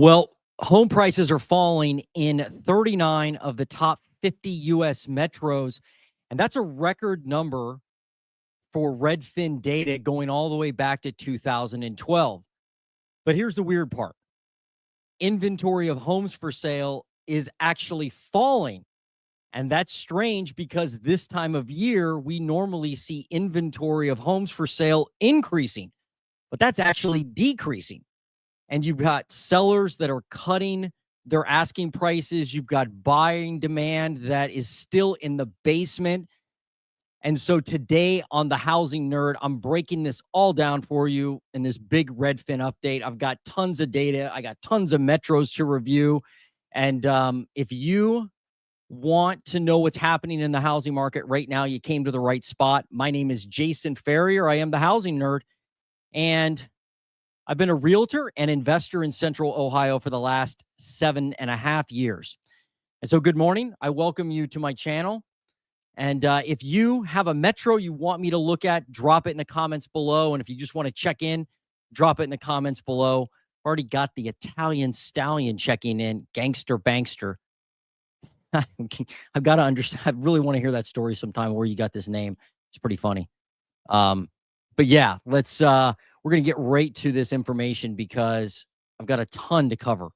Well, home prices are falling in 39 of the top 50 U.S. metros, and that's a record number for Redfin data going all the way back to 2012. But here's the weird part. Inventory of homes for sale is actually falling. And that's strange because this time of year, we normally see inventory of homes for sale increasing, but that's actually decreasing. And you've got sellers that are cutting their asking prices. You've got buying demand that is still in the basement. And so today on the Housing Nerd, I'm breaking this all down for you in this big Redfin update. I've got tons of data. I got tons of metros to review. And if you want to know what's happening in the housing market right now, you came to the right spot. My name is Jason Ferrier. I am the Housing Nerd. And I've been a realtor and investor in Central Ohio for the last 7.5 years. And so good morning. I welcome you to my channel. And if you have a metro you want me to look at, drop it in the comments below. And if you just want to check in, drop it in the comments below. I've already got the Italian stallion checking in, gangster bankster. I've got to understand. I really want to hear that story sometime where you got this name. It's pretty funny. But yeah, we're going to get right to this information because I've got a ton to cover.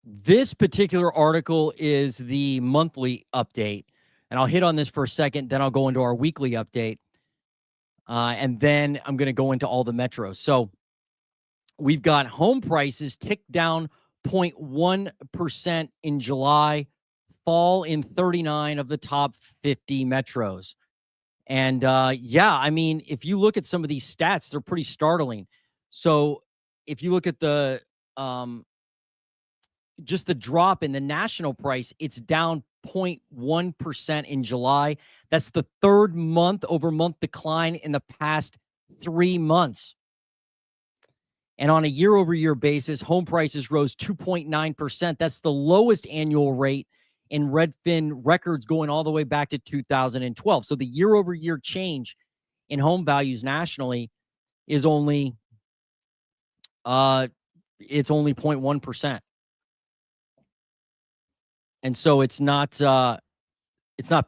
This particular article is the monthly update, and I'll hit on this for a second, then I'll go into our weekly update, and then I'm going to go into all the metros. So we've got home prices ticked down 0.1% in July, fall in 39 of the top 50 metros. And yeah, I mean, if you look at some of these stats, they're pretty startling. So if you look at the just the drop in the national price, it's down 0.1% in July. That's the third month-over-month decline in the past 3 months. And on a year-over-year basis, home prices rose 2.9%. That's the lowest annual rate in Redfin records going all the way back to 2012. So the year-over-year change in home values nationally is only it's only 0.1%. And so it's not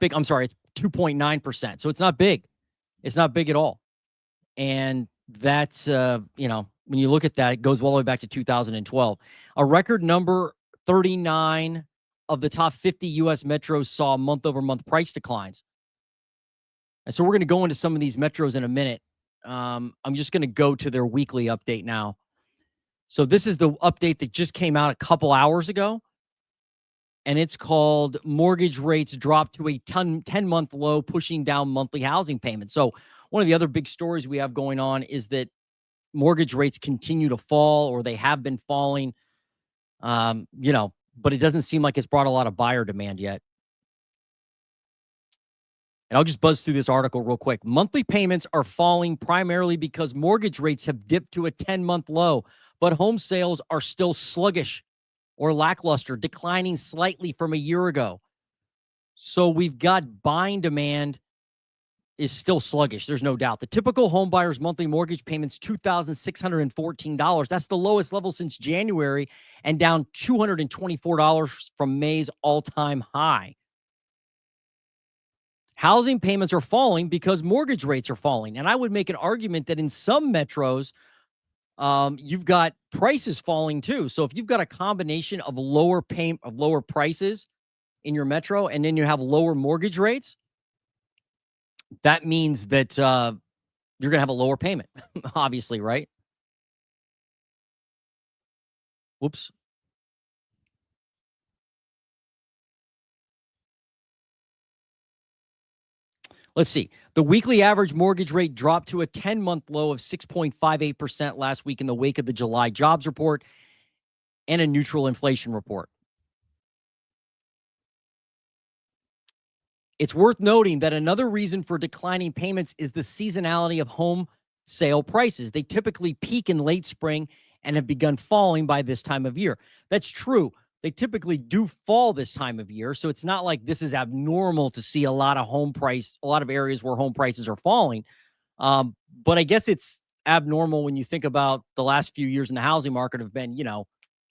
big. I'm sorry, it's 2.9%. So it's not big. It's not big at all. And that's, you know, when you look at that, it goes all the way back to 2012. A record number, 39 of the top 50 U.S. metros saw month-over-month price declines. And so we're going to go into some of these metros in a minute. I'm just going to go to their weekly update now. So this is the update that just came out a couple hours ago. And it's called Mortgage Rates Drop to a 10-month Low, Pushing Down Monthly Housing Payments. So one of the other big stories we have going on is that mortgage rates continue to fall, or they have been falling, you know, but it doesn't seem like it's brought a lot of buyer demand yet. And I'll just buzz through this article real quick. Monthly payments are falling primarily because mortgage rates have dipped to a 10-month low, but home sales are still sluggish or lackluster, declining slightly from a year ago. So we've got buying demand is still sluggish. There's no doubt. The typical home buyer's monthly mortgage payment's $2,614. That's the lowest level since January and down $224 from May's all-time high. Housing payments are falling because mortgage rates are falling. And I would make an argument that in some metros, you've got prices falling too. So if you've got a combination of lower prices in your metro, and then you have lower mortgage rates, that means that you're going to have a lower payment, obviously, right? Whoops. Let's see. The weekly average mortgage rate dropped to a 10-month low of 6.58% last week in the wake of the July jobs report and a neutral inflation report. It's worth noting that another reason for declining payments is the seasonality of home sale prices. They typically peak in late spring and have begun falling by this time of year. That's true. They typically do fall this time of year. So it's not like this is abnormal to see a lot of areas where home prices are falling. But I guess it's abnormal when you think about the last few years in the housing market have been,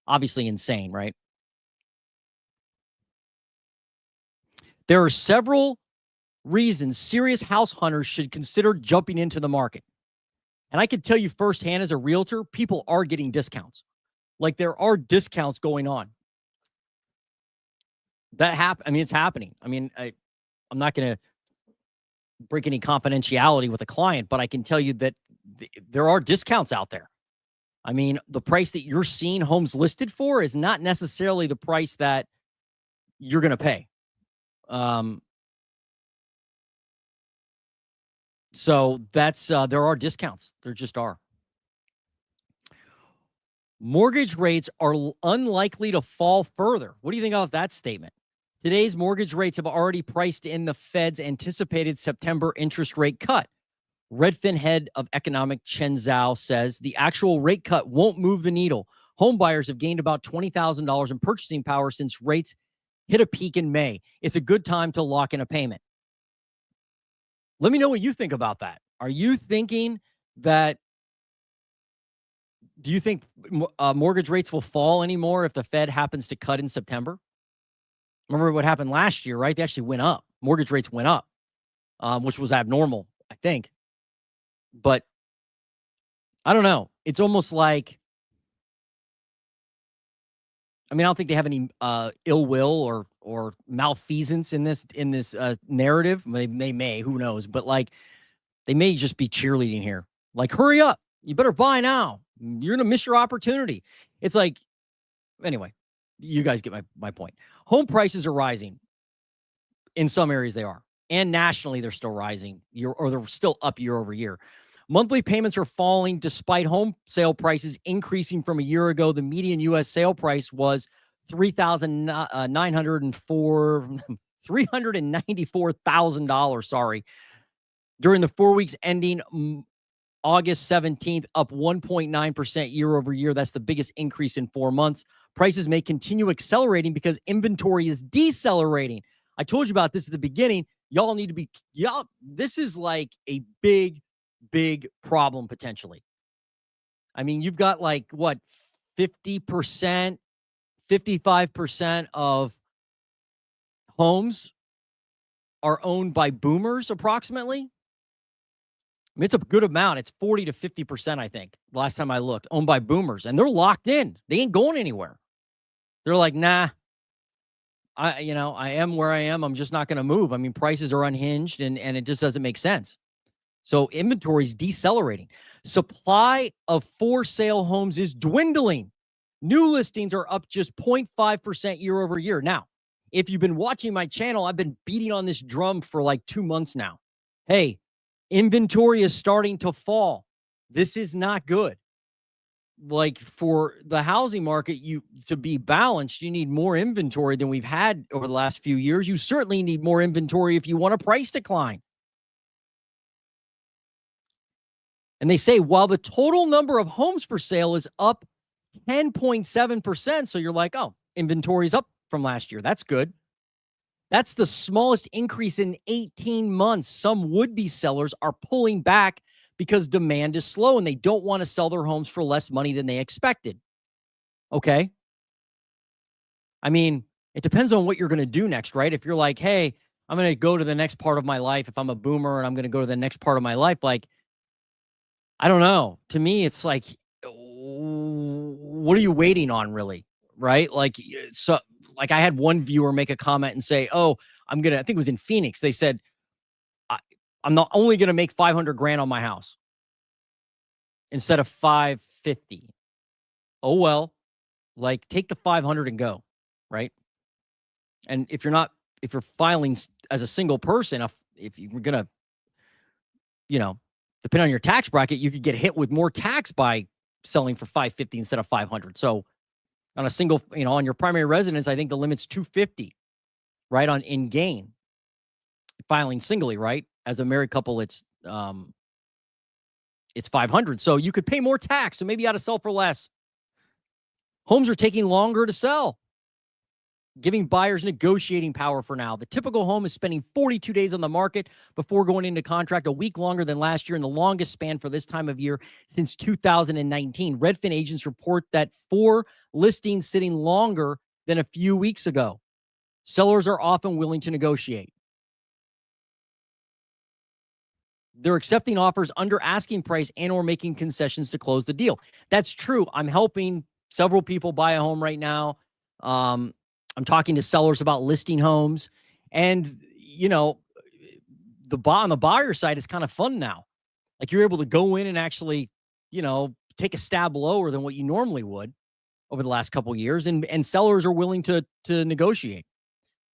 obviously insane, right? There are several reasons serious house hunters should consider jumping into the market. And I can tell you firsthand as a realtor, people are getting discounts. Like there are discounts going on. It's happening. I'm not going to break any confidentiality with a client, but I can tell you that there are discounts out there. I mean, the price that you're seeing homes listed for is not necessarily the price that you're going to pay. So that's there are discounts. There just are. Mortgage rates are unlikely to fall further. What do you think of that statement? Today's mortgage rates have already priced in the Fed's anticipated September interest rate cut. Redfin head of economic Chen Zhao says the actual rate cut won't move the needle. Home buyers have gained about $20,000 in purchasing power since rates hit a peak in May. It's a good time to lock in a payment. Let me know what you think about that. Are you thinking that, do you think mortgage rates will fall anymore if the Fed happens to cut in September? Remember what happened last year, right? They actually went up. Mortgage rates went up, which was abnormal, I think. But I don't know. It's almost like, I don't think they have any ill will or malfeasance in this narrative. They may, who knows? But like, they may just be cheerleading here. Like, hurry up! You better buy now. You're gonna miss your opportunity. It's like, anyway, you guys get my point. Home prices are rising. In some areas, they are, and nationally, they're still rising. They're still up year over year. Monthly payments are falling despite home sale prices increasing from a year ago. The median U.S. sale price was $394,000. Sorry, during the 4 weeks ending August 17th, up 1.9% year over year. That's the biggest increase in 4 months. Prices may continue accelerating because inventory is decelerating. I told you about this at the beginning. Y'all need to be, this is like a big problem potentially. You've got like what, 50%, 55% of homes are owned by boomers approximately. It's a good amount. It's 40 to 50%, I think. Last time I looked, owned by boomers, and they're locked in. They ain't going anywhere. They're like, nah, I am where I am. I'm just not going to move. Prices are unhinged and it just doesn't make sense. So inventory is decelerating. Supply of for sale homes is dwindling. New listings are up just 0.5% year over year. Now, if you've been watching my channel, I've been beating on this drum for like 2 months now. Hey, inventory is starting to fall. This is not good. Like, for the housing market, to be balanced, you need more inventory than we've had over the last few years. You certainly need more inventory if you want a price decline. And they say while the total number of homes for sale is up 10.7%, so you're like, oh, inventory's up from last year. That's good. That's the smallest increase in 18 months. Some would-be sellers are pulling back because demand is slow and they don't want to sell their homes for less money than they expected. Okay. It depends on what you're going to do next, right? If you're like, hey, I'm going to go to the next part of my life. If I'm a boomer and I'm going to go to the next part of my life, like, I don't know. To me, it's like, what are you waiting on, really? Right? Like, so, like, I had one viewer make a comment and say, oh, I think it was in Phoenix. They said, I'm not only going to make 500 grand on my house instead of 550. Oh, well, like, take the 500 and go. Right. And if you're filing as a single person, if you're going to, depending on your tax bracket, you could get hit with more tax by selling for 550 instead of 500. So on a single, on your primary residence, I think the limit's 250, right? In gain, filing singly, right? As a married couple, it's 500. So you could pay more tax. So maybe you ought to sell for less. Homes are taking longer to sell. giving buyers negotiating power for now. The typical home is spending 42 days on the market before going into contract, a week longer than last year and the longest span for this time of year since 2019. Redfin agents report that 4 listings sitting longer than a few weeks ago. Sellers are often willing to negotiate. They're accepting offers under asking price and or making concessions to close the deal. That's true. I'm helping several people buy a home right now. I'm talking to sellers about listing homes, and on the buyer side is kind of fun now. Like, you're able to go in and actually, take a stab lower than what you normally would over the last couple of years, and sellers are willing to negotiate.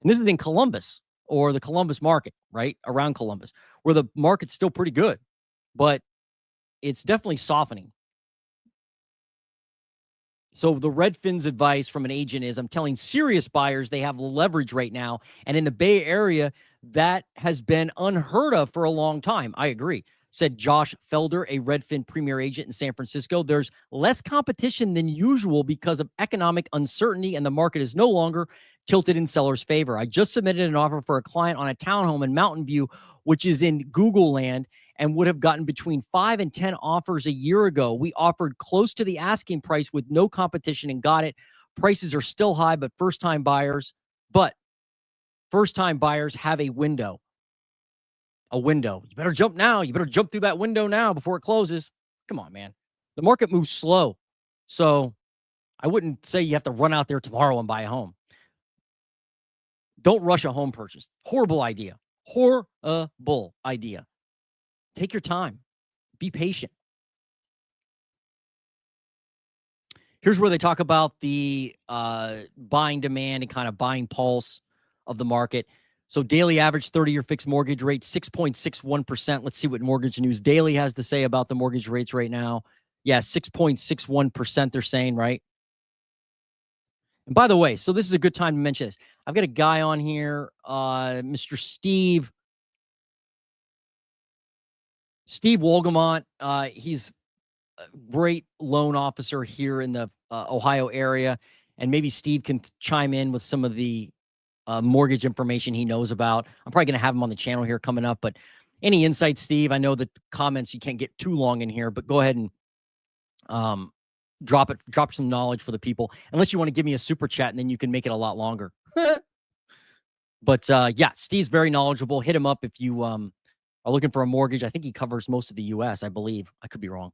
And this is in Columbus, or the Columbus market, right around Columbus, where the market's still pretty good, but it's definitely softening. So the Redfin's advice from an agent is, I'm telling serious buyers they have leverage right now. And in the Bay Area, that has been unheard of for a long time. I agree, said Josh Felder, a Redfin premier agent in San Francisco. There's less competition than usual because of economic uncertainty, and the market is no longer tilted in sellers' favor. I just submitted an offer for a client on a townhome in Mountain View, which is in Google land, and would have gotten between 5 and 10 offers a year ago. We offered close to the asking price with no competition and got it. Prices are still high, but first-time buyers have a window. You better jump now. You better jump through that window now before it closes. Come on, man. The market moves slow. So I wouldn't say you have to run out there tomorrow and buy a home. Don't rush a home purchase. Horrible idea. Horrible idea. Take your time. Be patient. Here's where they talk about the buying demand and kind of buying pulse of the market. So daily average 30-year fixed mortgage rate, 6.61%. Let's see what Mortgage News Daily has to say about the mortgage rates right now. Yeah, 6.61% they're saying, right? And by the way, so this is a good time to mention this. I've got a guy on here, Mr. Steve Wolgamont. He's a great loan officer here in the Ohio area. And maybe Steve can chime in with some of the mortgage information he knows about. I'm probably going to have him on the channel here coming up. But any insights, Steve? I know that comments, you can't get too long in here, but go ahead and drop some knowledge for the people. Unless you want to give me a super chat, and then you can make it a lot longer. But yeah, Steve's very knowledgeable. Hit him up if you are looking for a mortgage. I think he covers most of the U.S., I believe. I could be wrong.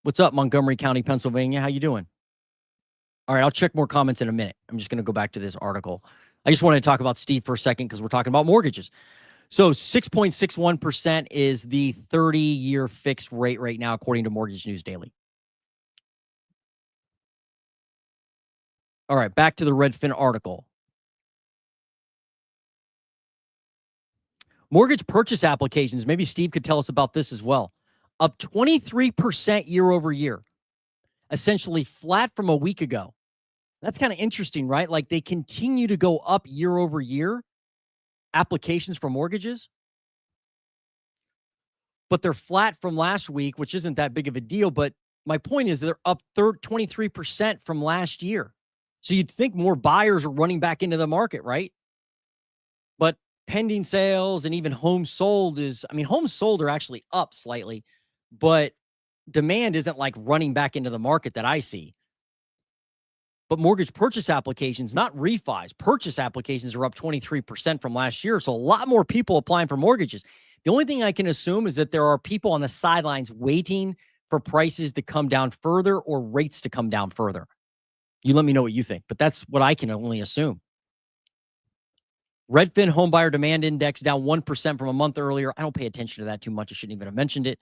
What's up, Montgomery County, Pennsylvania? How you doing? All right, I'll check more comments in a minute. I'm just going to go back to this article. I just wanted to talk about Steve for a second because we're talking about mortgages. So 6.61% is the 30-year fixed rate right now, according to Mortgage News Daily. All right, back to the Redfin article. Mortgage purchase applications, maybe Steve could tell us about this as well, up 23% year over year, essentially flat from a week ago. That's kind of interesting, right? Like, they continue to go up year over year, applications for mortgages, but they're flat from last week, which isn't that big of a deal. But my point is they're up 23% from last year. So you'd think more buyers are running back into the market, right? But pending sales and even homes sold homes sold are actually up slightly, but demand isn't like running back into the market that I see. But mortgage purchase applications, not refis, purchase applications are up 23% from last year. So a lot more people applying for mortgages. The only thing I can assume is that there are people on the sidelines waiting for prices to come down further or rates to come down further. You let me know what you think, but that's what I can only assume. Redfin Home Buyer Demand Index down 1% from a month earlier. I don't pay attention to that too much. I shouldn't even have mentioned it.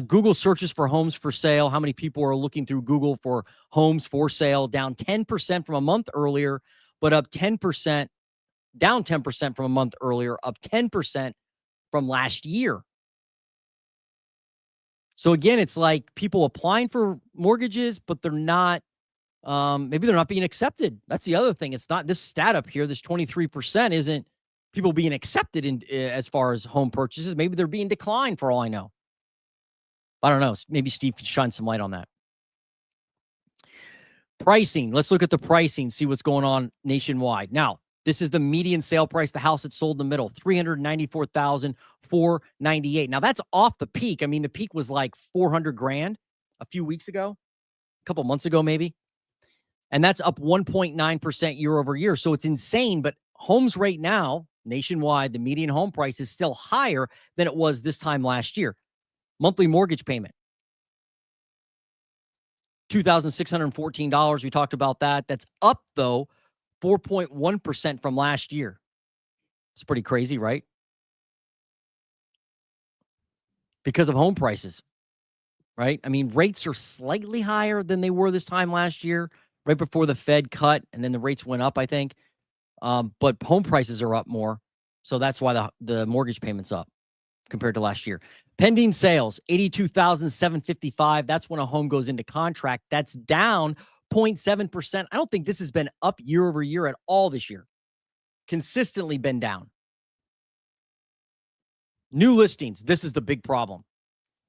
Google searches for homes for sale. How many people are looking through Google for homes for sale? Down 10% from a month earlier, but up 10%, down 10% from a month earlier, up 10% from last year. So again, it's like people applying for mortgages, but they're not, maybe they're not being accepted. That's the other thing. It's not this stat up here, this 23% isn't people being accepted in as far as home purchases. Maybe they're being declined for all I know. I don't know. Maybe Steve can shine some light on that. Pricing. Let's look at the pricing, see what's going on nationwide. Now, this is the median sale price, the house that sold in the middle, $394,498. Now, that's off the peak. I mean, the peak was like 400 grand a few weeks ago, a couple months ago, maybe. And that's up 1.9% year over year. So it's insane. But homes right now, nationwide, the median home price is still higher than it was this time last year. Monthly mortgage payment, $2,614. We talked about that. That's up, though, 4.1% from last year. It's pretty crazy, right? Because of home prices, right? I mean, rates are slightly higher than they were this time last year, right before the Fed cut, and then the rates went up, I think. But home prices are up more. So that's why the mortgage payment's up compared to last year. Pending sales, 82,755. That's when a home goes into contract. That's down 0.7%. I don't think this has been up year over year at all this year. Consistently been down. New listings. This is the big problem.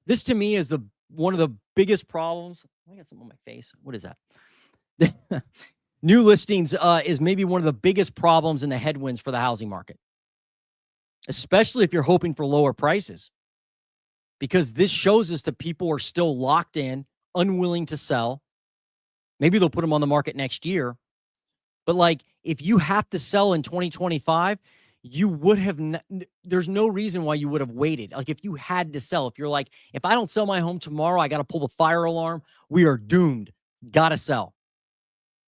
This to me is one of the biggest problems. I got something on my face. What is that? New listings is maybe one of the biggest problems in the headwinds for the housing market, especially if you're hoping for lower prices, because this shows us that people are still locked in, unwilling to sell. Maybe they'll put them on the market next year. But like, if you have to sell in 2025, you would have, there's no reason why you would have waited. Like if you had to sell, if you're like, if I don't sell my home tomorrow, I got to pull the fire alarm. We are doomed. Got to sell.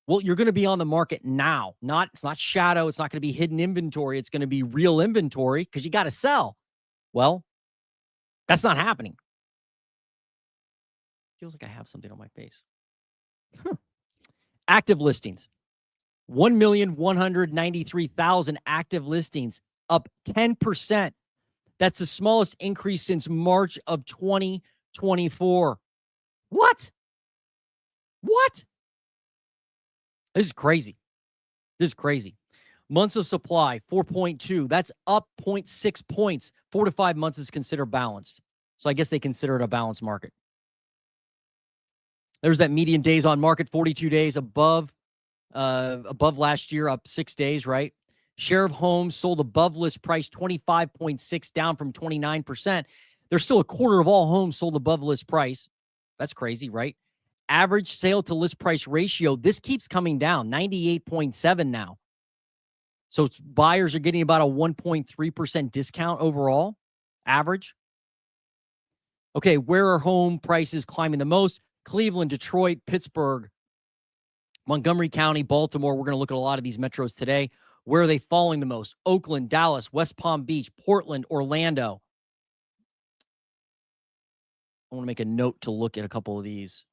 Well, you're going to be on the market now. It's not shadow. It's not going to be hidden inventory. It's going to be real inventory because you got to sell. Well, that's not happening. Feels like I have something on my face. Active listings. 1,193,000 active listings, up 10%. That's the smallest increase since March of 2024. What? This is crazy. Months of supply, 4.2. That's up 0.6 points. 4 to 5 months is considered balanced. So I guess they consider it a balanced market. There's that median days on market, 42 days above last year, up 6 days, right? Share of homes sold above list price, 25.6, down from 29%. There's still a quarter of all homes sold above list price. That's crazy, right? Average sale to list price ratio, this keeps coming down, 98.7 now. So buyers are getting about a 1.3% discount overall, average. Okay, where are home prices climbing the most? Cleveland, Detroit, Pittsburgh, Montgomery County, Baltimore. We're going to look at a lot of these metros today. Where are they falling the most? Oakland, Dallas, West Palm Beach, Portland, Orlando. I want to make a note to look at a couple of these.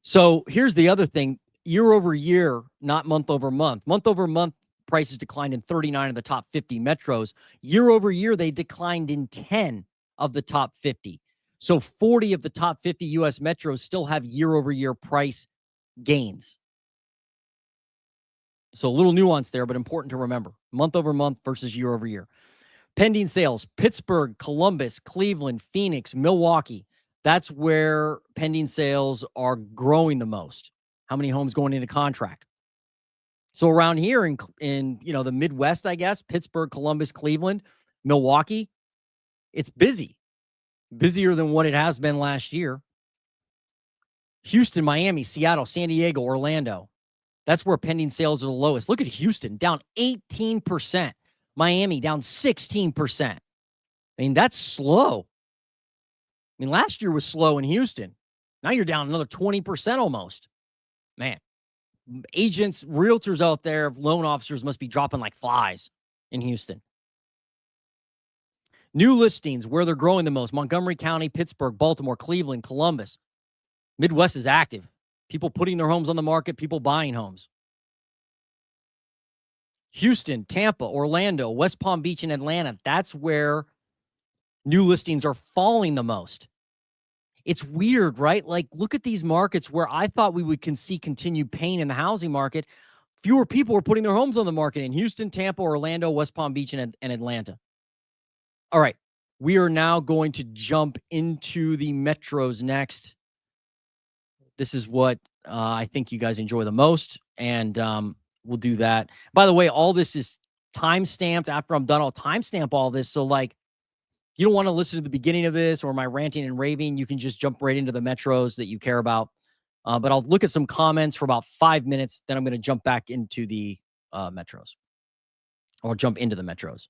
So here's the other thing. Year over year, not month over month. Month over month, prices declined in 39 of the top 50 metros. Year over year, they declined in 10 of the top 50. So 40 of the top 50 U.S. metros still have year over year price gains. So a little nuance there, but important to remember. Month over month versus year over year. Pending sales, Pittsburgh, Columbus, Cleveland, Phoenix, Milwaukee. That's where pending sales are growing the most. How many homes going into contract? So around here in the Midwest, I guess, Pittsburgh, Columbus, Cleveland, Milwaukee, it's busy. Busier than what it has been last year. Houston, Miami, Seattle, San Diego, Orlando. That's where pending sales are the lowest. Look at Houston, down 18%. Miami, down 16%. I mean, that's slow. I mean, last year was slow in Houston. Now you're down another 20% almost. Man, agents, realtors out there, loan officers must be dropping like flies in Houston. New listings, where they're growing the most: Montgomery County, Pittsburgh, Baltimore, Cleveland, Columbus. Midwest is active. People putting their homes on the market, people buying homes. Houston, Tampa, Orlando, West Palm Beach, and Atlanta. That's where new listings are falling the most. It's weird, right? Like, look at these markets where I thought we would see continued pain in the housing market. Fewer people are putting their homes on the market in Houston, Tampa, Orlando, West Palm Beach, and Atlanta. All right. We are now going to jump into the metros next. This is what I think you guys enjoy the most, and we'll do that. By the way, all this is time stamped. After I'm done, I'll timestamp all this. So, like, you don't want to listen to the beginning of this or my ranting and raving, you can just jump right into the metros that you care about. But I'll look at some comments for about 5 minutes. Then I'm going to jump back into the metros. Or jump into the metros.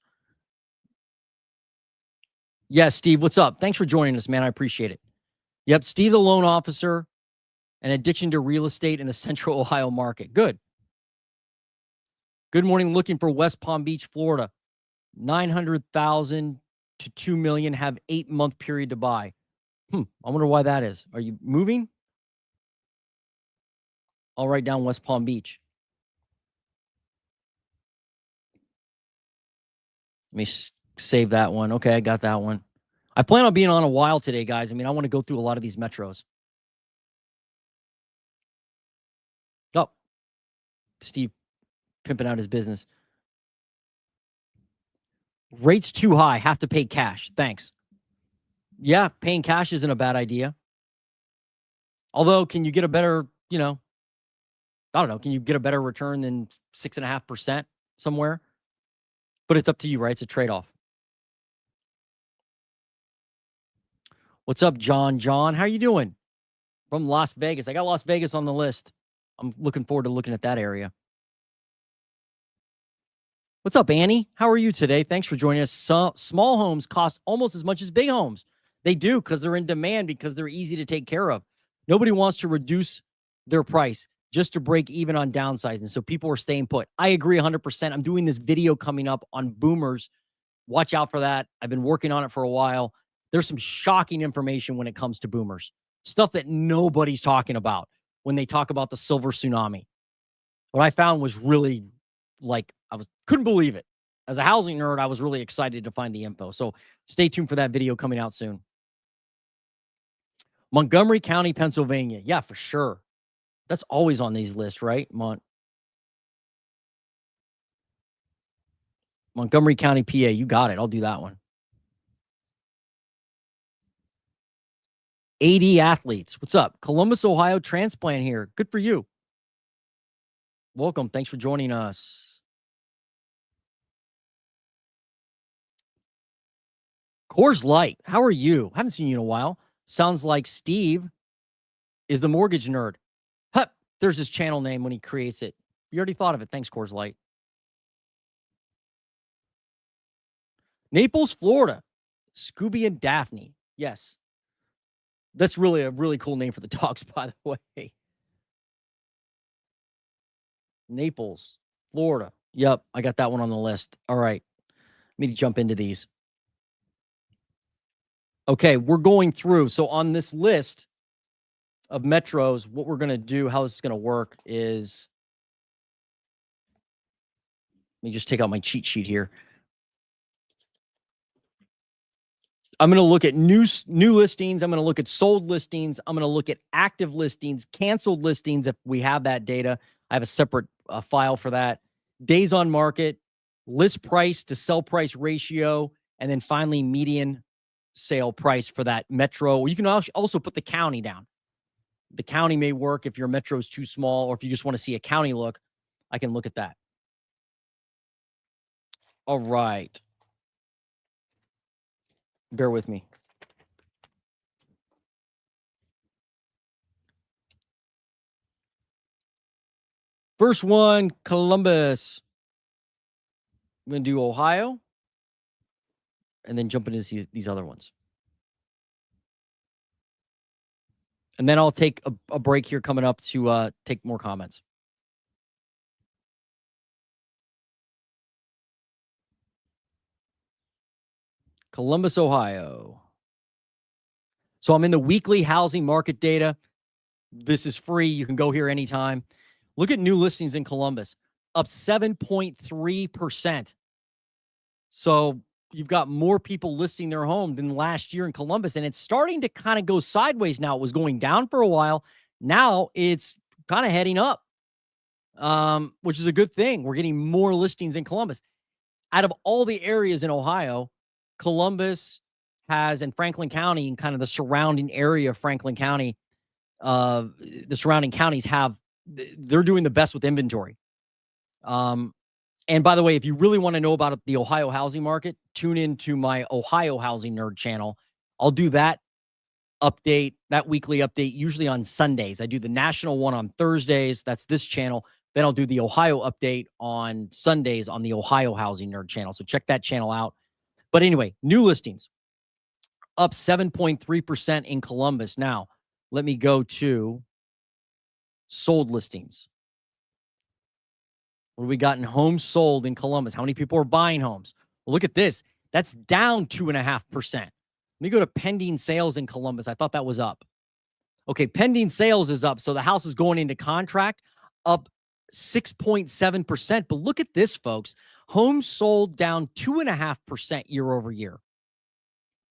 Yes, Steve, what's up? Thanks for joining us, man. I appreciate it. Yep, Steve, the loan officer, an addiction to real estate in the Central Ohio market. Good. Good morning. Looking for West Palm Beach, Florida. 900,000 to 2 million, have 8-month period to buy. I wonder why that is. Are you moving? I'll write down West Palm Beach. Let me save that one. Okay, I got that one. I plan on being on a while today, guys. I mean, I want to go through a lot of these metros. Oh, Steve pimping out his business. Rates too high. Have to pay cash. Thanks. Yeah, paying cash isn't a bad idea. Although, can you get a better, I don't know, can you get a better return than 6.5% somewhere? But it's up to you, right? It's a trade-off. What's up, John? John, how you doing? From Las Vegas. I got Las Vegas on the list. I'm looking forward to looking at that area. What's up, Annie? How are you today? Thanks for joining us. Small homes cost almost as much as big homes. They do, because they're in demand, because they're easy to take care of. Nobody wants to reduce their price just to break even on downsizing. So people are staying put. I agree 100%. I'm doing this video coming up on boomers. Watch out for that. I've been working on it for a while. There's some shocking information when it comes to boomers. Stuff that nobody's talking about when they talk about the silver tsunami. What I found was really, like, couldn't believe it. As a housing nerd, I was really excited to find the info. So stay tuned for that video coming out soon. Montgomery County, Pennsylvania. Yeah, for sure. That's always on these lists, right? Montgomery County, PA. You got it. I'll do that one. 80 athletes. What's up? Columbus, Ohio transplant here. Good for you. Welcome. Thanks for joining us. Coors Light. How are you? Haven't seen you in a while. Sounds like Steve is the mortgage nerd. Huh, there's his channel name when he creates it. You already thought of it. Thanks, Coors Light. Naples, Florida. Scooby and Daphne. Yes. That's really a really cool name for the dogs, by the way. Naples, Florida. Yep, I got that one on the list. All right. Let me jump into these. Okay, we're going through. So on this list of metros, what we're going to do, how this is going to work is, let me just take out my cheat sheet here. I'm going to look at new listings. I'm going to look at sold listings. I'm going to look at active listings, canceled listings if we have that data. I have a separate file for that. Days on market, list price to sell price ratio, and then finally median sale price for that metro. You can also put the county down. The county may work if your metro is too small, or if you just want to see a county look, I can look at that. All right. Bear with me. First one, Columbus. I'm going to do Ohio and then jump into these other ones. And then I'll take a break here coming up to take more comments. Columbus, Ohio. So I'm in the weekly housing market data. This is free. You can go here anytime. Look at new listings in Columbus, up 7.3%. So you've got more people listing their home than last year in Columbus, and it's starting to kind of go sideways now. It was going down for a while. Now it's kind of heading up, which is a good thing. We're getting more listings in Columbus. Out of all the areas in Ohio, Columbus has, and Franklin County and kind of the surrounding area of Franklin County, the surrounding counties they're doing the best with inventory. And by the way, if you really want to know about the Ohio housing market, tune into my Ohio Housing Nerd channel. I'll do that weekly update, usually on Sundays. I do the national one on Thursdays. That's this channel. Then I'll do the Ohio update on Sundays on the Ohio Housing Nerd channel. So check that channel out. But anyway, new listings up 7.3% in Columbus. Now, let me go to sold listings. What do we got in homes sold in Columbus? How many people are buying homes? Well, look at this. That's down 2.5%. Let me go to pending sales in Columbus. I thought that was up. Okay, pending sales is up. So the house is going into contract, up 6.7%. But look at this, folks. Homes sold down 2.5% year over year.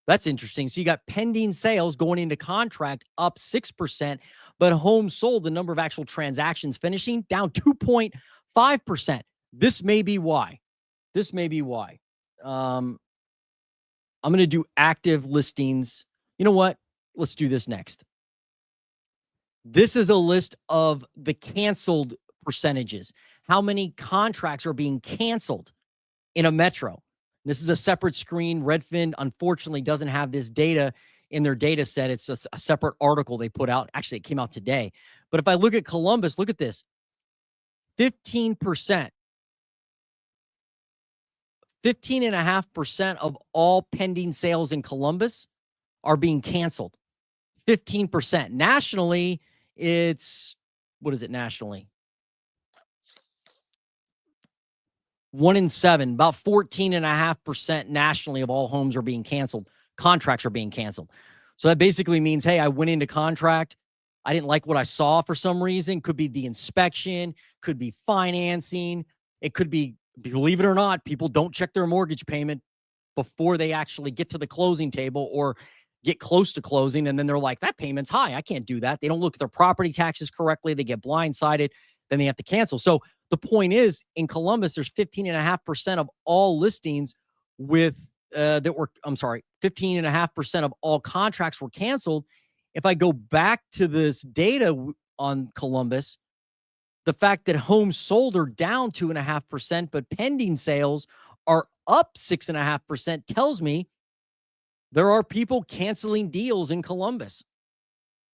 That's interesting. So you got pending sales going into contract up 6%, but homes sold, the number of actual transactions finishing, down 2.5%. This may be why. I'm going to do active listings. You know what? Let's do this next. This is a list of the canceled percentages. How many contracts are being canceled in a metro? This is a separate screen. Redfin, unfortunately, doesn't have this data in their data set. It's a separate article they put out. Actually, it came out today. But if I look at Columbus, look at this. 15%. 15.5% of all pending sales in Columbus are being canceled. 15%. Nationally, it's, what is it nationally? 1 in 7, about 14.5% nationally of all homes are being canceled. Contracts are being canceled. So that basically means, hey, I went into contract. I didn't like what I saw for some reason. Could be the inspection, could be financing. It could be, believe it or not, people don't check their mortgage payment before they actually get to the closing table or get close to closing. And then they're like, that payment's high. I can't do that. They don't look at their property taxes correctly. They get blindsided. Then they have to cancel. So the point is, in Columbus, there's 15.5% of all listings with 15.5% of all contracts were canceled. If I go back to this data on Columbus, the fact that homes sold are down 2.5%, but pending sales are up 6.5% tells me there are people canceling deals in Columbus.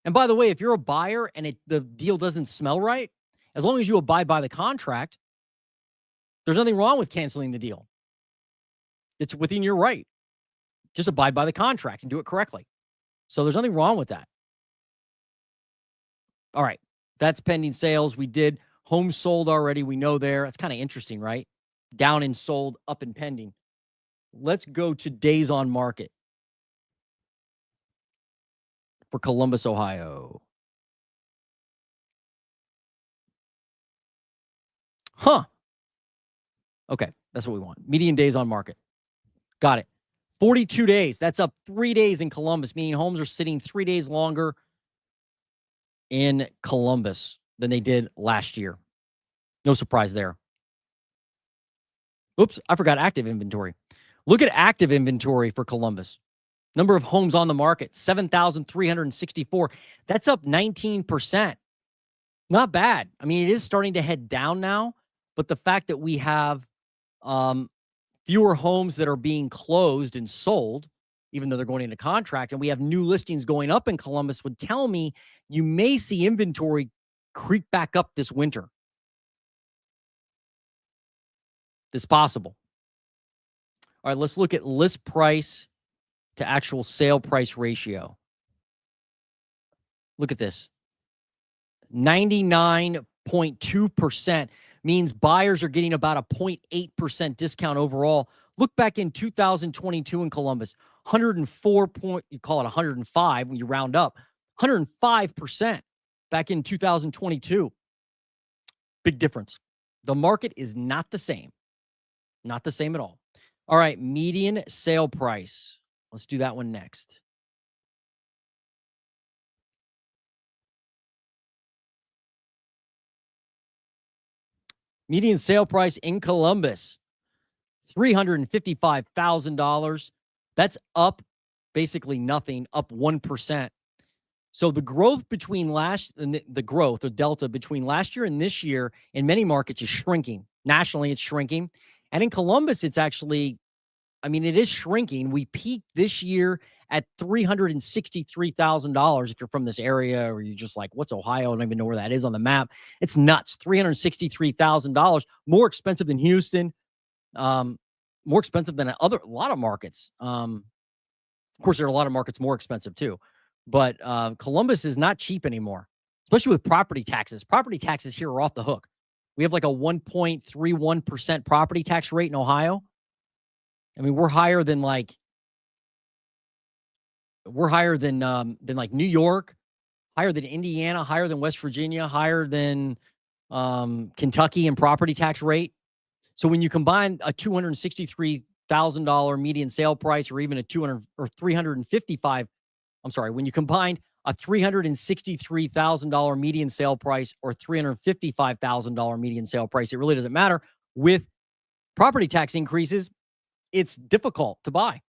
And by the way, if you're a buyer and the deal doesn't smell right, as long as you abide by the contract, there's nothing wrong with canceling the deal. It's within your right. Just abide by the contract and do it correctly. So there's nothing wrong with that. All right. That's pending sales. We did homes sold already. We know there. It's kind of interesting, right? Down in sold, up in pending. Let's go to days on market for Columbus, Ohio. Huh. Okay. That's what we want. Median days on market. Got it. 42 days. That's up 3 days in Columbus, meaning homes are sitting 3 days longer in Columbus than they did last year. No surprise there. Oops, I forgot active inventory. Look at active inventory for Columbus. Number of homes on the market, 7,364. That's up 19%. Not bad. I mean, it is starting to head down now, but the fact that we have fewer homes that are being closed and sold, even though they're going into contract, and we have new listings going up in Columbus would tell me you may see inventory creep back up this winter. It's possible. All right, let's look at list price to actual sale price ratio. Look at this. 99.2% means buyers are getting about a 0.8% discount overall. Look back in 2022 in Columbus, 104 you call it 105 when you round up, 105% back in 2022. Big difference. The market is not the same. Not the same at all. All right, median sale price. Let's do that one next. Median sale price in Columbus, $355,000. That's up basically nothing, up 1%. So the growth between the growth or delta between last year and this year in many markets is shrinking. Nationally, it's shrinking. And in Columbus, it's actually, I mean, it is shrinking. We peaked this year at $363,000. If you're from this area or you're just like, what's Ohio? I don't even know where that is on the map. It's nuts. $363,000, more expensive than Houston, more expensive than a lot of markets. Of course, there are a lot of markets more expensive too. But Columbus is not cheap anymore, especially with property taxes. Property taxes here are off the hook. We have like a 1.31% property tax rate in Ohio. I mean, we're higher than like New York, higher than Indiana, higher than West Virginia, higher than Kentucky in property tax rate. So when you combine a $263,000 median sale price, or even a when you combine a $363,000 median sale price or $355,000 median sale price, it really doesn't matter. With property tax increases, it's difficult to buy.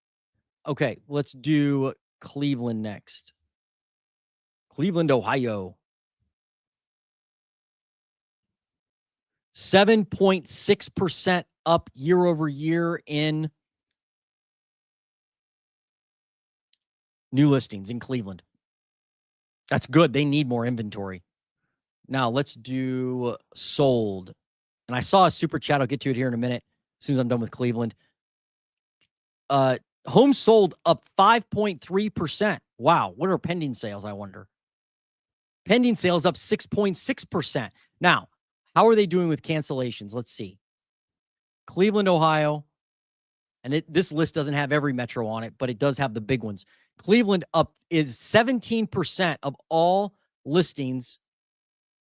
Okay, let's do Cleveland next. Cleveland, Ohio. 7.6% up year over year in new listings in Cleveland. That's good. They need more inventory. Now let's do sold. And I saw a super chat. I'll get to it here in a minute as soon as I'm done with Cleveland. Homes sold up 5.3%. Wow. What are pending sales, I wonder? Pending sales up 6.6%. Now, how are they doing with cancellations? Let's see. Cleveland, Ohio. And this list doesn't have every metro on it, but it does have the big ones. Cleveland up is 17% of all listings.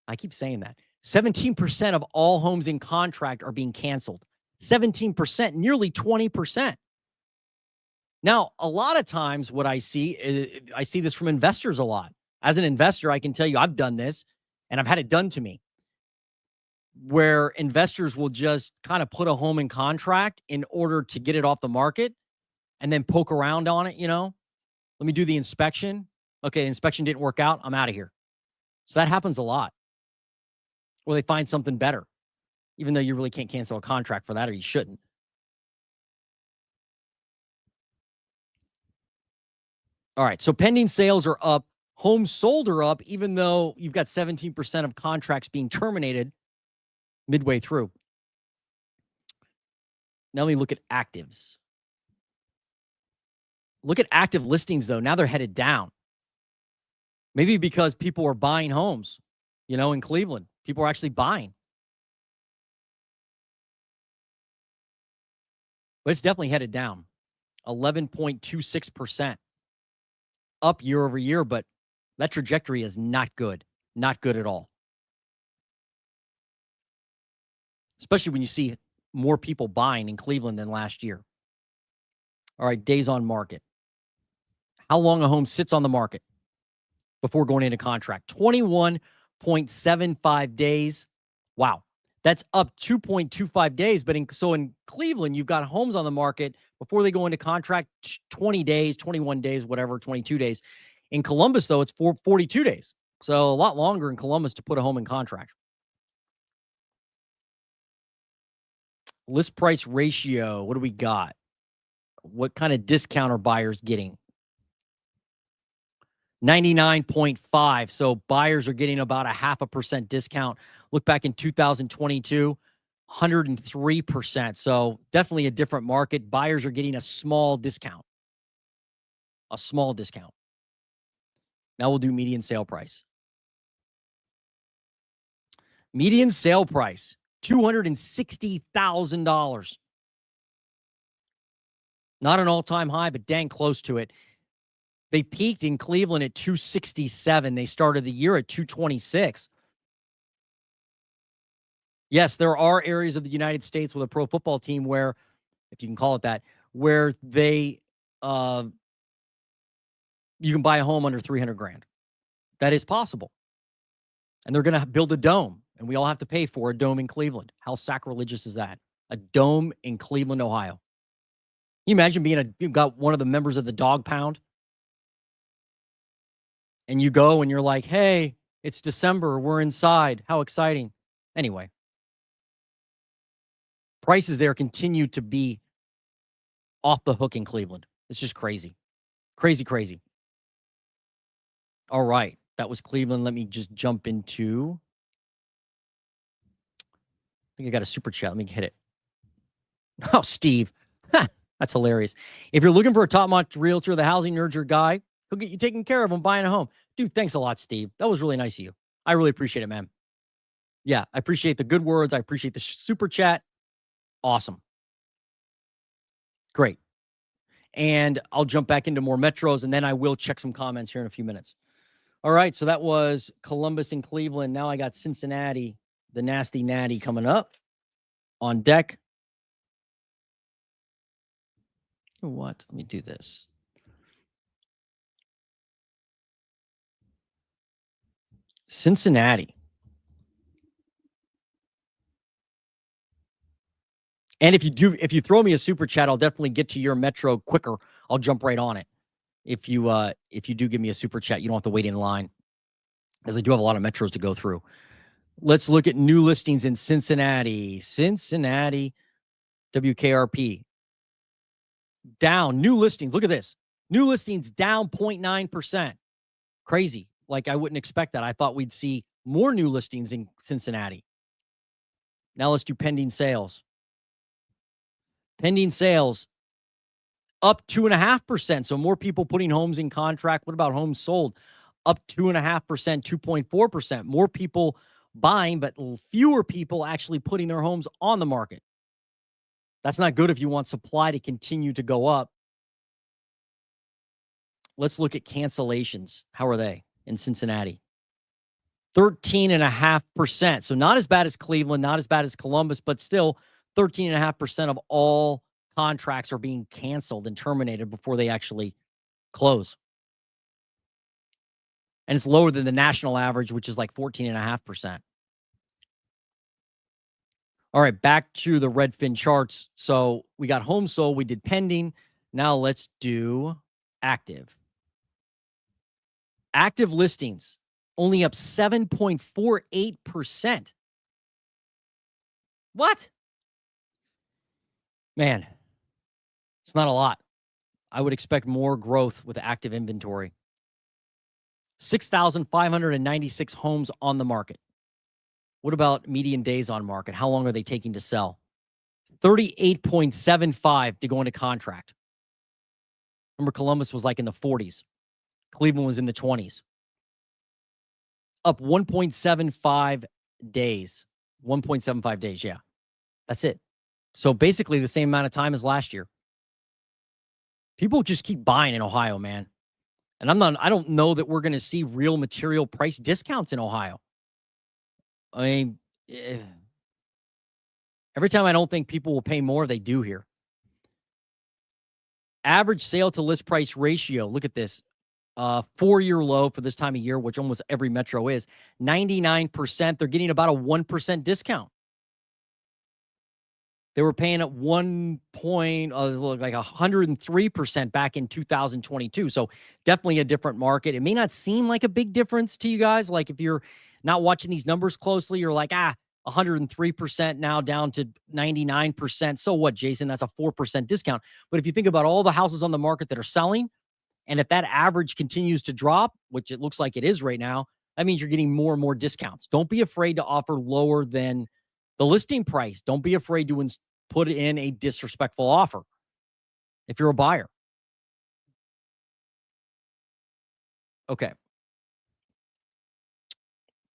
I keep saying that. 17% of all homes in contract are being canceled. 17%, nearly 20%. Now, a lot of times what I see this from investors a lot. As an investor, I can tell you I've done this, and I've had it done to me, where investors will just kind of put a home in contract in order to get it off the market and then poke around on it, Let me do the inspection. Okay, inspection didn't work out. I'm out of here. So that happens a lot. Or they find something better, even though you really can't cancel a contract for that, or you shouldn't. All right, so pending sales are up. Homes sold are up, even though you've got 17% of contracts being terminated midway through. Now let me look at actives. Look at active listings, though. Now they're headed down. Maybe because people are buying homes, in Cleveland. People are actually buying. But it's definitely headed down. 11.26% up year over year, but that trajectory is not good. Not good at all. Especially when you see more people buying in Cleveland than last year. All right, days on market. How long a home sits on the market before going into contract? 21.75 days. Wow. That's up 2.25 days. But in Cleveland, you've got homes on the market before they go into contract 20 days, 21 days, whatever, 22 days. In Columbus, though, it's 42 days. So a lot longer in Columbus to put a home in contract. List price ratio. What do we got? What kind of discount are buyers getting? 99.5. So buyers are getting about a 0.5% discount. Look back in 2022, 103%. So definitely a different market. Buyers are getting a small discount. A small discount. Now we'll do median sale price. Median sale price, $260,000. Not an all-time high, but dang close to it. They peaked in Cleveland at 267. They started the year at 226. Yes, there are areas of the United States with a pro football team where, if you can call it that, where they you can buy a home under 300 grand. That is possible. And they're going to build a dome, and we all have to pay for a dome in Cleveland. How sacrilegious is that? A dome in Cleveland, Ohio. Can you imagine you've got one of the members of the dog pound And you go and you're like, hey, it's December. We're inside. How exciting. Anyway, prices there continue to be off the hook in Cleveland. It's just crazy. Crazy, crazy. All right. That was Cleveland. Let me just jump into. I think I got a super chat. Let me hit it. Oh, Steve. That's hilarious. If you're looking for a top-notch realtor, the housing nerd's your guy. He'll get you taken care of when buying a home. Dude, thanks a lot, Steve. That was really nice of you. I really appreciate it, man. Yeah, I appreciate the good words. I appreciate the super chat. Awesome. Great. And I'll jump back into more metros, and then I will check some comments here in a few minutes. All right, so that was Columbus and Cleveland. Now I got Cincinnati, the nasty natty coming up on deck. What? Let me do this. Cincinnati. And if you throw me a super chat, I'll definitely get to your metro quicker. I'll jump right on it. If you do give me a super chat, you don't have to wait in line, because I do have a lot of metros to go through. Let's look at new listings in Cincinnati. Cincinnati, WKRP. Down. New listings. Look at this. New listings down 0.9%. Crazy. Like, I wouldn't expect that. I thought we'd see more new listings in Cincinnati. Now let's do pending sales. Pending sales up 2.5%. So more people putting homes in contract. What about homes sold? Up 2.5%, 2.4%. More people buying, but fewer people actually putting their homes on the market. That's not good if you want supply to continue to go up. Let's look at cancellations. How are they in Cincinnati? 13.5%. So not as bad as Cleveland, not as bad as Columbus, but still 13.5% of all contracts are being canceled and terminated before they actually close. And it's lower than the national average, which is like 14.5%. All right, back to the Redfin charts. So we got home sold, we did pending. Now let's do active. Active listings only up 7.48%. What? Man, it's not a lot. I would expect more growth with active inventory. 6,596 homes on the market. What about median days on market? How long are they taking to sell? 38.75 to go into contract. Remember, Columbus was like in the 40s. Cleveland was in the 20s. Up 1.75 days. 1.75 days, yeah. That's it. So basically the same amount of time as last year. People just keep buying in Ohio, man. And I don't know that we're going to see real material price discounts in Ohio. I mean, every time I don't think people will pay more, they do here. Average sale to list price ratio. Look at this. 4-year low for this time of year, which almost every metro is. 99%. They're getting about a 1% discount. They were paying at like 103% back in 2022. So definitely a different market. It may not seem like a big difference to you guys. Like, if you're not watching these numbers closely, you're like, 103% now down to 99%. So what, Jason? That's a 4% discount. But if you think about all the houses on the market that are selling, and if that average continues to drop, which it looks like it is right now, that means you're getting more and more discounts. Don't be afraid to offer lower than the listing price. Don't be afraid to put in a disrespectful offer if you're a buyer. Okay.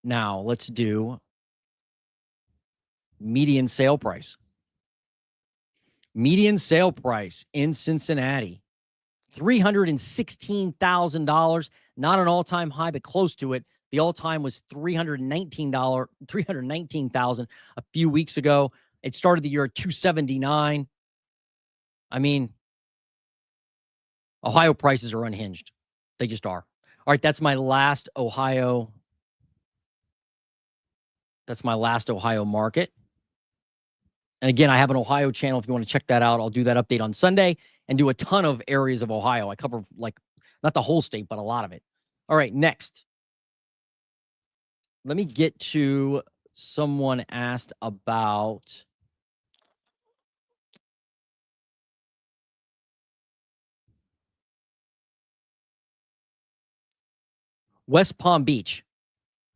Now let's do median sale price. Median sale price in Cincinnati, $316,000. Not an all-time high, but close to it. The all-time was $319,000 a few weeks ago. It started the year at $279,000. I mean, Ohio prices are unhinged. They just are. All right, that's my last Ohio. That's my last Ohio market. And again, I have an Ohio channel if you want to check that out. I'll do that update on Sunday and do a ton of areas of Ohio. I cover, like, not the whole state, but a lot of it. All right, next. Let me get to someone asked about West Palm Beach.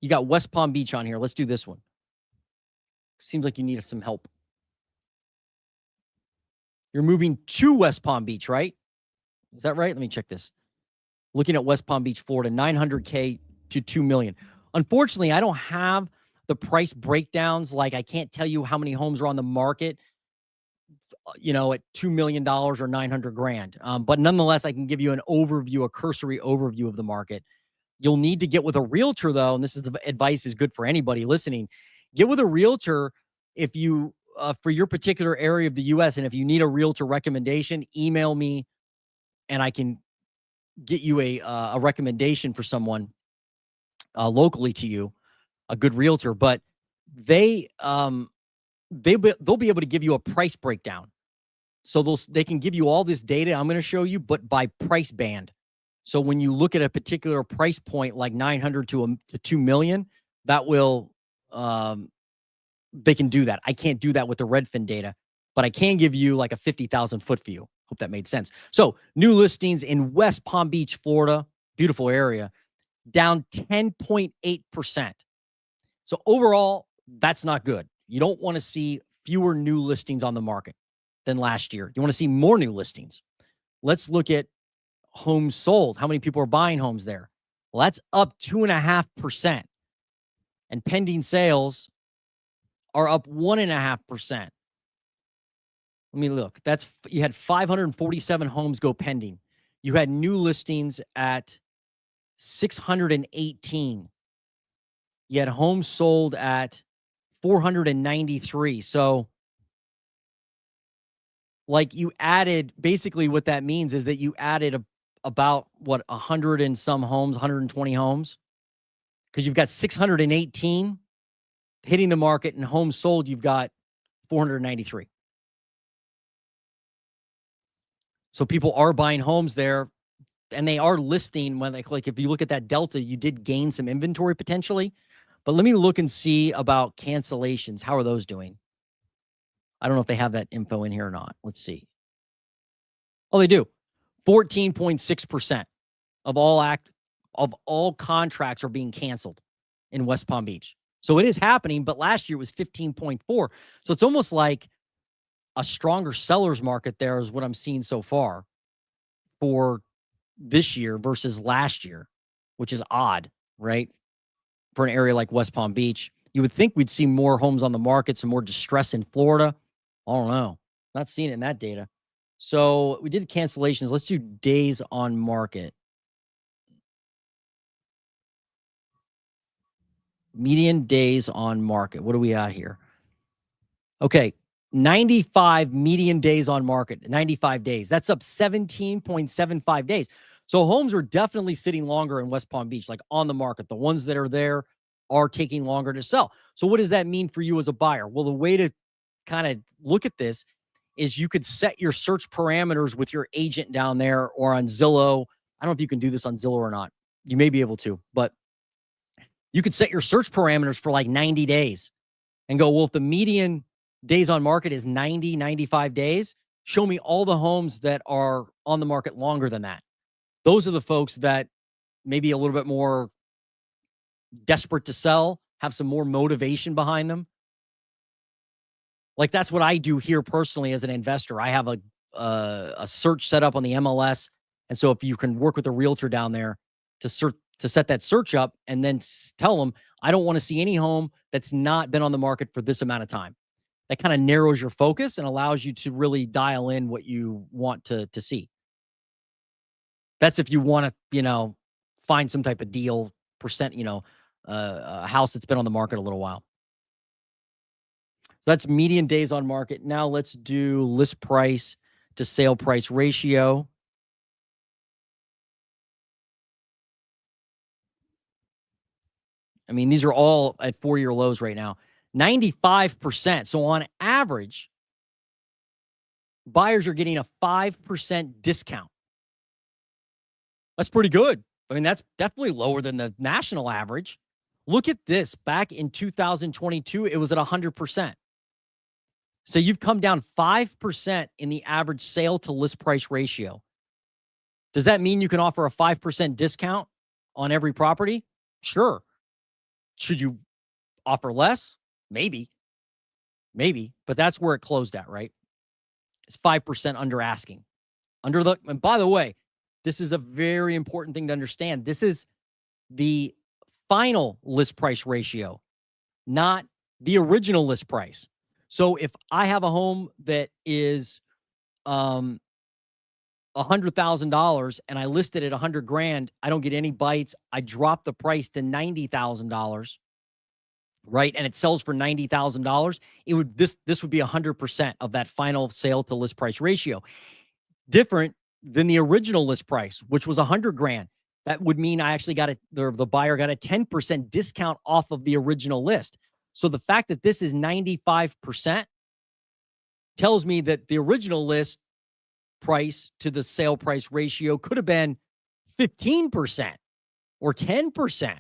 You got West Palm Beach on here. Let's do this one. Seems like you need some help. You're moving to West Palm Beach, right? Is that right? Let me check this. Looking at West Palm Beach, Florida, 900K to 2 million. Unfortunately, I don't have the price breakdowns. Like, I can't tell you how many homes are on the market, at $2 million or 900 grand. But nonetheless, I can give you an overview, a cursory overview of the market. You'll need to get with a realtor, though, and this is advice is good for anybody listening. Get with a realtor if you for your particular area of the U.S. And if you need a realtor recommendation, email me, and I can get you a recommendation for someone locally to you, a good realtor. But they'll be able to give you a price breakdown. So they can give you all this data I'm going to show you, but by price band. So when you look at a particular price point like 900 to 2 million, that will they can do that. I can't do that with the Redfin data, but I can give you like a 50,000 foot view. Hope that made sense. So new listings in West Palm Beach, Florida, beautiful area, down 10.8%. So overall, that's not good. You don't want to see fewer new listings on the market than last year. You want to see more new listings. Let's look at homes sold. How many people are buying homes there? Well, that's up 2.5%. And pending sales are up 1.5%. Let me look. You had 547 homes go pending. You had new listings at 618. You had homes sold at 493. So, like, you added, basically what that means is that you added about 100 and some homes, 120 homes, because you've got 618 hitting the market, and homes sold, you've got 493. So people are buying homes there, and they are listing when like if you look at that delta, you did gain some inventory potentially. But let me look and see about cancellations. How are those doing? I don't know if they have that info in here or not. Let's see. Oh, they do. 14.6% of all contracts are being canceled in West Palm Beach. So it is happening, but last year it was 15.4. So it's almost like a stronger seller's market there is what I'm seeing so far for this year versus last year, which is odd, right? For an area like West Palm Beach, you would think we'd see more homes on the market, some more distress in Florida. I don't know. Not seeing it in that data. So we did cancellations. Let's do days on market. Median days on market. What do we got here? Okay, 95 median days on market, 95 days. That's up 17.75 days. So homes are definitely sitting longer in West Palm Beach, like on the market. The ones that are there are taking longer to sell. So what does that mean for you as a buyer? Well, the way to kind of look at this is you could set your search parameters with your agent down there or on Zillow. I don't know if you can do this on Zillow or not. You may be able to, but you could set your search parameters for like 90 days and go, well, if the median days on market is 90, 95 days, show me all the homes that are on the market longer than that. Those are the folks that maybe a little bit more desperate to sell, have some more motivation behind them. Like, that's what I do here personally as an investor. I have a search set up on the MLS. And so if you can work with a realtor down there to set that search up and then tell them, I don't want to see any home that's not been on the market for this amount of time. That kind of narrows your focus and allows you to really dial in what you want to see. That's if you want to, find some type of deal percent, a house that's been on the market a little while. That's median days on market. Now let's do list price to sale price ratio. I mean, these are all at 4-year lows right now. 95%. So on average, buyers are getting a 5% discount. That's pretty good. I mean, that's definitely lower than the national average. Look at this. Back in 2022, it was at 100%. So you've come down 5% in the average sale to list price ratio. Does that mean you can offer a 5% discount on every property? Sure. Should you offer less? Maybe. Maybe. But that's where it closed at, right? It's 5% under asking. And by the way, this is a very important thing to understand. This is the final list price ratio, not the original list price. So if I have a home that is $100,000 and I list it at 100 grand, I don't get any bites. I drop the price to $90,000, right? And it sells for $90,000. This would be 100% of that final sale to list price ratio. Different than the original list price, which was 100 grand. That would mean I actually got the buyer got a 10% discount off of the original list. So the fact that this is 95% tells me that the original list price to the sale price ratio could have been 15% or 10%.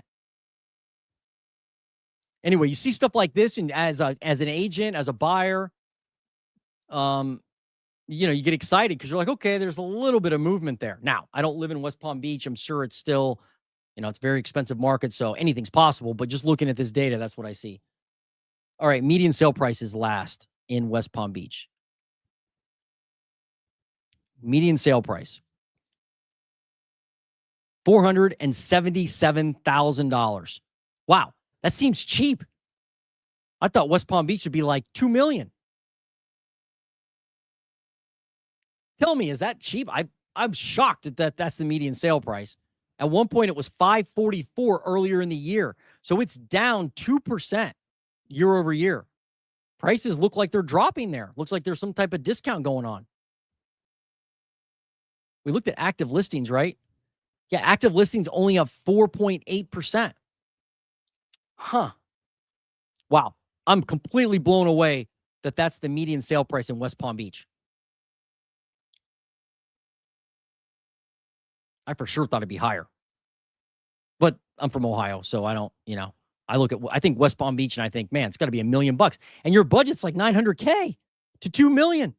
Anyway, you see stuff like this, and as an agent, as a buyer, you get excited because you're like, okay, there's a little bit of movement there. Now, I don't live in West Palm Beach. I'm sure it's still, it's a very expensive market, so anything's possible. But just looking at this data, that's what I see. All right, median sale prices last in West Palm Beach. Median sale price, $477,000. Wow, that seems cheap. I thought West Palm Beach would be like $2 million. Tell me, is that cheap? I'm shocked that's the median sale price. At one point, it was $544 earlier in the year. So it's down 2% year over year. Prices look like they're dropping there. Looks like there's some type of discount going on. We looked at active listings, right? Yeah, active listings only up 4.8%. Huh. Wow. I'm completely blown away that that's the median sale price in West Palm Beach. I for sure thought it'd be higher. But I'm from Ohio, so I don't, I think West Palm Beach and I think, man, it's got to be $1 million. And your budget's like $900K to $2 million.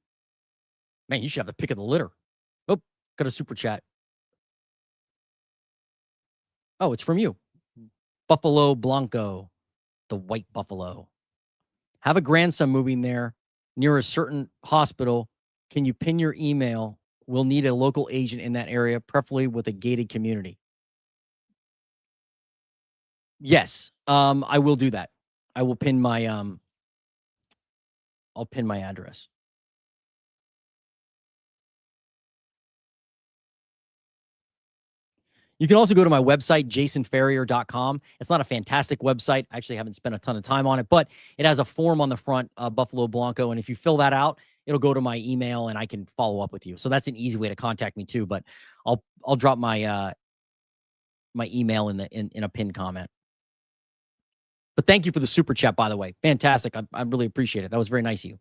Man, you should have the pick of the litter. Oh, got a super chat. Oh, it's from you. Buffalo Blanco, the white buffalo. Have a grandson moving there near a certain hospital. Can you pin your email? We'll need a local agent in that area, preferably with a gated community. Yes, I will do that. I will pin my I'll pin my address. You can also go to my website, jasonferrier.com. It's not a fantastic website. I actually haven't spent a ton of time on it, but it has a form on the front, Buffalo Blanco. And if you fill that out, it'll go to my email and I can follow up with you. So that's an easy way to contact me too. But I'll drop my my email in a pinned comment. But thank you for the super chat, by the way. Fantastic. I really appreciate it. That was very nice of you.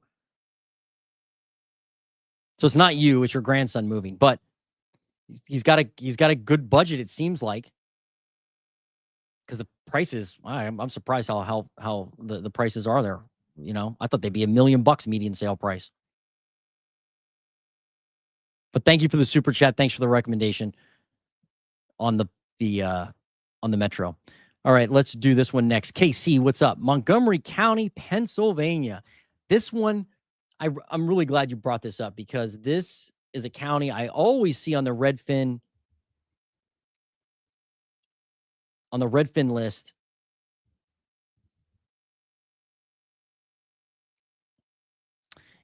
So it's not you, it's your grandson moving, but he's got a good budget, it seems like. Because the prices, I'm surprised how the prices are there. I thought they'd be $1 million median sale price. But thank you for the super chat. Thanks for the recommendation on the Metro. All right, let's do this one next. KC, what's up? Montgomery County, Pennsylvania. This one, I'm really glad you brought this up because this is a county I always see on the Redfin list.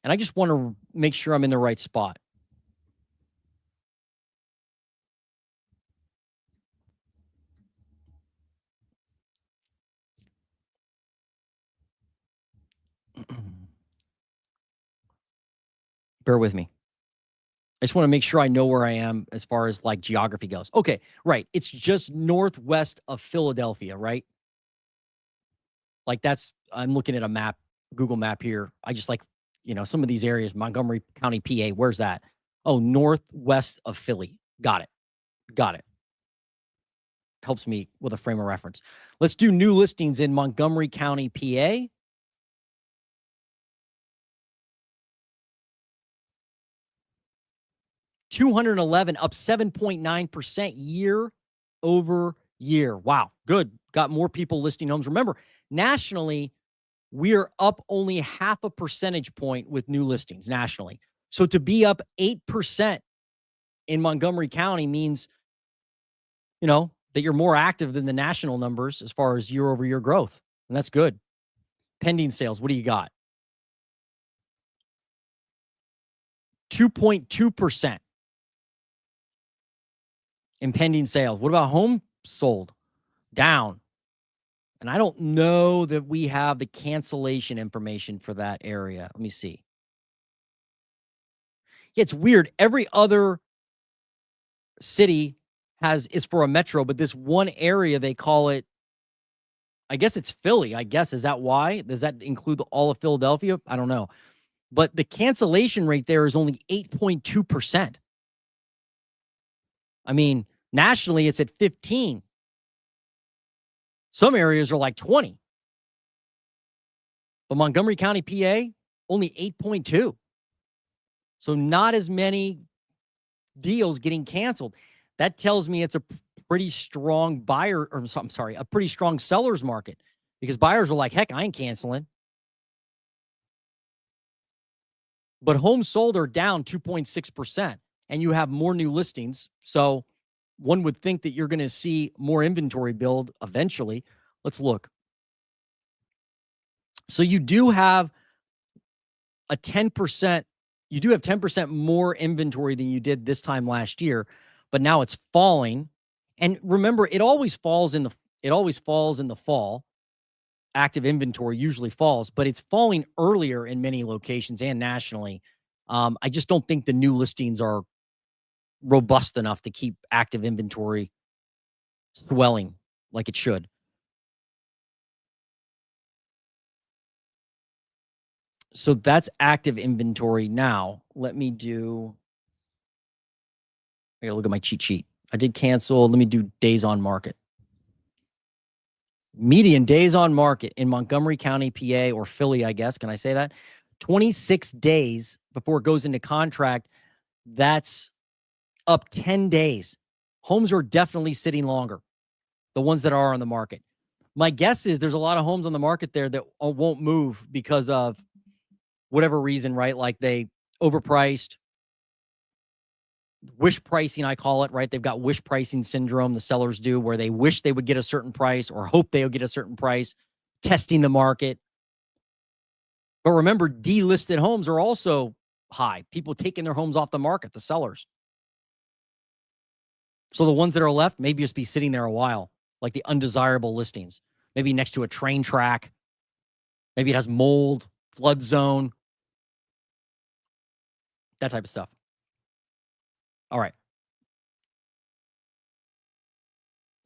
And I just want to make sure I'm in the right spot. Bear with me. I just want to make sure I know where I am as far as like geography goes. Okay, right. It's just northwest of Philadelphia, right? Like I'm looking at a map, Google map here. I just like, some of these areas, Montgomery County, PA. Where's that? Oh, northwest of Philly. Got it. helps me with a frame of reference. Let's do new listings in Montgomery County, PA. $211, up 7.9% year over year. Wow, good. Got more people listing homes. Remember, nationally, we're up only half a percentage point with new listings nationally. So to be up 8% in Montgomery County means, that you're more active than the national numbers as far as year over year growth. And that's good. Pending sales, what do you got? 2.2% in pending sales. What about home sold? Down. And I don't know that we have the cancellation information for that area. Let me see. Yeah, it's weird. Every other city is for a metro, but this one area, they call it, I guess it's Philly. I guess, is that why? Does that include all of Philadelphia? I don't know. But the cancellation rate there is only 8.2%. I mean, nationally, it's at 15. Some areas are like 20. But Montgomery County, PA, only 8.2. So not as many deals getting canceled. That tells me it's a pretty strong buyer, or I'm sorry, a pretty strong seller's market, because buyers are like, heck, I ain't canceling. But homes sold are down 2.6%, and you have more new listings. So one would think that you're going to see more inventory build eventually. Let's look. So you do have a 10%, you do have 10% more inventory than you did this time last year, but now it's falling. And remember, it always falls in the fall. Active inventory usually falls, but it's falling earlier in many locations and nationally. I just don't think the new listings are robust enough to keep active inventory swelling like it should. So that's active inventory. Now, I gotta look at my cheat sheet. I did cancel. Let me do days on market. Median days on market in Montgomery County, PA, or Philly, I guess. Can I say that? 26 days before it goes into contract. That's up 10 days. Homes are definitely sitting longer, the ones that are on the market. My guess is there's a lot of homes on the market there that won't move because of whatever reason, right? Like they overpriced, wish pricing, I call it, right? They've got wish pricing syndrome, the sellers do, where they wish they would get a certain price or hope they'll get a certain price, testing the market. But remember, delisted homes are also high. People taking their homes off the market, the sellers. So the ones that are left maybe just be sitting there a while, like the undesirable listings, maybe next to a train track. Maybe it has mold, flood zone, that type of stuff. All right.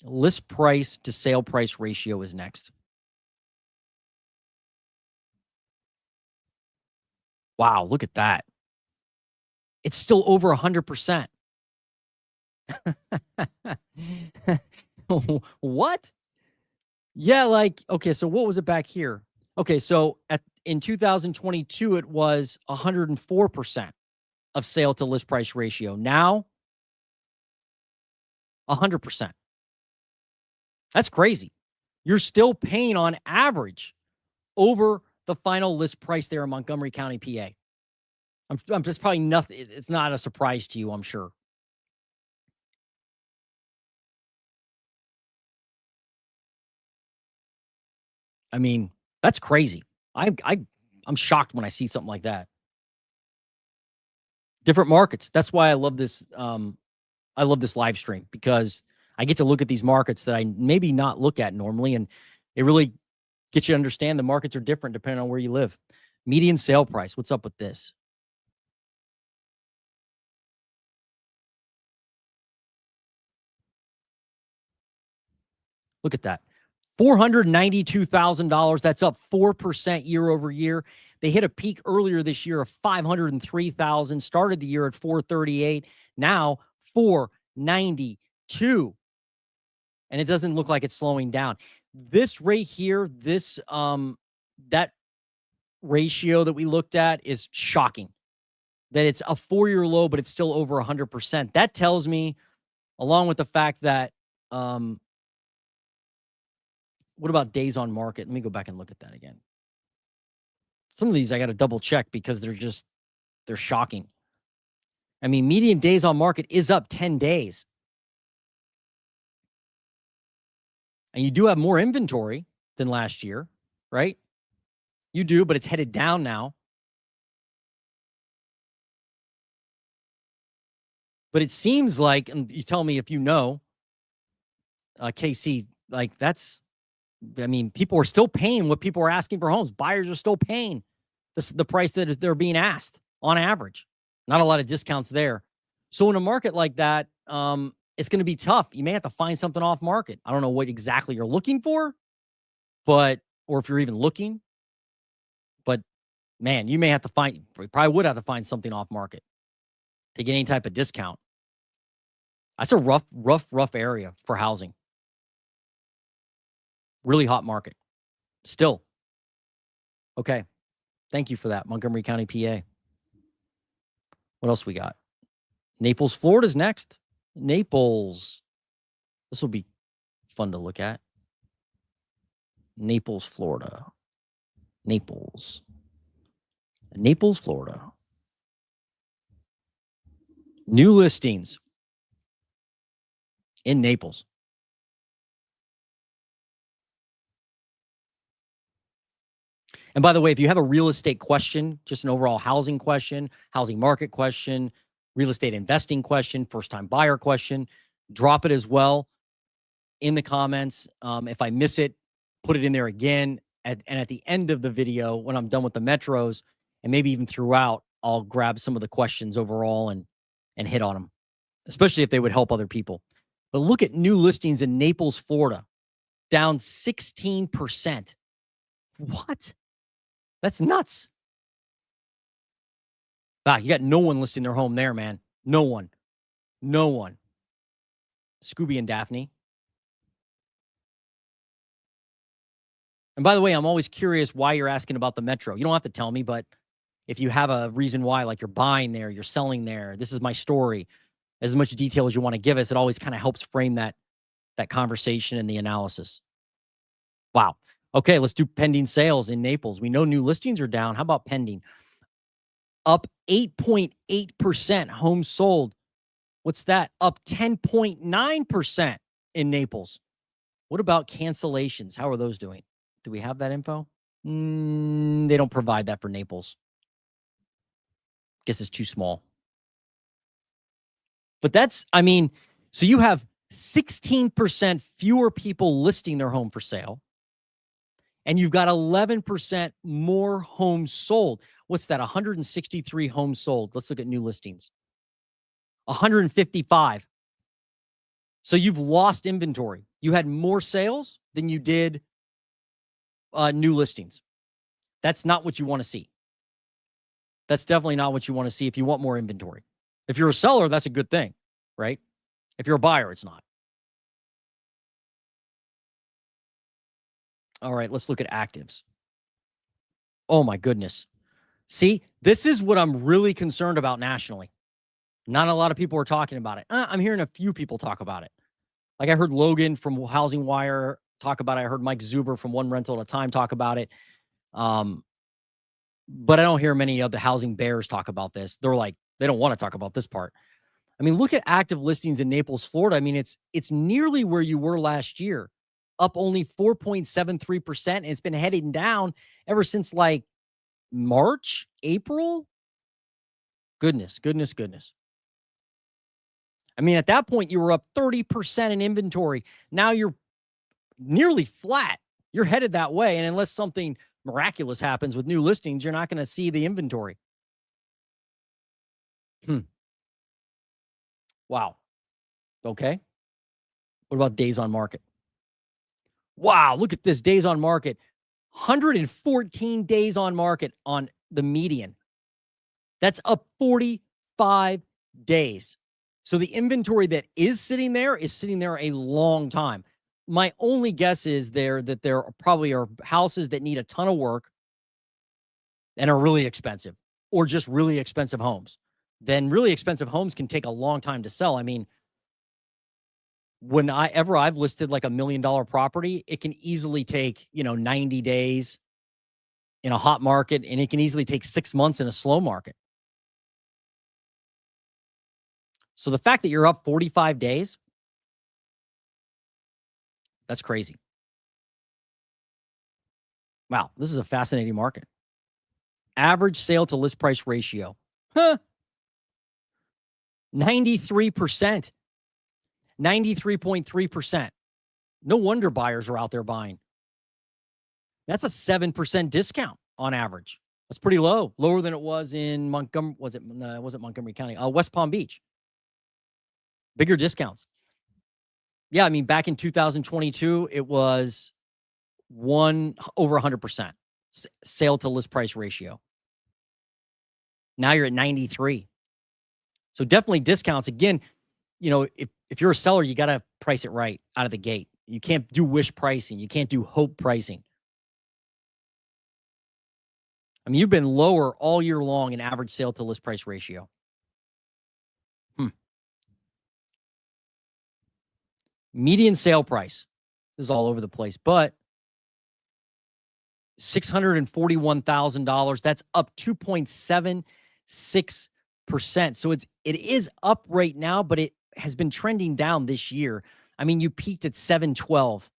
List price to sale price ratio is next. Wow, look at that. It's still over 100%. What? Yeah, like, okay, so what was it back here? Okay, so in 2022, it was 104% of sale to list price ratio. Now, 100%. That's crazy. You're still paying on average over the final list price there in Montgomery County, PA. I'm just probably nothing. It's not a surprise to you, I'm sure. I mean, that's crazy. I'm shocked when I see something like that. Different markets. That's why I love this. I love this live stream, because I get to look at these markets that I maybe not look at normally, and it really gets you to understand the markets are different depending on where you live. Median sale price. What's up with this? Look at that. $492,000. That's up 4% year over year. They hit a peak earlier this year of 503,000, started the year at 438, now 492. and it doesn't look like it's slowing down. This right here, this that ratio that we looked at is shocking. That it's a 4-year low, but it's still over 100%. That tells me, along with the fact that, what about days on market? Let me go back and look at that again. Some of these I got to double check because they're shocking. I mean, median days on market is up 10 days. And you do have more inventory than last year, right? You do, but it's headed down now. But it seems like, and you tell me if you know, KC, like that's, I mean, people are still paying what people are asking for homes. Buyers are still paying the price that they're being asked on average. Not a lot of discounts there. So in a market like that, it's going to be tough. You may have to find something off market. I don't know what exactly you're looking for, or if you're even looking, but man, you probably would have to find something off market to get any type of discount. That's a rough area for housing. Really hot market. Still. Okay. Thank you for that, Montgomery County, PA. What else we got? Naples, Florida's next. Naples. This will be fun to look at. Naples, Florida. Naples, Florida. New listings in Naples. And by the way, if you have a real estate question, just an overall housing question, housing market question, real estate investing question, first-time buyer question, drop it as well in the comments. If I miss it, put it in there again. And at the end of the video, when I'm done with the metros, and maybe even throughout, I'll grab some of the questions overall and hit on them, especially if they would help other people. But look at new listings in Naples, Florida, down 16%. What? That's nuts. You got no one listing their home there, man. No one. Scooby and Daphne. And by the way, I'm always curious why you're asking about the metro. You don't have to tell me, but if you have a reason why, like you're buying there, you're selling there, this is my story, as much detail as you want to give us, it always kind of helps frame that conversation and the analysis. Wow. Okay, let's do pending sales in Naples. We know new listings are down. How about pending? Up 8.8%. Homes sold. What's that? Up 10.9% in Naples. What about cancellations? How are those doing? Do we have that info? They don't provide that for Naples. Guess it's too small. But so you have 16% fewer people listing their home for sale, and you've got 11% more homes sold. What's that? 163 homes sold. Let's look at new listings. 155. So you've lost inventory. You had more sales than you did new listings. That's not what you want to see. That's definitely not what you want to see if you want more inventory. If you're a seller, that's a good thing, right? If you're a buyer, it's not. All right, let's look at actives. Oh my goodness. See, this is what I'm really concerned about nationally. Not a lot of people are talking about it. I'm hearing a few people talk about it. Like I heard Logan from Housing Wire talk about it. I heard Mike Zuber from One Rental at a Time talk about it. But I don't hear many of the housing bears talk about this. They're like, they don't want to talk about this part. I mean, look at active listings in Naples, Florida. I mean, it's nearly where you were last year, up only 4.73%. And it's been heading down ever since like March, April. Goodness. I mean, at that point, you were up 30% in inventory. Now you're nearly flat. You're headed that way. And unless something miraculous happens with new listings, you're not going to see the inventory. Wow. Okay. What about days on market? Wow. Look at this days on market. 114 days on market on the median. That's up 45 days. So the inventory that is sitting there a long time. My only guess is that there probably are houses that need a ton of work and are really expensive, or just really expensive homes. Then really expensive homes can take a long time to sell. I mean, I've listed like $1 million property, it can easily take, 90 days in a hot market, and it can easily take 6 months in a slow market. So the fact that you're up 45 days, that's crazy. Wow, this is a fascinating market. Average sale to list price ratio. Huh, 93%. 93.3%. No wonder buyers are out there buying. That's a 7% discount on average. That's pretty low. Lower than it was in Montgomery. Wasn't Montgomery County? West Palm Beach. Bigger discounts. Yeah, I mean, back in 2022, it was over 100% sale to list price ratio. Now you're at 93. So definitely discounts. Again, if you're a seller, you got to price it right out of the gate. You can't do wish pricing. You can't do hope pricing. I mean, you've been lower all year long in average sale to list price ratio. Median sale price is all over the place, but $641,000. That's up 2.76%. So it is up right now, but it has been trending down this year. I mean, you peaked at 712,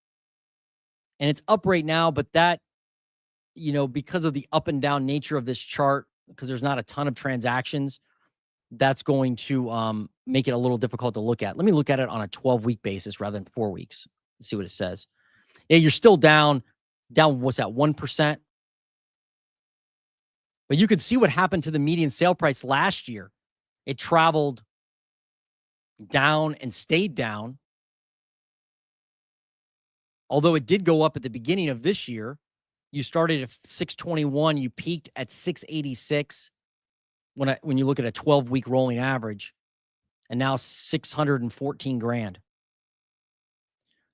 and it's up right now, but that, because of the up and down nature of this chart, because there's not a ton of transactions, that's going to make it a little difficult to look at. Let me look at it on a 12-week basis rather than 4 weeks. Let's see what it says. Yeah, you're still down, what's that, 1%? But you could see what happened to the median sale price last year. It traveled down and stayed down. Although it did go up at the beginning of this year. You started at 621, you peaked at 686 when you look at a 12-week rolling average, and now 614 grand.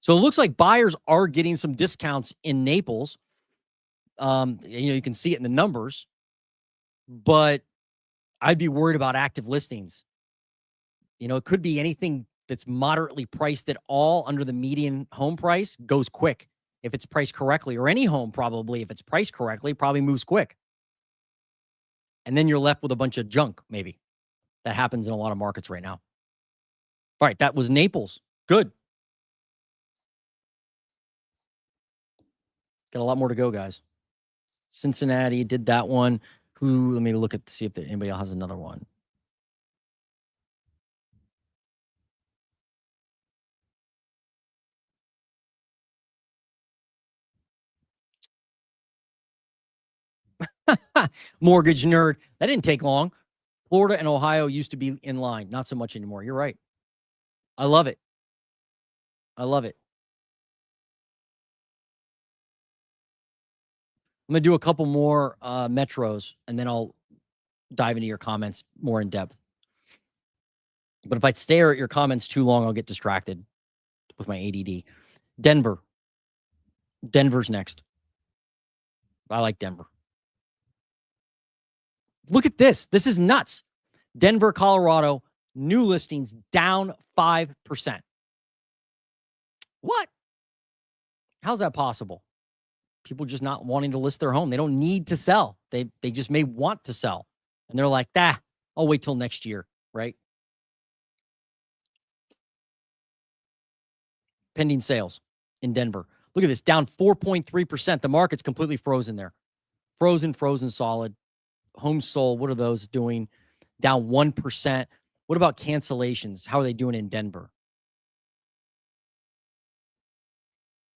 So it looks like buyers are getting some discounts in Naples. You can see it in the numbers, but I'd be worried about active listings. It could be anything that's moderately priced at all under the median home price goes quick if it's priced correctly, or any home probably, if it's priced correctly, probably moves quick. And then you're left with a bunch of junk, maybe. That happens in a lot of markets right now. All right, that was Naples. Good. Got a lot more to go, guys. Cincinnati did that one. Let me look at see if anybody else has another one. Mortgage nerd. That didn't take long. Florida and Ohio used to be in line. Not so much anymore. You're right. I love it. I love it. I'm going to do a couple more metros, and then I'll dive into your comments more in depth. But if I stare at your comments too long, I'll get distracted with my ADD. Denver. Denver's next. I like Denver. Look at this. This is nuts. Denver, Colorado, new listings down 5%. What? How's that possible? People just not wanting to list their home. They don't need to sell. They just may want to sell. And they're like, I'll wait till next year, right? Pending sales in Denver. Look at this, down 4.3%. The market's completely frozen there. Frozen solid. Homes sold, what are those doing? Down 1%. What about cancellations? How are they doing in Denver?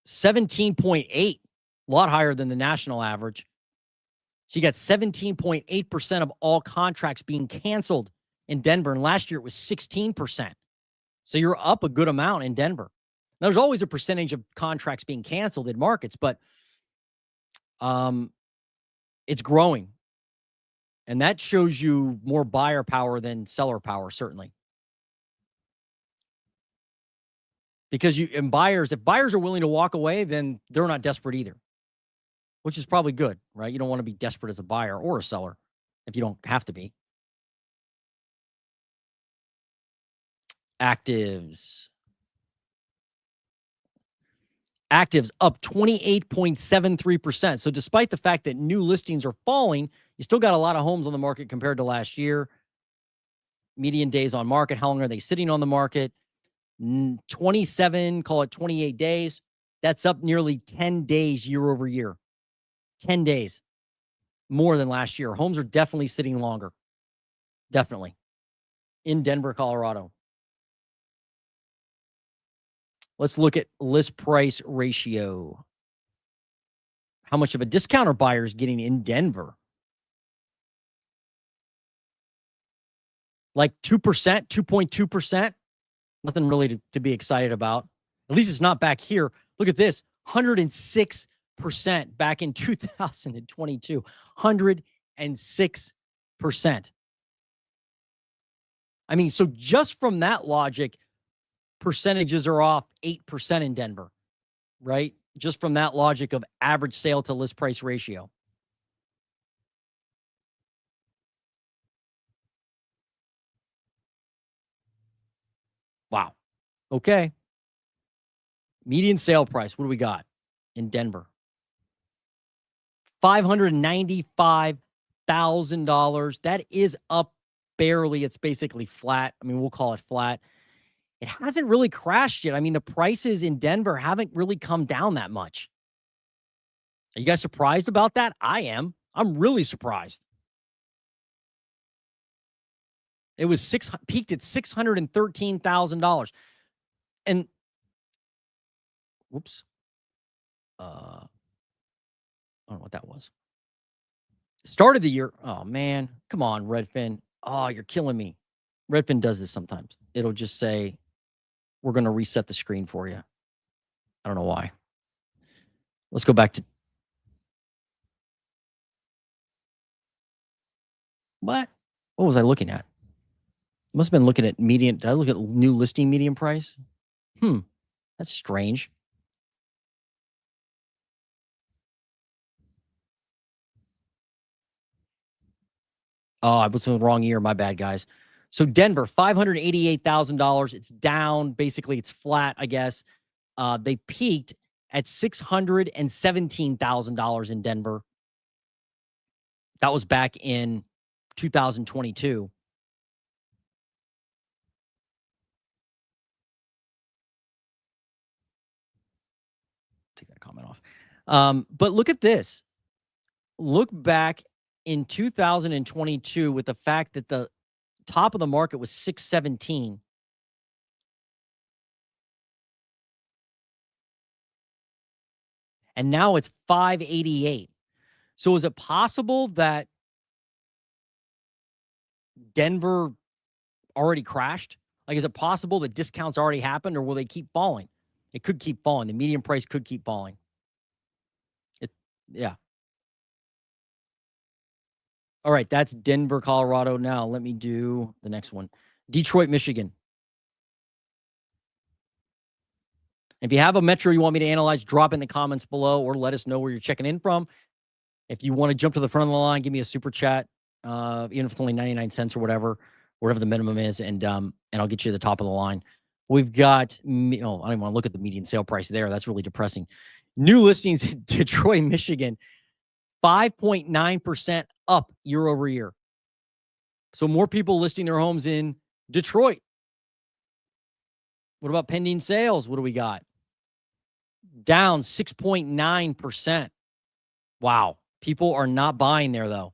17.8, a lot higher than the national average. So you got 17.8% of all contracts being canceled in Denver. And last year it was 16%. So you're up a good amount in Denver. Now, there's always a percentage of contracts being canceled in markets, but it's growing. And that shows you more buyer power than seller power, certainly. Because if buyers are willing to walk away, then they're not desperate either, which is probably good, right? You don't want to be desperate as a buyer or a seller if you don't have to be. Actives. Actives up 28.73%. So despite the fact that new listings are falling, you still got a lot of homes on the market compared to last year. Median days on market, how long are they sitting on the market? 27, call it 28 days. That's up nearly 10 days year over year. 10 days more than last year. Homes are definitely sitting longer. Definitely. In Denver, Colorado. Let's look at list price ratio. How much of a discount are buyers getting in Denver? Like 2%, 2.2%. Nothing really to be excited about. At least it's not back here. Look at this, 106% back in 2022. 106%. I mean, so just from that logic, percentages are off 8% in Denver, right? Just from that logic of average sale to list price ratio. Wow. Okay. Median sale price. What do we got in Denver? $595,000. That is up barely. It's basically flat. I mean, we'll call it flat. It hasn't really crashed yet. I mean, the prices in Denver haven't really come down that much. Are you guys surprised about that? I am. I'm really surprised. It was peaked at $613,000. And whoops. I don't know what that was. Started the year. Oh man, come on, Redfin. Oh, you're killing me. Redfin does this sometimes. It'll just say, we're going to reset the screen for you. I don't know why. Let's go back to what was I looking at? Must have been looking at median. Did I look at new listing median price? That's strange. Oh, I was in the wrong year. My bad, guys. So Denver, $588,000. It's down. Basically, it's flat, I guess. They peaked at $617,000 in Denver. That was back in 2022. Take that comment off. But look at this. Look back in 2022 with the fact that the top of the market was 617. And now it's 588. So is it possible that Denver already crashed? Like, is it possible that discounts already happened, or will they keep falling? It could keep falling. The median price could keep falling. Yeah. All right, that's Denver, Colorado. Now let me do the next one. Detroit, Michigan. If you have a metro you want me to analyze, drop in the comments below or let us know where you're checking in from. If you want to jump to the front of the line, give me a super chat, even if it's only 99 cents or whatever the minimum is, and I'll get you to the top of the line. We've got, I don't even want to look at the median sale price there. That's really depressing. New listings in Detroit, Michigan, 5.9% up year over year. So more people listing their homes in Detroit. What about pending sales? What do we got? Down 6.9%. Wow. People are not buying there, though.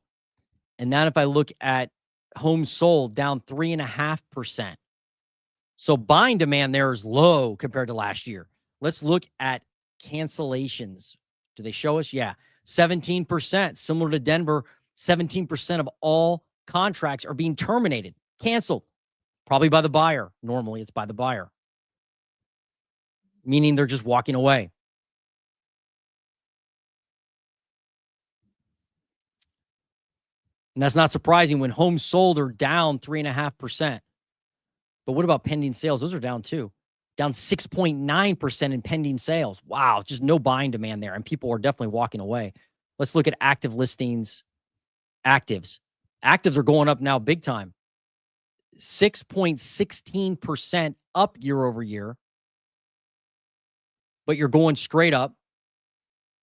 And then if I look at homes sold, down 3.5%. So buying demand there is low compared to last year. Let's look at cancellations. Do they show us? Yeah. 17%. Similar to Denver, 17% of all contracts are being terminated, canceled, probably by the buyer. Normally, it's by the buyer, meaning they're just walking away. And that's not surprising when homes sold are down 3.5%. But what about pending sales? Those are down too. down 6.9% in pending sales. Wow, just no buying demand there, and people are definitely walking away. Let's look at active listings. Actives are going up now big time. 6.16% up year over year, but you're going straight up,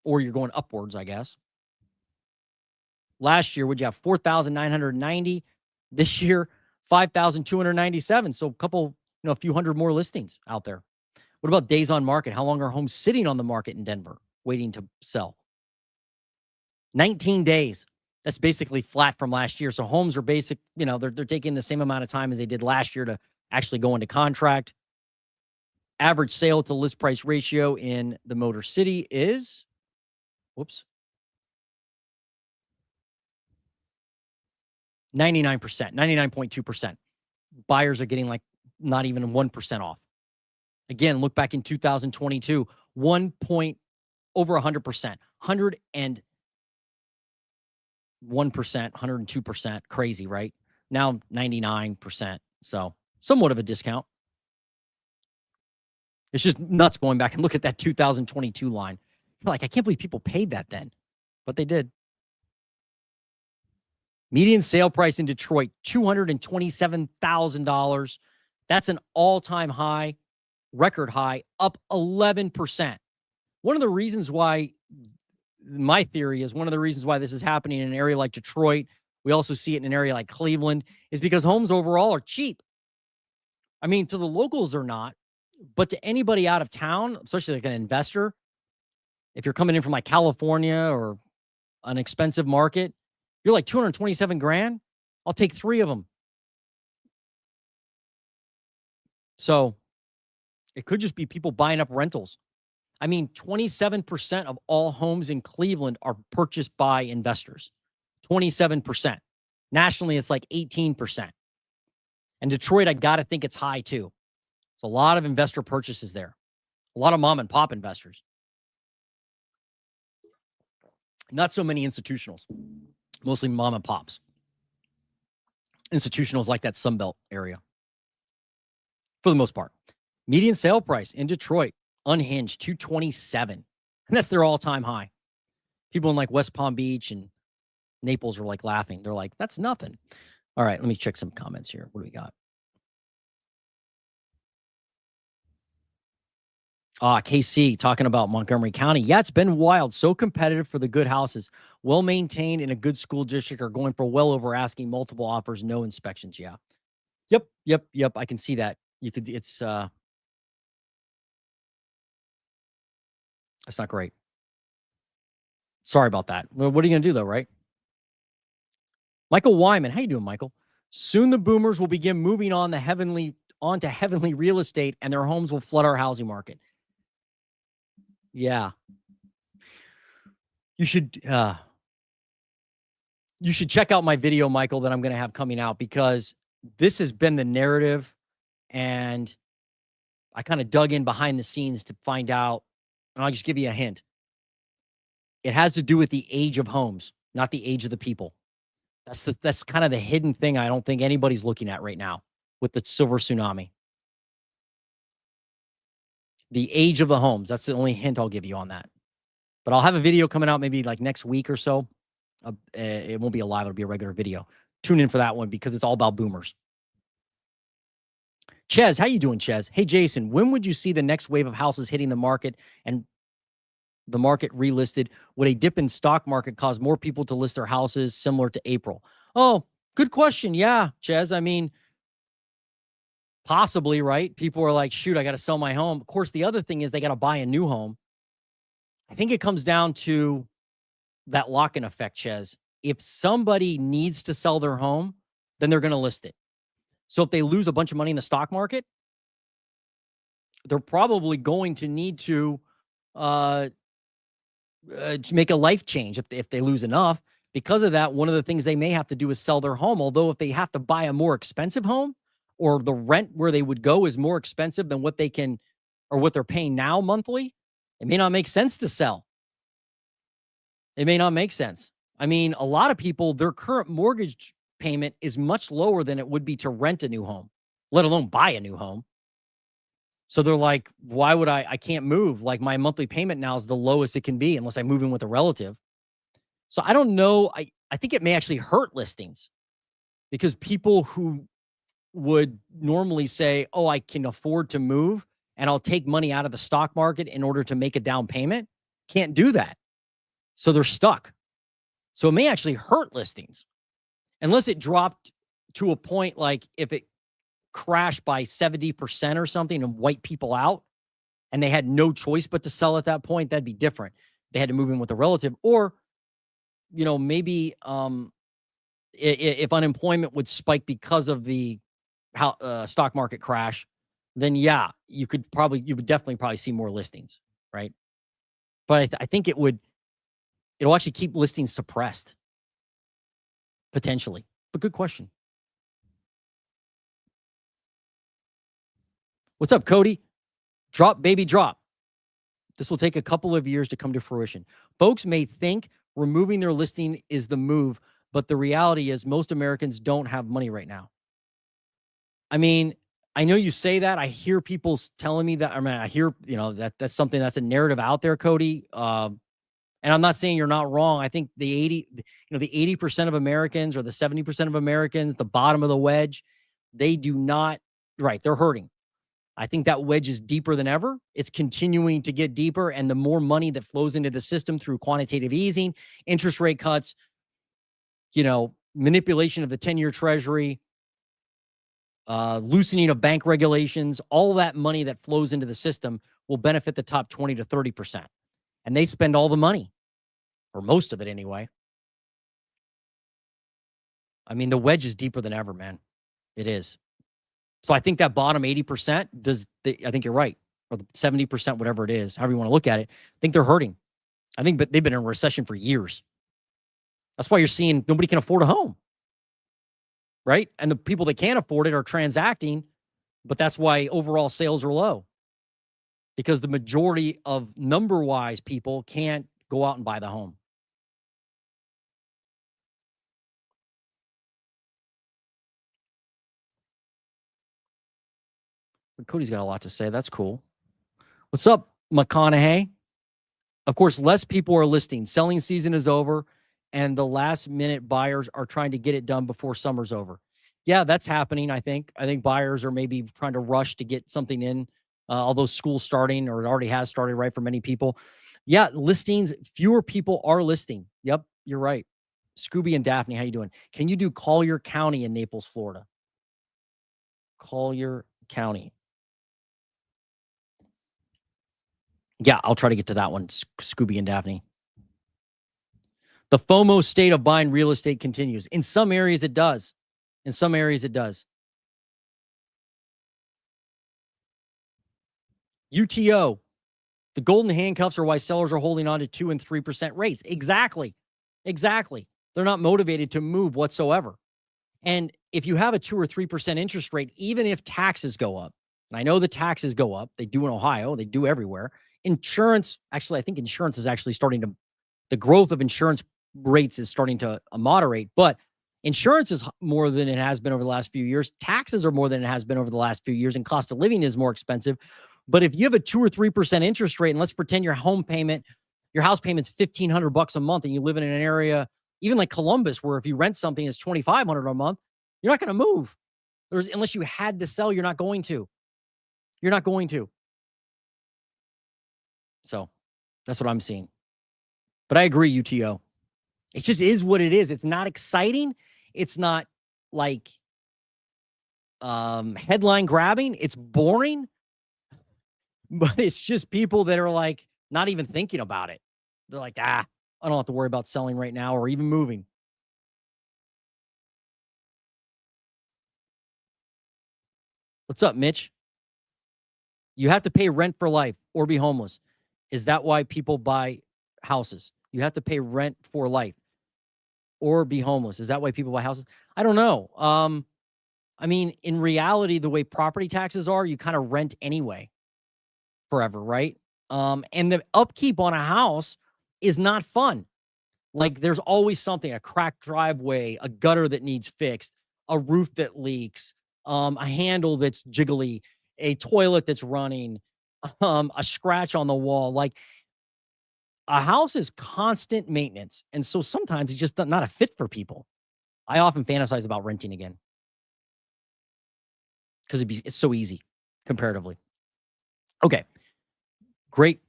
or you're going upwards, I guess. Last year, would you have 4,990? This year, 5,297. So a few hundred more listings out there. What about days on market? How long are homes sitting on the market in Denver waiting to sell? 19 days. That's basically flat from last year. So homes are they're taking the same amount of time as they did last year to actually go into contract. Average sale to list price ratio in the Motor City is, 99%, 99.2%. Buyers are getting like not even 1% off. Again, look back in 2022, over 100%, 101%, 102%. Crazy, right? Now 99%. So somewhat of a discount. It's just nuts going back and look at that 2022 line. Like, I can't believe people paid that then, but they did. Median sale price in Detroit, $227,000. That's an all-time high, record high, up 11%. One of the reasons why, my theory is one of the reasons why this is happening in an area like Detroit, we also see it in an area like Cleveland, is because homes overall are cheap. I mean, to the locals they're not, but to anybody out of town, especially like an investor, if you're coming in from like California or an expensive market, you're like 227 grand. I'll take 3 of them. So it could just be people buying up rentals. I mean, 27% of all homes in Cleveland are purchased by investors. 27%. Nationally, it's like 18%. And Detroit, I got to think it's high too. It's a lot of investor purchases there. A lot of mom and pop investors. Not so many institutionals. Mostly mom and pops. Institutionals like that Sunbelt area. For the most part. Median sale price in Detroit, unhinged, 227. And that's their all-time high. People in like West Palm Beach and Naples are like laughing. They're like, that's nothing. All right, let me check some comments here. What do we got? KC talking about Montgomery County. Yeah, it's been wild. So competitive for the good houses. Well maintained in a good school district are going for well over asking, multiple offers, no inspections. Yeah. Yep. I can see that. It's not great. Sorry about that. Well, what are you going to do though, right? Michael Wyman. How you doing, Michael? Soon the boomers will begin moving onto heavenly real estate and their homes will flood our housing market. Yeah. You should check out my video, Michael, that I'm going to have coming out, because this has been the narrative, and I kind of dug in behind the scenes to find out, and I'll just give you a hint. It has to do with the age of homes, not the age of the people. That's kind of the hidden thing I don't think anybody's looking at right now with the silver tsunami. The age of the homes. That's the only hint I'll give you on that. But I'll have a video coming out maybe like next week or so. It won't be a live. It'll be a regular video. Tune in for that one because it's all about boomers. Ches, how you doing, Ches? Hey, Jason, when would you see the next wave of houses hitting the market and the market relisted? Would a dip in stock market cause more people to list their houses similar to April? Oh, good question. Yeah, Ches. I mean, possibly, right? People are like, shoot, I got to sell my home. Of course, the other thing is they got to buy a new home. I think it comes down to that lock-in effect, Ches. If somebody needs to sell their home, then they're going to list it. So if they lose a bunch of money in the stock market, they're probably going to need to make a life change if they lose enough. Because of that, one of the things they may have to do is sell their home. Although if they have to buy a more expensive home, or the rent where they would go is more expensive than what they can, or what they're paying now monthly, it may not make sense to sell. It may not make sense. I mean, a lot of people, their current mortgage payment is much lower than it would be to rent a new home, let alone buy a new home. So they're like, why would I can't move? Like my monthly payment now is the lowest it can be unless I move in with a relative. So I don't know. I think it may actually hurt listings because people who would normally say, oh, I can afford to move and I'll take money out of the stock market in order to make a down payment, can't do that. So they're stuck. So it may actually hurt listings unless it dropped to a point like if it crashed by 70% or something and wiped people out and they had no choice but to sell at that point, that'd be different. They had to move in with a relative, or, maybe if unemployment would spike because of the stock market crash, then yeah, you would definitely probably see more listings, right? But I think it'll actually keep listings suppressed potentially. But good question. What's up, Cody? Drop, baby, drop. This will take a couple of years to come to fruition. Folks may think removing their listing is the move, but the reality is most Americans don't have money right now. I mean, I know you say that. I hear people telling me that. I mean, I hear, that's something that's a narrative out there, Cody. And I'm not saying you're not wrong. I think the 80% of Americans or the 70% of Americans, the bottom of the wedge, they do not, right, they're hurting. I think that wedge is deeper than ever. It's continuing to get deeper. And the more money that flows into the system through quantitative easing, interest rate cuts, manipulation of the 10-year treasury, loosening of bank regulations, all that money that flows into the system will benefit the top 20 to 30%. And they spend all the money, or most of it anyway. I mean, the wedge is deeper than ever, man. It is. So I think that bottom 80% I think you're right, or the 70%, whatever it is, however you want to look at it, I think they're hurting. I think they've been in a recession for years. That's why you're seeing nobody can afford a home, right? And the people that can't afford it are transacting, but that's why overall sales are low, because the majority of number-wise people can't go out and buy the home. But Cody's got a lot to say. That's cool. What's up, McConaughey? Of course, less people are listing. Selling season is over, and the last-minute buyers are trying to get it done before summer's over. Yeah, that's happening, I think. I think buyers are maybe trying to rush to get something in, although school's starting, or it already has started, right, for many people. Yeah, listings, fewer people are listing. Yep, you're right. Scooby and Daphne, how you doing? Can you do Collier County in Naples, Florida? Collier County. Yeah, I'll try to get to that one, Scooby and Daphne. The FOMO state of buying real estate continues. In some areas, it does. In some areas, it does. UTO. The golden handcuffs are why sellers are holding on to 2 and 3% rates. Exactly. They're not motivated to move whatsoever. And if you have a 2 or 3% interest rate, even if taxes go up, and I know the taxes go up, they do in Ohio, they do everywhere. Insurance, actually, I think insurance is actually starting to, the growth of insurance rates is starting to moderate, but insurance is more than it has been over the last few years. Taxes are more than it has been over the last few years, and cost of living is more expensive. But if you have a 2 or 3% interest rate, and let's pretend your house payment's $1,500 a month, and you live in an area, even like Columbus, where if you rent something, it's $2,500 a month, you're not going to move. Unless you had to sell, you're not going to. You're not going to. So that's what I'm seeing. But I agree, UTO. It just is what it is. It's not exciting. It's not like headline grabbing. It's boring. But it's just people that are like not even thinking about it. They're like, I don't have to worry about selling right now or even moving. What's up, Mitch? You have to pay rent for life or be homeless. Is that why people buy houses? You have to pay rent for life or be homeless. Is that why people buy houses? I don't know. I mean, in reality, the way property taxes are, you kind of rent anyway forever, right? And the upkeep on a house is not fun. Like there's always something, a cracked driveway, a gutter that needs fixed, a roof that leaks, a handle that's jiggly. a toilet that's running, a scratch on the wall. Like a house is constant maintenance. And so sometimes it's just not a fit for people. I often fantasize about renting again because it's so easy comparatively. Okay. Great.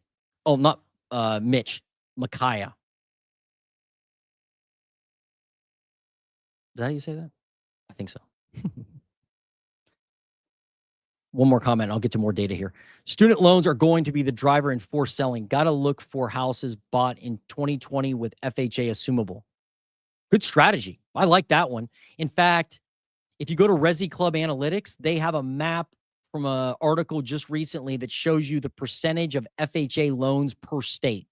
Oh, not Mitch. Micaiah. Is that how you say that? I think so. One more comment. I'll get to more data here. Student loans are going to be the driver in forced selling. Got to look for houses bought in 2020 with FHA assumable. Good strategy. I like that one. In fact, if you go to Resi Club Analytics, they have a map from an article just recently that shows you the percentage of FHA loans per state.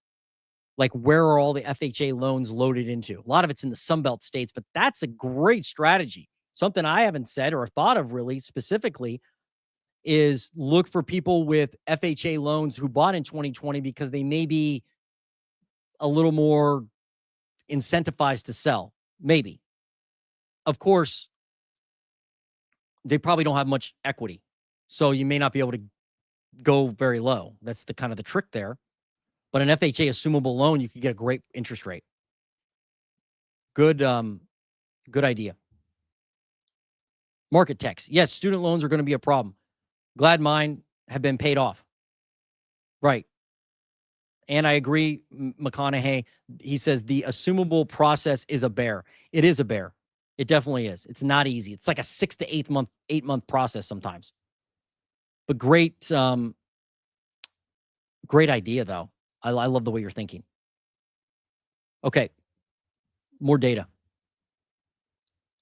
Like, where are all the FHA loans loaded into? A lot of it's in the Sunbelt states, but that's a great strategy. Something I haven't said or thought of really specifically is look for people with FHA loans who bought in 2020 because they may be a little more incentivized to sell. Maybe. Of course, they probably don't have much equity. So you may not be able to go very low. That's the kind of the trick there. But an FHA assumable loan, you could get a great interest rate. Good idea. Market text. Yes, student loans are going to be a problem. Glad mine have been paid off. Right. And I agree, McConaughey. He says the assumable process is a bear. It is a bear. It definitely is. It's not easy. It's like a 6 to 8 month process sometimes. But great idea though. I love the way you're thinking. Okay. More data.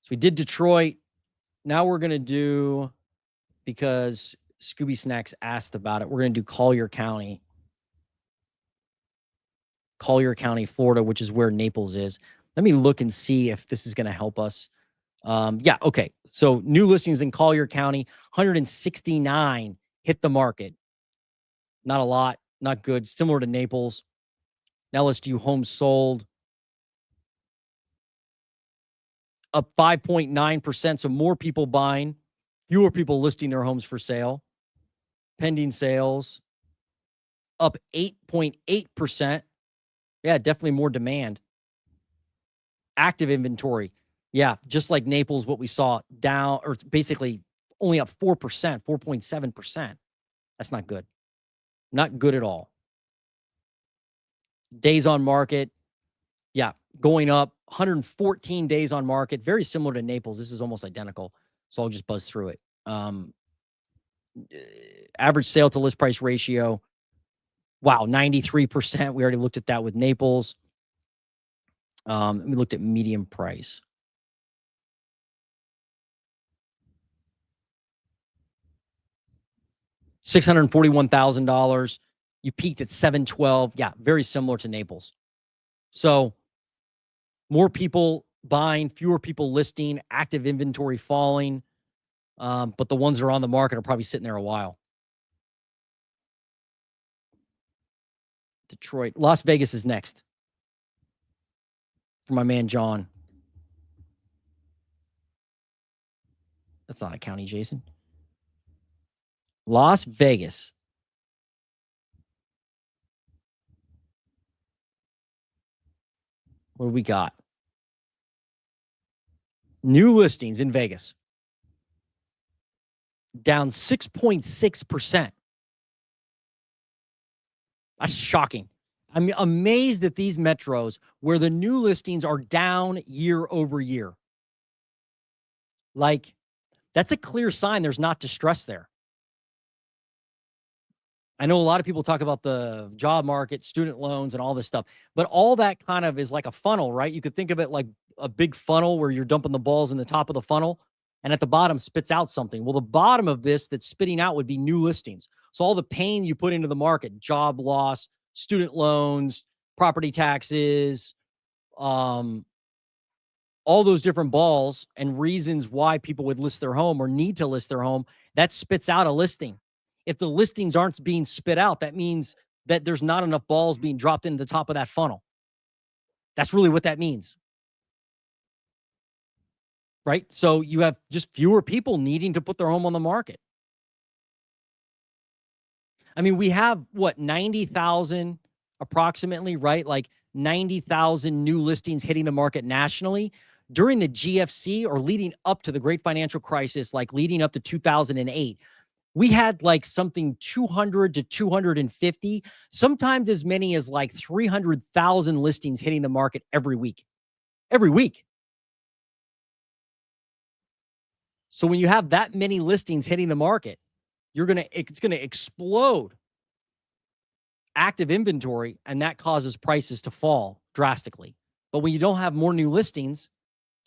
So we did Detroit. Now we're going to do, because Scooby Snacks asked about it, we're going to do Collier County, Florida, which is where Naples is. Let me look and see if this is going to help us. Yeah, okay. So new listings in Collier County, 169 hit the market. Not a lot, not good. Similar to Naples. Now let's do homes sold. Up 5.9%. So more people buying, fewer people listing their homes for sale. Pending sales up 8.8%. Yeah, definitely more demand. Active inventory. Yeah, just like Naples, what we saw down, or basically only up 4%, 4.7%. That's not good. Not good at all. Days on market. Yeah, going up 114 days on market. Very similar to Naples. This is almost identical. So I'll just buzz through it. Average sale to list price ratio. Wow, 93%. We already looked at that with Naples. We looked at medium price. $641,000. You peaked at 712. Yeah, very similar to Naples. So more people buying, fewer people listing, active inventory falling. But the ones that are on the market are probably sitting there a while. Detroit. Las Vegas is next for my man, John. That's not a county, Jason. Las Vegas. What do we got? New listings in Vegas. Down 6.6%. That's shocking. I'm amazed at these metros where the new listings are down year over year. Like, that's a clear sign there's not distress there. I know a lot of people talk about the job market, student loans, and all this stuff, but all that kind of is like a funnel, right? You could think of it like a big funnel where you're dumping the balls in the top of the funnel, and at the bottom spits out something. Well, the bottom of this that's spitting out would be new listings. So all the pain you put into the market, job loss, student loans, property taxes, all those different balls and reasons why people would list their home or need to list their home, that spits out a listing. If the listings aren't being spit out, that means that there's not enough balls being dropped into the top of that funnel. That's really what that means. Right? So you have just fewer people needing to put their home on the market. I mean, we have what, 90,000 approximately, right? Like 90,000 new listings hitting the market nationally during the GFC or leading up to the great financial crisis, like leading up to 2008. We had like something 200 to 250, sometimes as many as like 300,000 listings hitting the market every week. Every week. So when you have that many listings hitting the market, it's gonna explode active inventory, and that causes prices to fall drastically. But when you don't have more new listings,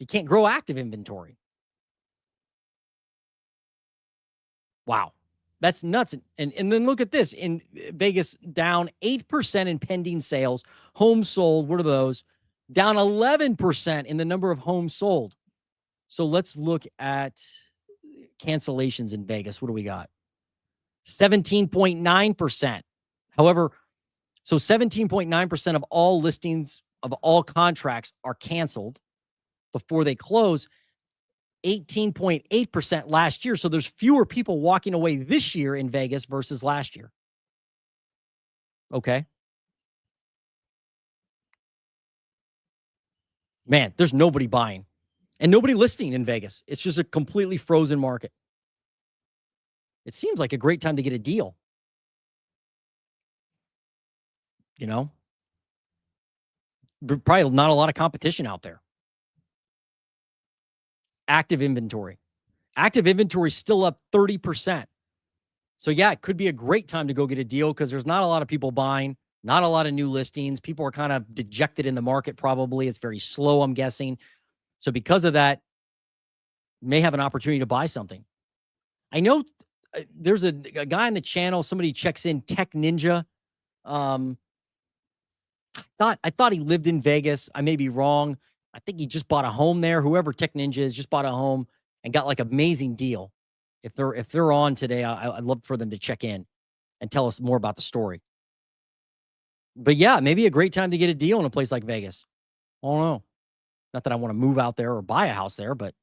you can't grow active inventory. Wow. That's nuts. And then look at this. In Vegas, down 8% in pending sales. Homes sold, what are those? Down 11% in the number of homes sold. So let's look at cancellations in Vegas. What do we got? 17.9%. However, so 17.9% of all listings of all contracts are canceled before they close. 18.8% last year. So there's fewer people walking away this year in Vegas versus last year. Okay. Man, there's nobody buying and nobody listing in Vegas. It's just a completely frozen market. It seems like a great time to get a deal. You know, probably not a lot of competition out there. Active inventory. Active inventory is still up 30%. So, yeah, it could be a great time to go get a deal because there's not a lot of people buying, not a lot of new listings. People are kind of dejected in the market, probably. It's very slow, I'm guessing. So, because of that, may have an opportunity to buy something. I know there's a guy on the channel, somebody checks in, Tech Ninja. I thought he lived in Vegas. I may be wrong. I think he just bought a home there. Whoever Tech Ninja is just bought a home and got like amazing deal. If they're on today, I'd love for them to check in and tell us more about the story. But yeah, maybe a great time to get a deal in a place like Vegas. I don't know. Not that I want to move out there or buy a house there, but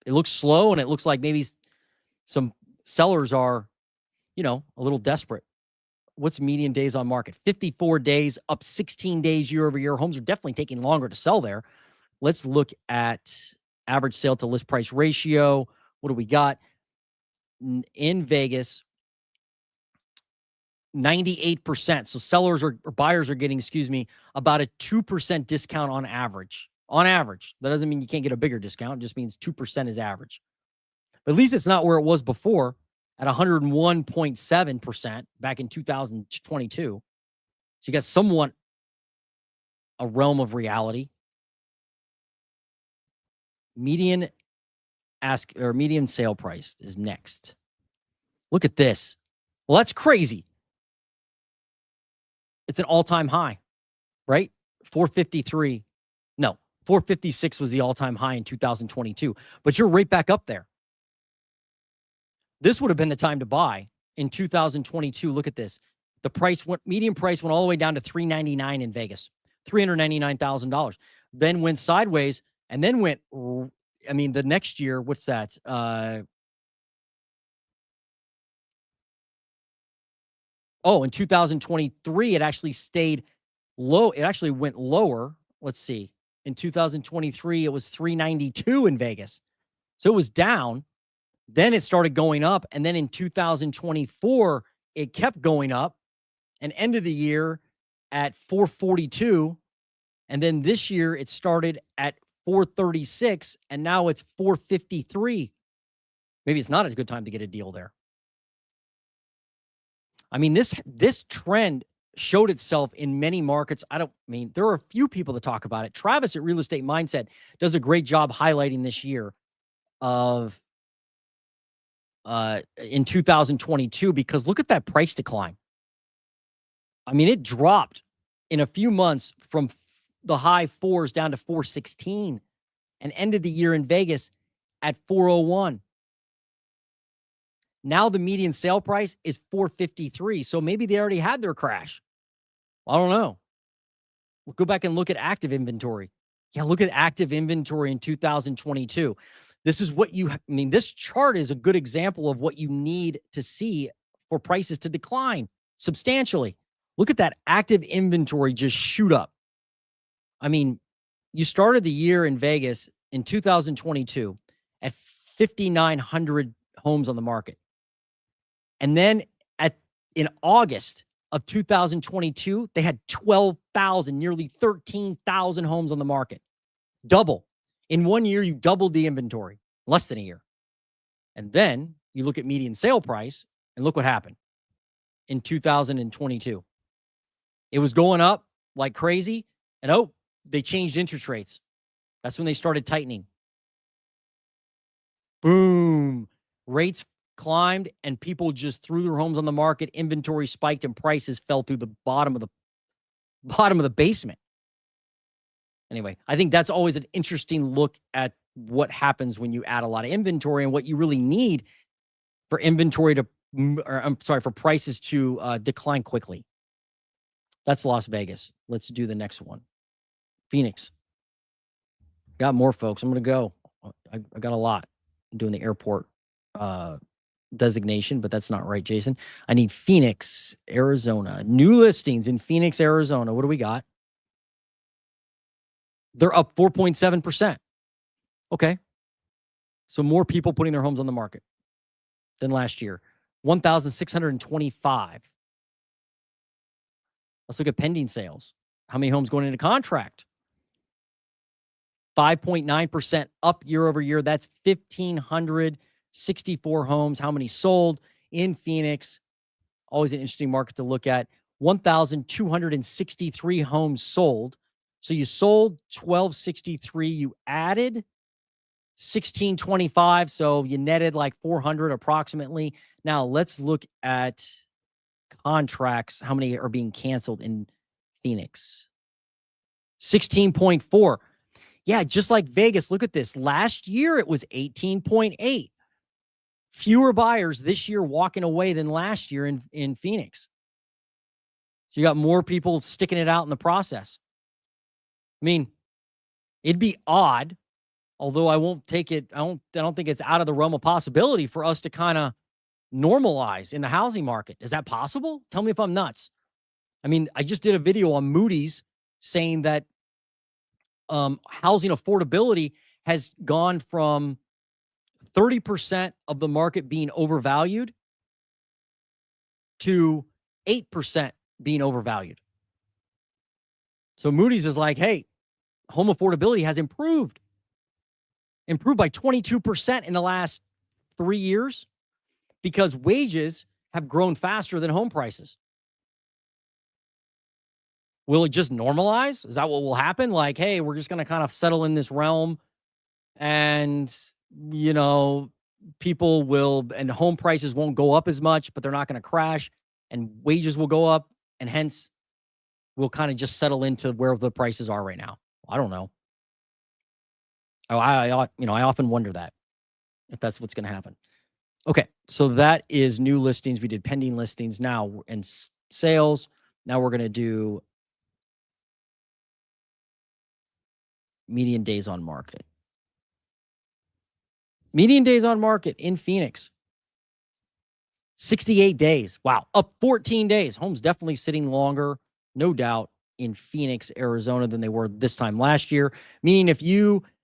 it looks slow and it looks like maybe some sellers are, a little desperate. What's median days on market? 54 days, up 16 days year over year. Homes are definitely taking longer to sell there. Let's look at average sale to list price ratio. What do we got? In Vegas, 98%. So sellers or buyers are getting, about a 2% discount on average. On average. That doesn't mean you can't get a bigger discount. It just means 2% is average. But at least it's not where it was before at 101.7% back in 2022. So you got somewhat a realm of reality. Median sale price is next. Look at this. Well, that's crazy. It's an all-time high, right? 453. No, 456 was the all-time high in 2022. But you're right back up there. This would have been the time to buy in 2022. Look at this. The median price went all the way down to $399 in Vegas, $399,000. Then went sideways and then went, the next year, what's that? In 2023, it actually stayed low. It actually went lower. Let's see. In 2023, it was 392 in Vegas. So it was down. Then it started going up. And then in 2024, it kept going up and end of the year at 442. And then this year it started at 436 and now it's 453. Maybe it's not a good time to get a deal there. I mean, this trend showed itself in many markets. There are a few people that talk about it. Travis at Real Estate Mindset does a great job highlighting this year of in 2022, because look at that price decline. I mean, it dropped in a few months from the high fours down to 416 and ended the year in Vegas at 401. Now the median sale price is 453. So maybe they already had their crash. I don't know. We'll go back and look at active inventory. Yeah, look at active inventory in 2022. This is what this chart is a good example of what you need to see for prices to decline substantially. Look at that active inventory just shoot up. I mean, you started the year in Vegas in 2022 at 5,900 homes on the market. And then in August of 2022, they had 12,000, nearly 13,000 homes on the market. Double. In 1 year, you doubled the inventory, less than a year. And then you look at median sale price and look what happened in 2022. It was going up like crazy. And they changed interest rates. That's when they started tightening. Boom. Rates climbed and people just threw their homes on the market. Inventory spiked and prices fell through the bottom of the basement. Anyway, I think that's always an interesting look at what happens when you add a lot of inventory and what you really need for for prices to decline quickly. That's Las Vegas. Let's do the next one. Phoenix. Got more, folks. I'm going to go. I got a lot. I'm doing the airport designation, but that's not right, Jason. I need Phoenix, Arizona. New listings in Phoenix, Arizona. What do we got? They're up 4.7%. Okay. So more people putting their homes on the market than last year. 1,625. Let's look at pending sales. How many homes going into contract? 5.9% up year over year. That's 1,564 homes. How many sold in Phoenix? Always an interesting market to look at. 1,263 homes sold. So you sold 1,263. You added 1,625. So you netted like 400 approximately. Now let's look at contracts. How many are being canceled in Phoenix? 16.4. Yeah, just like Vegas, look at this. Last year, it was 18.8. Fewer buyers this year walking away than last year in Phoenix. So you got more people sticking it out in the process. I mean, it'd be odd, although I won't take it. I don't think it's out of the realm of possibility for us to kind of normalize in the housing market. Is that possible? Tell me if I'm nuts. I mean, I just did a video on Moody's saying that housing affordability has gone from 30% of the market being overvalued to 8% being overvalued. So Moody's is like, hey, home affordability has improved by 22% in the last 3 years because wages have grown faster than home prices. Will it just normalize? Is that what will happen? Like, hey, we're just going to kind of settle in this realm and, people will, and home prices won't go up as much, but they're not going to crash and wages will go up. And hence we'll kind of just settle into where the prices are right now. I don't know. I often wonder that if that's what's going to happen. Okay. So that is new listings. We did pending listings now and sales. Now we're going to do median days on market. Median days on market in Phoenix. 68 days. Wow. Up 14 days. Homes definitely sitting longer, no doubt, in Phoenix, Arizona than they were this time last year. Meaning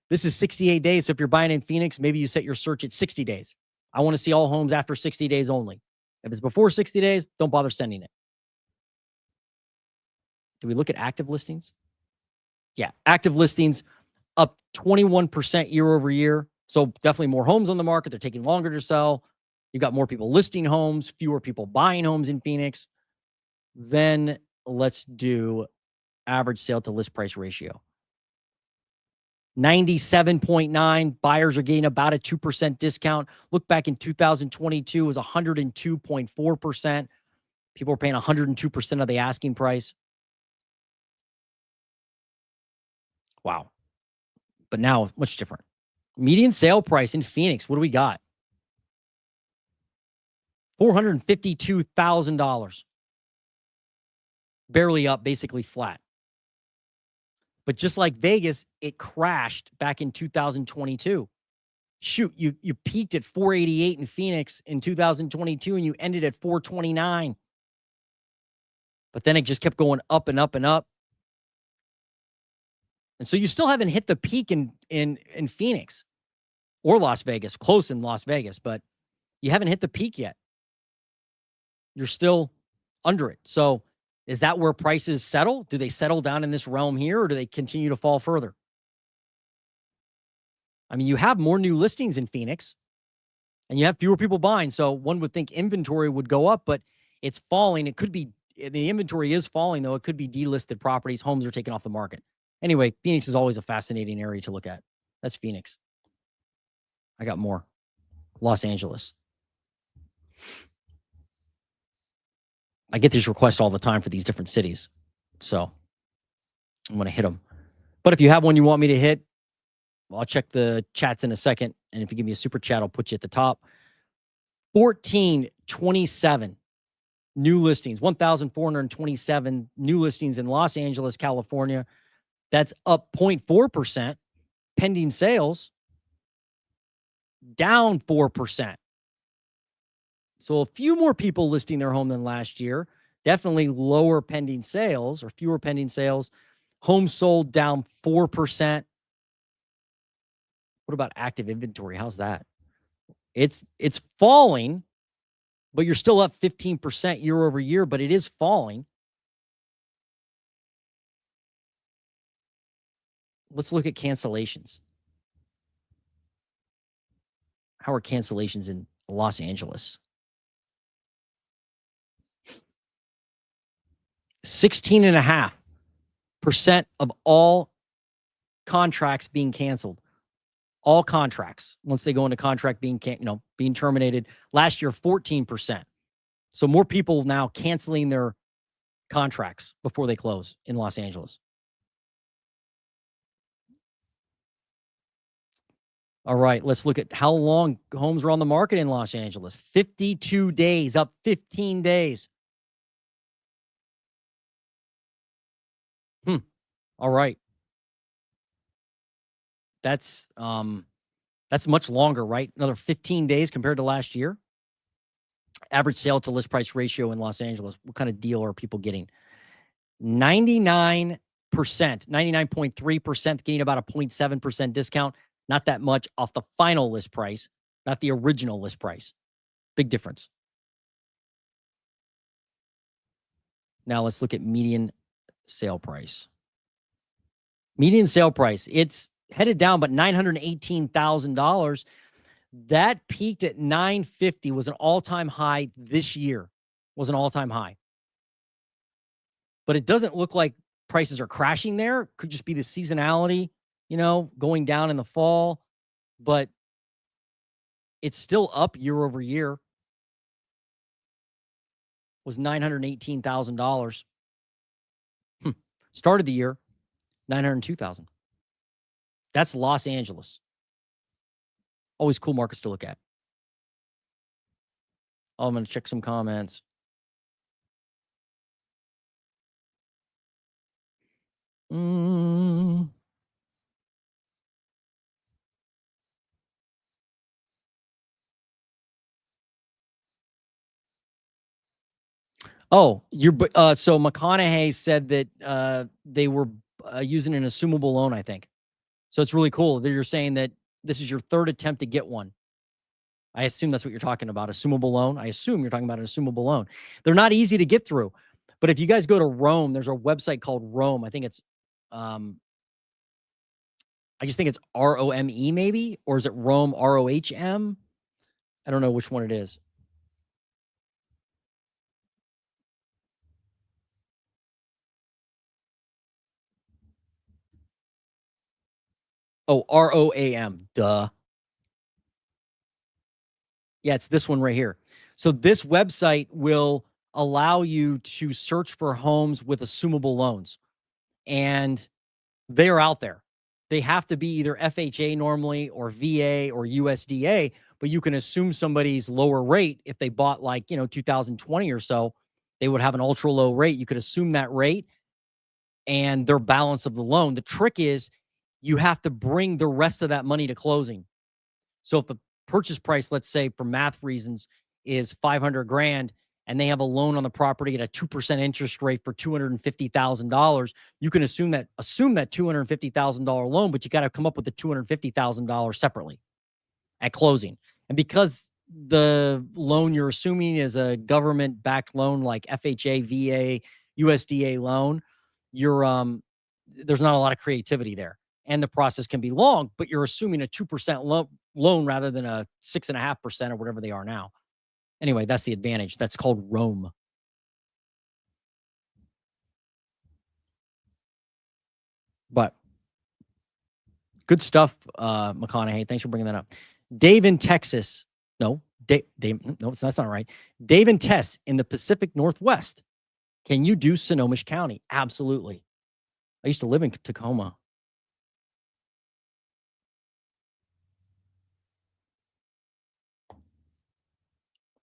this is 68 days. So if you're buying in Phoenix, maybe you set your search at 60 days. I want to see all homes after 60 days only. If it's before 60 days, don't bother sending it. Do we look at active listings? Yeah, active listings up 21% year over year. So definitely more homes on the market. They're taking longer to sell. You've got more people listing homes, fewer people buying homes in Phoenix. Then let's do average sale to list price ratio. 97.9. Buyers are getting about a 2% discount. Look back in 2022, it was 102.4%. People were paying 102% of the asking price. Wow. But now, much different. Median sale price in Phoenix, what do we got? $452,000. Barely up, basically flat. But just like Vegas, it crashed back in 2022. Shoot, you peaked at 488 in Phoenix in 2022 and you ended at 429. But then it just kept going up and up and up. And so you still haven't hit the peak in Phoenix or Las Vegas, close in Las Vegas, but you haven't hit the peak yet. You're still under it. So is that where prices settle? Do they settle down in this realm here, or do they continue to fall further? I mean, you have more new listings in Phoenix and you have fewer people buying. So one would think inventory would go up, but it's falling. It could be, the inventory is falling, though. It could be delisted properties. Homes are taken off the market. Anyway, Phoenix is always a fascinating area to look at. That's Phoenix. I got more. Los Angeles. I get these requests all the time for these different cities. So I'm going to hit them. But if you have one you want me to hit, I'll check the chats in a second. And if you give me a super chat, I'll put you at the top. 1427 new listings, 1,427 new listings in Los Angeles, California. That's up 0.4%. Pending sales, down 4%. So a few more people listing their home than last year. Definitely lower pending sales or fewer pending sales. Homes sold down 4%. What about active inventory? How's that? It's falling, but you're still up 15% year over year, but it is falling. Let's look at cancellations. How are cancellations in Los Angeles? 16.5% of all contracts being canceled. All contracts, once they go into contract being terminated. Last year, 14%. So more people now canceling their contracts before they close in Los Angeles. All right, let's look at how long homes are on the market in Los Angeles. 52 days, up 15 days. All right. That's much longer, right? Another 15 days compared to last year. Average sale to list price ratio in Los Angeles. What kind of deal are people getting? 99%, 99.3%, getting about a 0.7% discount. Not that much off the final list price, not the original list price. Big difference. Now let's look at median sale price. Median sale price, it's headed down, but $918,000. That peaked at $950, was an all-time high this year, was an all-time high. But it doesn't look like prices are crashing there. Could just be the seasonality, going down in the fall. But it's still up year over year. Was $918,000. Started the year, $902,000. That's Los Angeles. Always cool markets to look at. Oh, I'm going to check some comments. Oh, so McConaughey said that they were using an assumable loan, I think. So it's really cool that you're saying that this is your third attempt to get one. I assume that's what you're talking about, assumable loan. I assume you're talking about an assumable loan. They're not easy to get through. But if you guys go to Rome, there's a website called Rome. I think it's I just think it's ROME maybe, or is it Rome ROHM? I don't know which one it is. Oh, ROAM. Duh. Yeah, it's this one right here. So this website will allow you to search for homes with assumable loans. And they are out there. They have to be either FHA normally or VA or USDA, but you can assume somebody's lower rate. If they bought 2020 or so, they would have an ultra low rate. You could assume that rate and their balance of the loan. The trick is you have to bring the rest of that money to closing. So if the purchase price, let's say for math reasons, is 500 grand and they have a loan on the property at a 2% interest rate for $250,000, you can assume that $250,000 loan, but you got to come up with the $250,000 separately at closing. And because the loan you're assuming is a government-backed loan like FHA, VA, USDA loan, you're there's not a lot of creativity there. And the process can be long, but you're assuming a 2% loan rather than a 6.5% or whatever they are now. Anyway, that's the advantage. That's called Rome. But good stuff, McConaughey. Thanks for bringing that up. Dave in Texas. No, Dave, no, that's not right. Dave and Tess in the Pacific Northwest. Can you do Snohomish County? Absolutely. I used to live in Tacoma.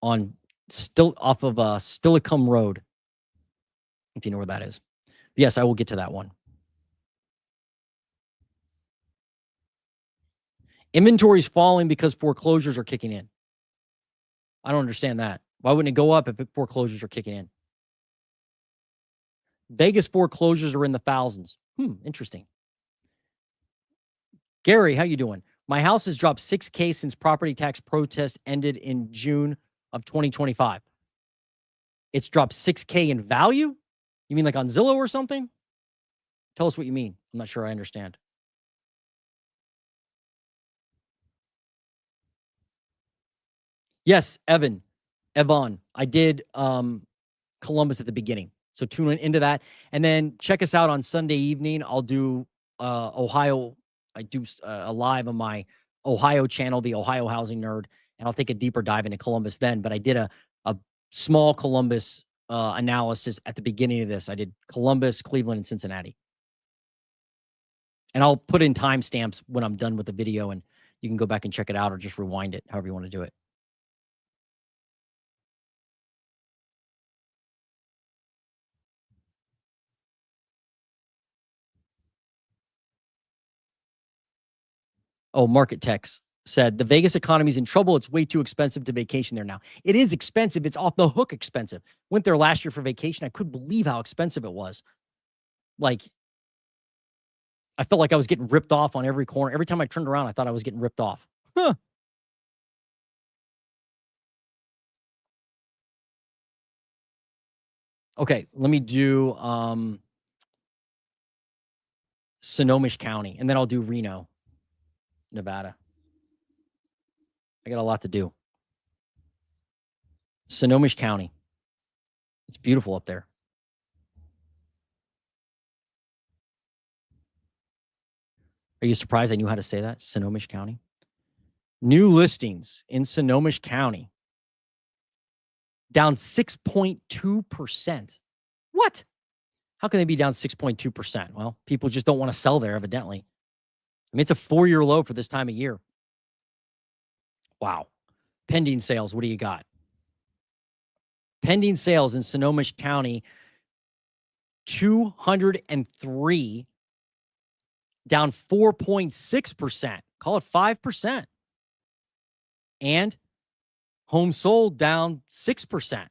On still off of Stillicum Road, if you know where that is. Yes, I will get to that one. Inventory's falling because foreclosures are kicking in. I don't understand that. Why wouldn't it go up if foreclosures are kicking in? Vegas foreclosures are in the thousands. Interesting. Gary, how you doing? My house has dropped $6,000 since property tax protest ended in June of 2025. It's dropped $6,000 in value? You mean like on Zillow or something? Tell us what you mean. I'm not sure I understand. Yes, Evan. I did Columbus at the beginning. So tune into that. And then check us out on Sunday evening. I'll do Ohio. I do a live on my Ohio channel, the Ohio Housing Nerd, and I'll take a deeper dive into Columbus then. But I did a small Columbus analysis at the beginning of this. I did Columbus, Cleveland, and Cincinnati. And I'll put in timestamps when I'm done with the video, and you can go back and check it out or just rewind it, however you want to do it. Oh, Market Text said the Vegas economy is in trouble. It's way too expensive to vacation there now. It is expensive. It's off the hook expensive. Went there last year for vacation. I couldn't believe how expensive it was. Like, I felt like I was getting ripped off on every corner. Every time I turned around, I thought I was getting ripped off. Huh. Okay, let me do Snohomish County, and then I'll do Reno, Nevada. I got a lot to do. Snohomish County. It's beautiful up there. Are you surprised I knew how to say that? Snohomish County. New listings in Snohomish County down 6.2%. What? How can they be down 6.2%? Well, people just don't want to sell there, evidently. I mean, it's a 4-year low for this time of year. Wow. Pending sales, what do you got? Pending sales in Snohomish County, 203, down 4.6%. Call it 5%. And home sold down 6%.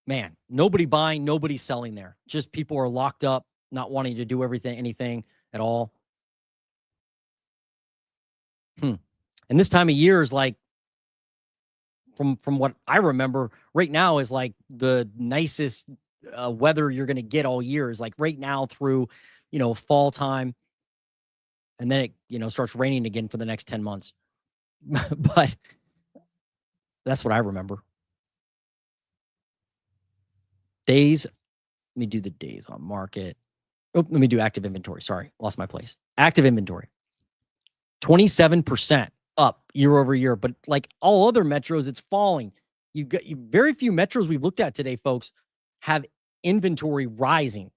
Man, nobody buying, nobody selling there. Just people are locked up, not wanting to do anything at all. And this time of year is like, from what I remember, right now is like the nicest weather you're going to get all year. Is like right now through, fall time, and then it starts raining again for the next 10 months. But that's what I remember. Days. Let me do the days on market. Oh, let me do active inventory. Sorry, lost my place. Active inventory. 27% up year over year, but like all other metros, it's falling. You got very few metros we've looked at today, folks, have inventory rising,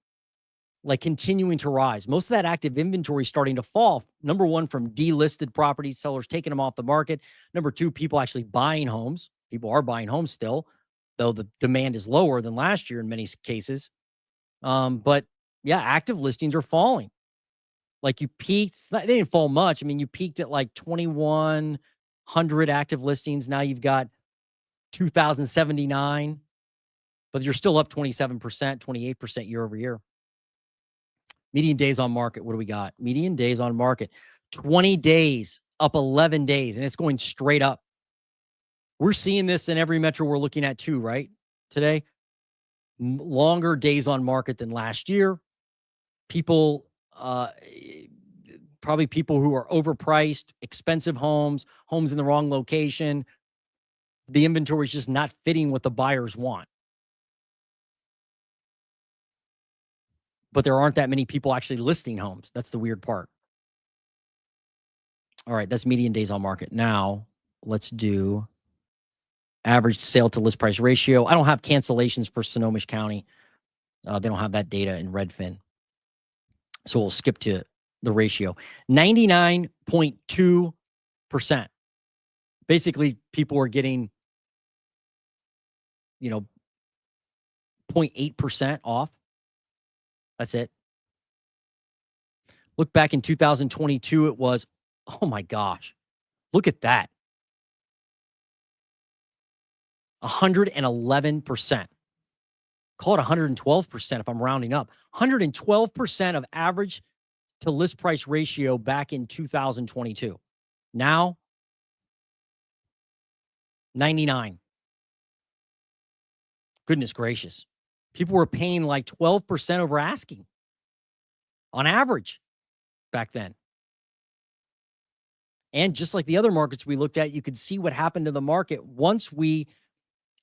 like continuing to rise. Most of that active inventory starting to fall. Number one, from delisted properties, sellers taking them off the market. Number two, people actually buying homes. People are buying homes still, though the demand is lower than last year in many cases. But yeah, active listings are falling. Like you peaked, they didn't fall much. I mean, you peaked at like 2,100 active listings. Now you've got 2,079, but you're still up 27%, 28% year over year. Median days on market. What do we got? Median days on market, 20 days, up 11 days, and it's going straight up. We're seeing this in every metro we're looking at too, right? Today, longer days on market than last year. People, probably people who are overpriced, expensive homes in the wrong location. The inventory is just not fitting what the buyers want. But there aren't that many people actually listing homes. That's the weird part. All right, that's median days on market. Now, let's do average sale to list price ratio. I don't have cancellations for Snohomish County. They don't have that data in Redfin. So we'll skip to the ratio. 99.2%. Basically, people are getting, 0.8% off. That's it. Look back in 2022, it was, oh my gosh, look at that. 111%. Call it 112% if I'm rounding up. 112% of average to list price ratio back in 2022. Now, 99. Goodness gracious. People were paying like 12% over asking on average back then. And just like the other markets we looked at, you could see what happened to the market once we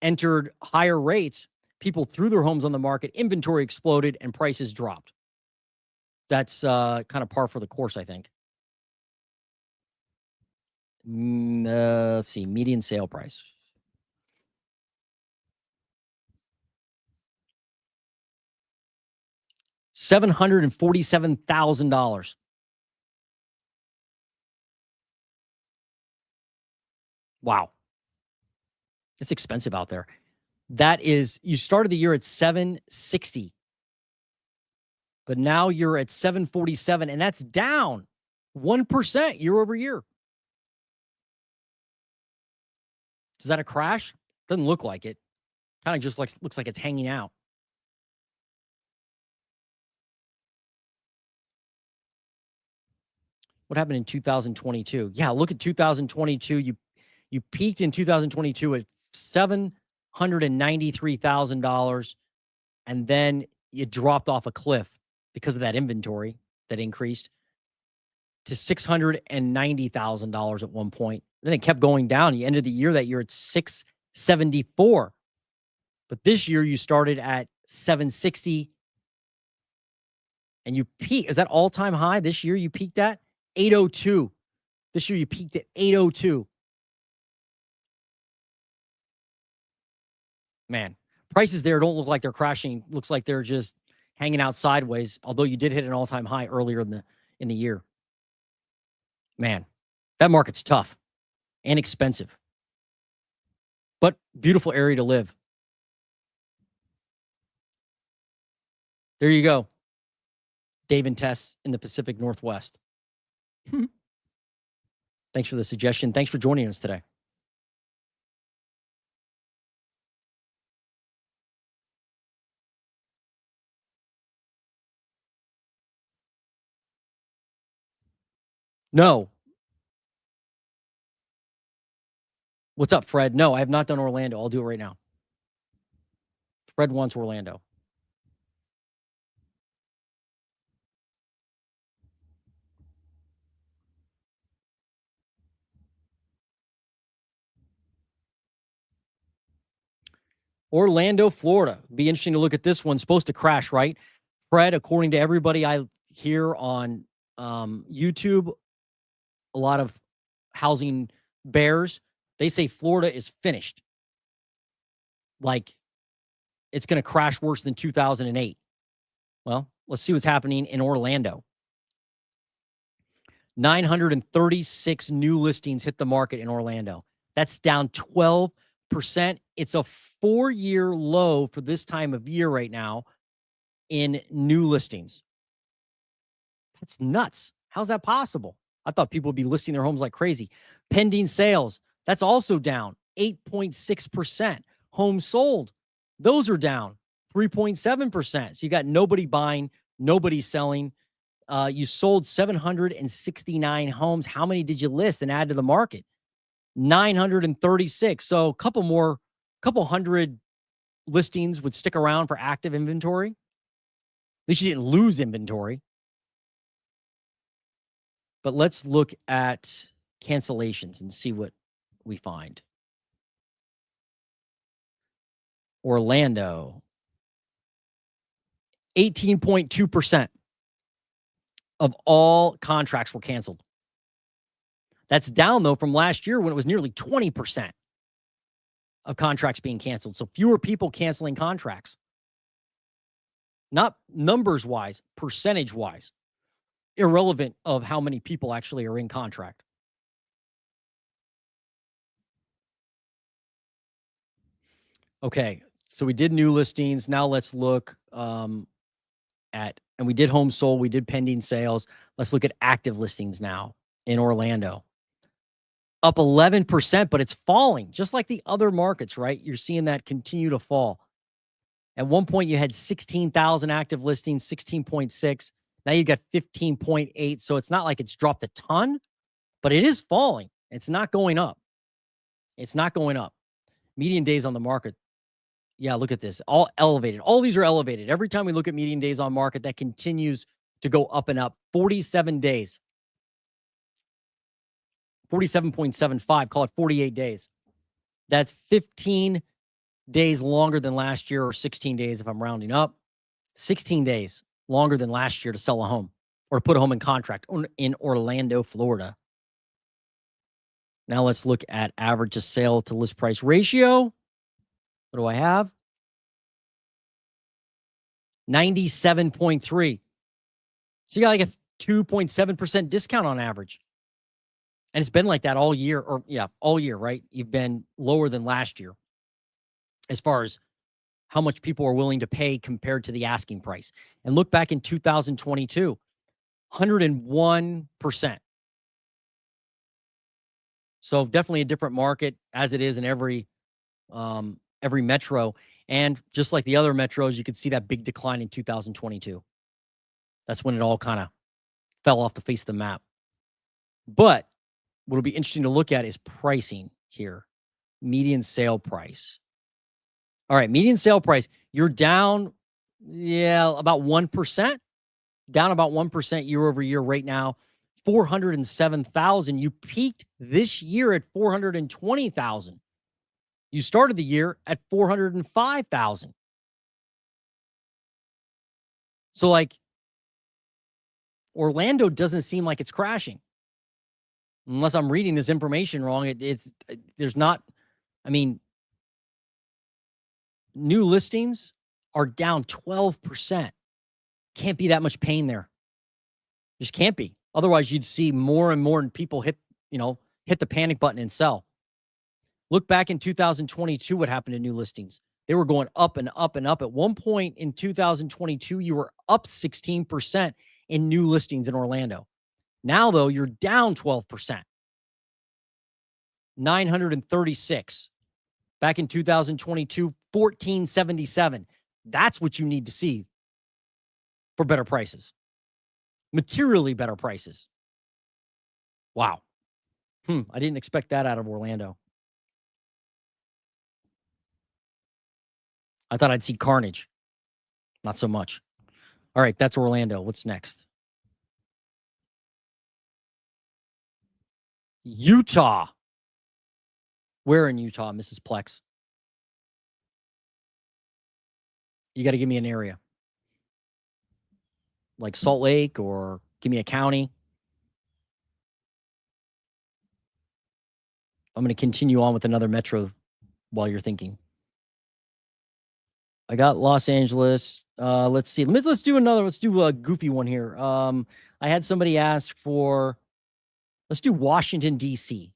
entered higher rates. People threw their homes on the market, inventory exploded, and prices dropped. That's kind of par for the course, I think. Let's see, median sale price. $747,000. Wow. It's expensive out there. That is, you started the year at 760, but now you're at 747, and that's down 1% year over year. Is that a crash? Doesn't look like it. Kind of just looks like it's hanging out. What happened in 2022? Yeah, look at 2022. You peaked in 2022 at $793,000, and then you dropped off a cliff because of that inventory that increased to $690,000 at one point. Then it kept going down. You ended the year that year at 674. But this year you started at 760 and you peaked. Is that all-time high? This year you peaked at 802. This year you peaked at 802. Man, prices there don't look like they're crashing. Looks like they're just hanging out sideways, although you did hit an all-time high earlier in the year. Man, that market's tough and expensive, but beautiful area to live. There you go. Dave and Tess in the Pacific Northwest. Thanks for the suggestion. Thanks for joining us today. No. What's up, Fred? No, I have not done Orlando. I'll do it right now. Fred wants Orlando. Orlando, Florida. Be interesting to look at this one. Supposed to crash, right? Fred, according to everybody I hear on YouTube, a lot of housing bears, they say Florida is finished. Like, it's going to crash worse than 2008. Well, let's see what's happening in Orlando. 936 new listings hit the market in Orlando. That's down 12%. It's a 4-year low for this time of year right now in new listings. That's nuts. How's that possible? I thought people would be listing their homes like crazy. Pending sales, that's also down 8.6%. Homes sold, those are down 3.7%. So you got nobody buying, nobody selling. You sold 769 homes. How many did you list and add to the market? 936. So a couple hundred listings would stick around for active inventory. At least you didn't lose inventory. But let's look at cancellations and see what we find. Orlando, 18.2% of all contracts were canceled. That's down, though, from last year when it was nearly 20% of contracts being canceled. So fewer people canceling contracts. Not numbers-wise, percentage-wise. Irrelevant of how many people actually are in contract. Okay, so we did new listings. Now let's look at, and we did home sold, we did pending sales. Let's look at active listings now in Orlando. Up 11%, but it's falling, just like the other markets, right? You're seeing that continue to fall. At one point, you had 16,000 active listings, 16.6. Now you got 15.8. So it's not like it's dropped a ton, but it is falling. It's not going up. It's not going up. Median days on the market. Yeah, look at this. All elevated. All these are elevated. Every time we look at median days on market, that continues to go up and up. 47 days. 47.75. Call it 48 days. That's 15 days longer than last year, or 16 days if I'm rounding up. 16 days longer than last year to sell a home or to put a home in contract in Orlando, Florida. Now let's look at average sale to list price ratio. What do I have? 97.3. So you got like a 2.7% discount on average. And it's been like that all year, all year, right? You've been lower than last year as far as how much people are willing to pay compared to the asking price. And look back in 2022, 101%. So definitely a different market, as it is in every metro. And just like the other metros, you could see that big decline in 2022. That's when it all kind of fell off the face of the map. But what will be interesting to look at is pricing here. Median sale price. All right, median sale price. You're down, about 1%. Down about 1% year over year right now. 407,000. You peaked this year at 420,000. You started the year at 405,000. So like Orlando doesn't seem like it's crashing. Unless I'm reading this information wrong, there's not, new listings are down 12%. Can't be that much pain there. Just can't be. Otherwise, you'd see more and more people hit the panic button and sell. Look back in 2022, what happened to new listings? They were going up and up and up. At one point in 2022, you were up 16% in new listings in Orlando. Now, though, you're down 12%. 936. Back in 2022, 1477. That's what you need to see for better prices. Materially better prices. Wow. I didn't expect that out of Orlando. I thought I'd see carnage. Not so much. All right, that's Orlando. What's next? Utah. Where in Utah, Mrs. Plex? You got to give me an area. Like Salt Lake, or give me a county. I'm going to continue on with another metro while you're thinking. I got Los Angeles. Let's see. Let's do another. Let's do a goofy one here. I had somebody ask for, let's do Washington, D.C.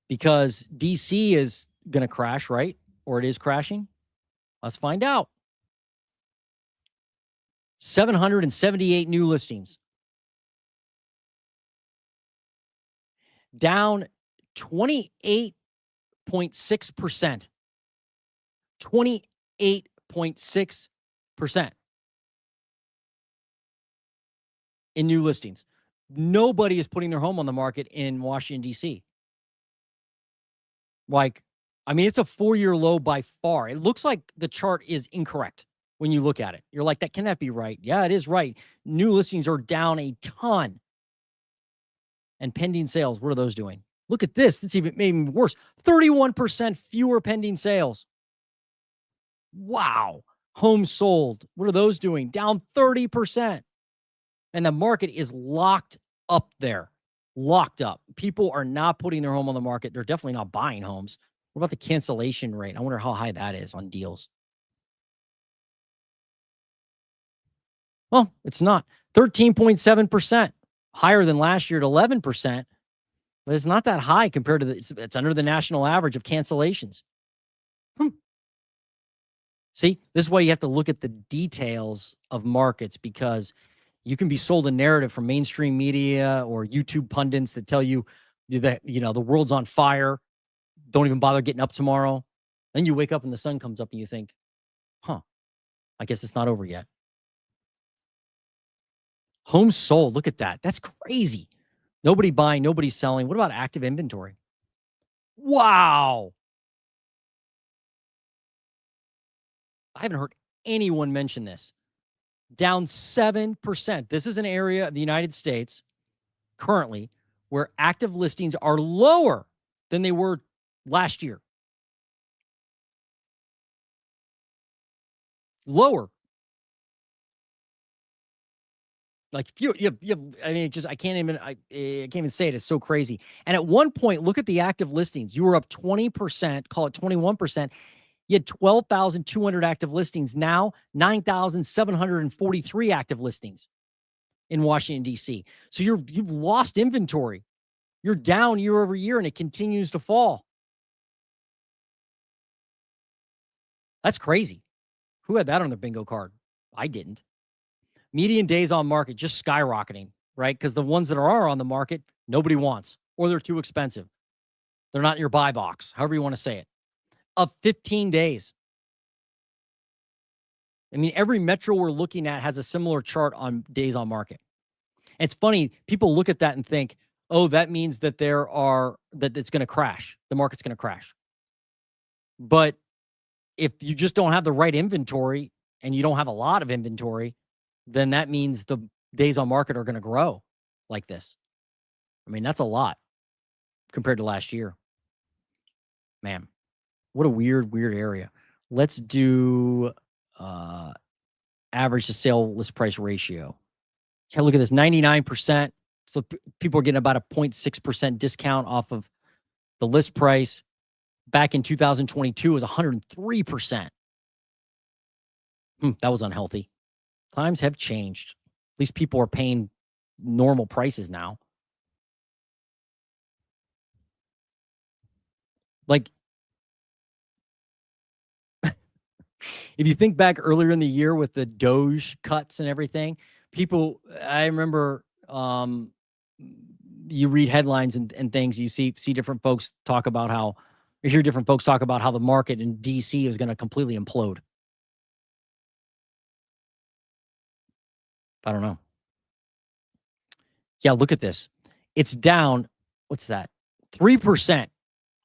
Because D.C. is going to crash, right? Or it is crashing. Let's find out. 778 new listings, down 28.6%. 28.6% in new listings. Nobody is putting their home on the market in Washington, D.C. Like, I mean, it's a 4-year low by far. It looks like the chart is incorrect when you look at it. You're like, that cannot be right. Yeah, it is right. New listings are down a ton. And pending sales, what are those doing? Look at this. It's even worse. 31% fewer pending sales. Wow. Homes sold, what are those doing? Down 30%. And the market is locked up there. Locked up. People are not putting their home on the market. They're definitely not buying homes. What about the cancellation rate? I wonder how high that is on deals. Well, it's not. 13.7%. Higher than last year at 11%. But it's not that high compared to it's under the national average of cancellations. See, this is why you have to look at the details of markets, because you can be sold a narrative from mainstream media or YouTube pundits that tell you that, the world's on fire. Don't even bother getting up tomorrow. Then you wake up and the sun comes up and you think, I guess it's not over yet. Homes sold. Look at that. That's crazy. Nobody buying, nobody selling. What about active inventory? Wow. I haven't heard anyone mention this. Down 7%. This is an area of the United States currently where active listings are lower than they were last year. Lower. Like you have, I mean, I can't even say it. It's so crazy. And at one point, look at the active listings. You were up 20%, call it 21%. You had 12,200 active listings. Now, 9,743 active listings in Washington, D.C. So you've lost inventory. You're down year over year, and it continues to fall. That's crazy. Who had that on their bingo card? I didn't. Median days on market just skyrocketing, right? Because the ones that are on the market, nobody wants, or they're too expensive. They're not in your buy box, however you want to say it. Of 15 days. I mean, every metro we're looking at has a similar chart on days on market. And it's funny, people look at that and think, oh, that means that that it's going to crash. The market's going to crash. But if you just don't have the right inventory and you don't have a lot of inventory, then that means the days on market are going to grow like this. I mean, that's a lot compared to last year. Man, what a weird area. Let's do average to sale list price ratio. Okay, look at this, 99%. So people are getting about a 0.6% discount off of the list price. Back in 2022, it was 103%. That was unhealthy. Times have changed. At least people are paying normal prices now. Like, if you think back earlier in the year with the Doge cuts and everything, I remember, you read headlines and things, you see different folks talk about how, you hear different folks talk about how the market in DC is going to completely implode. I don't know. Yeah, look at this. It's down, what's that? 3%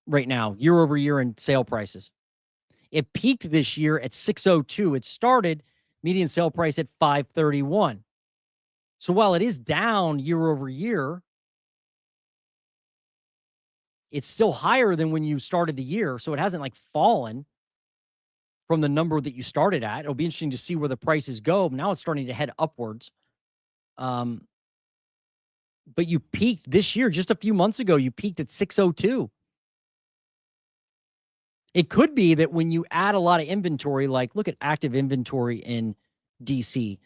right now, year over year in sale prices. It peaked this year at 602. It started median sale price at 531. So while it is down year over year, it's still higher than when you started the year. So it hasn't like fallen from the number that you started at. It'll be interesting to see where the prices go. Now it's starting to head upwards. But you peaked this year, just a few months ago, you peaked at 602. It could be that when you add a lot of inventory, like look at active inventory in DC,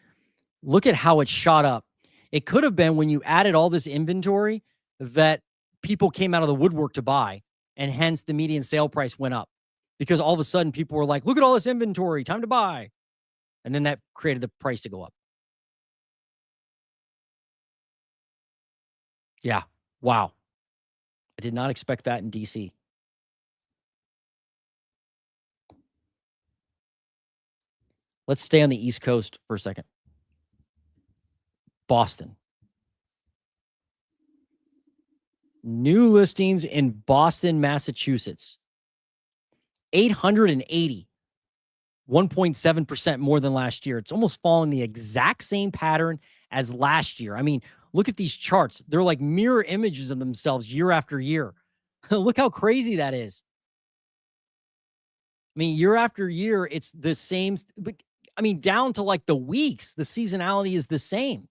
look at how it shot up. It could have been when you added all this inventory that people came out of the woodwork to buy, and hence the median sale price went up. because all of a sudden people were like, look at all this inventory, time to buy. And then that created the price to go up. Yeah. Wow. I did not expect that in DC. Let's stay on the East Coast for a second. Boston. New listings in Boston, Massachusetts. 880. 1.7% more than last year. It's almost following the exact same pattern as last year. I mean, look at these charts. They're like mirror images of themselves year after year. Look how crazy that is. I mean, year after year, it's the same. I mean, down to like the weeks, the seasonality is the same.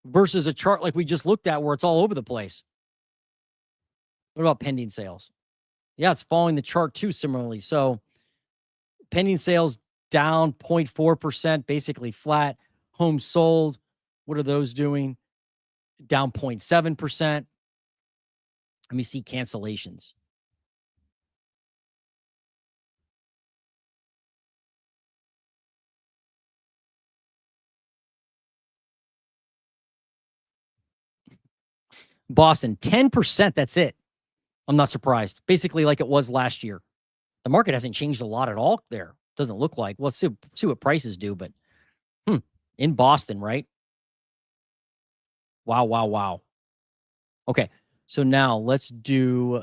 Versus a chart like we just looked at where it's all over the place. What about pending sales? Yeah, it's following the chart too similarly. So pending sales down 0.4%, basically flat. Homes sold, what are those doing? Down 0.7%. Let me see cancellations. Boston, 10%. That's it. I'm not surprised. Basically, like it was last year. The market hasn't changed a lot at all there. Doesn't look like. Well, let's see what prices do. But in Boston, right? Wow, wow, wow. Okay, so now let's do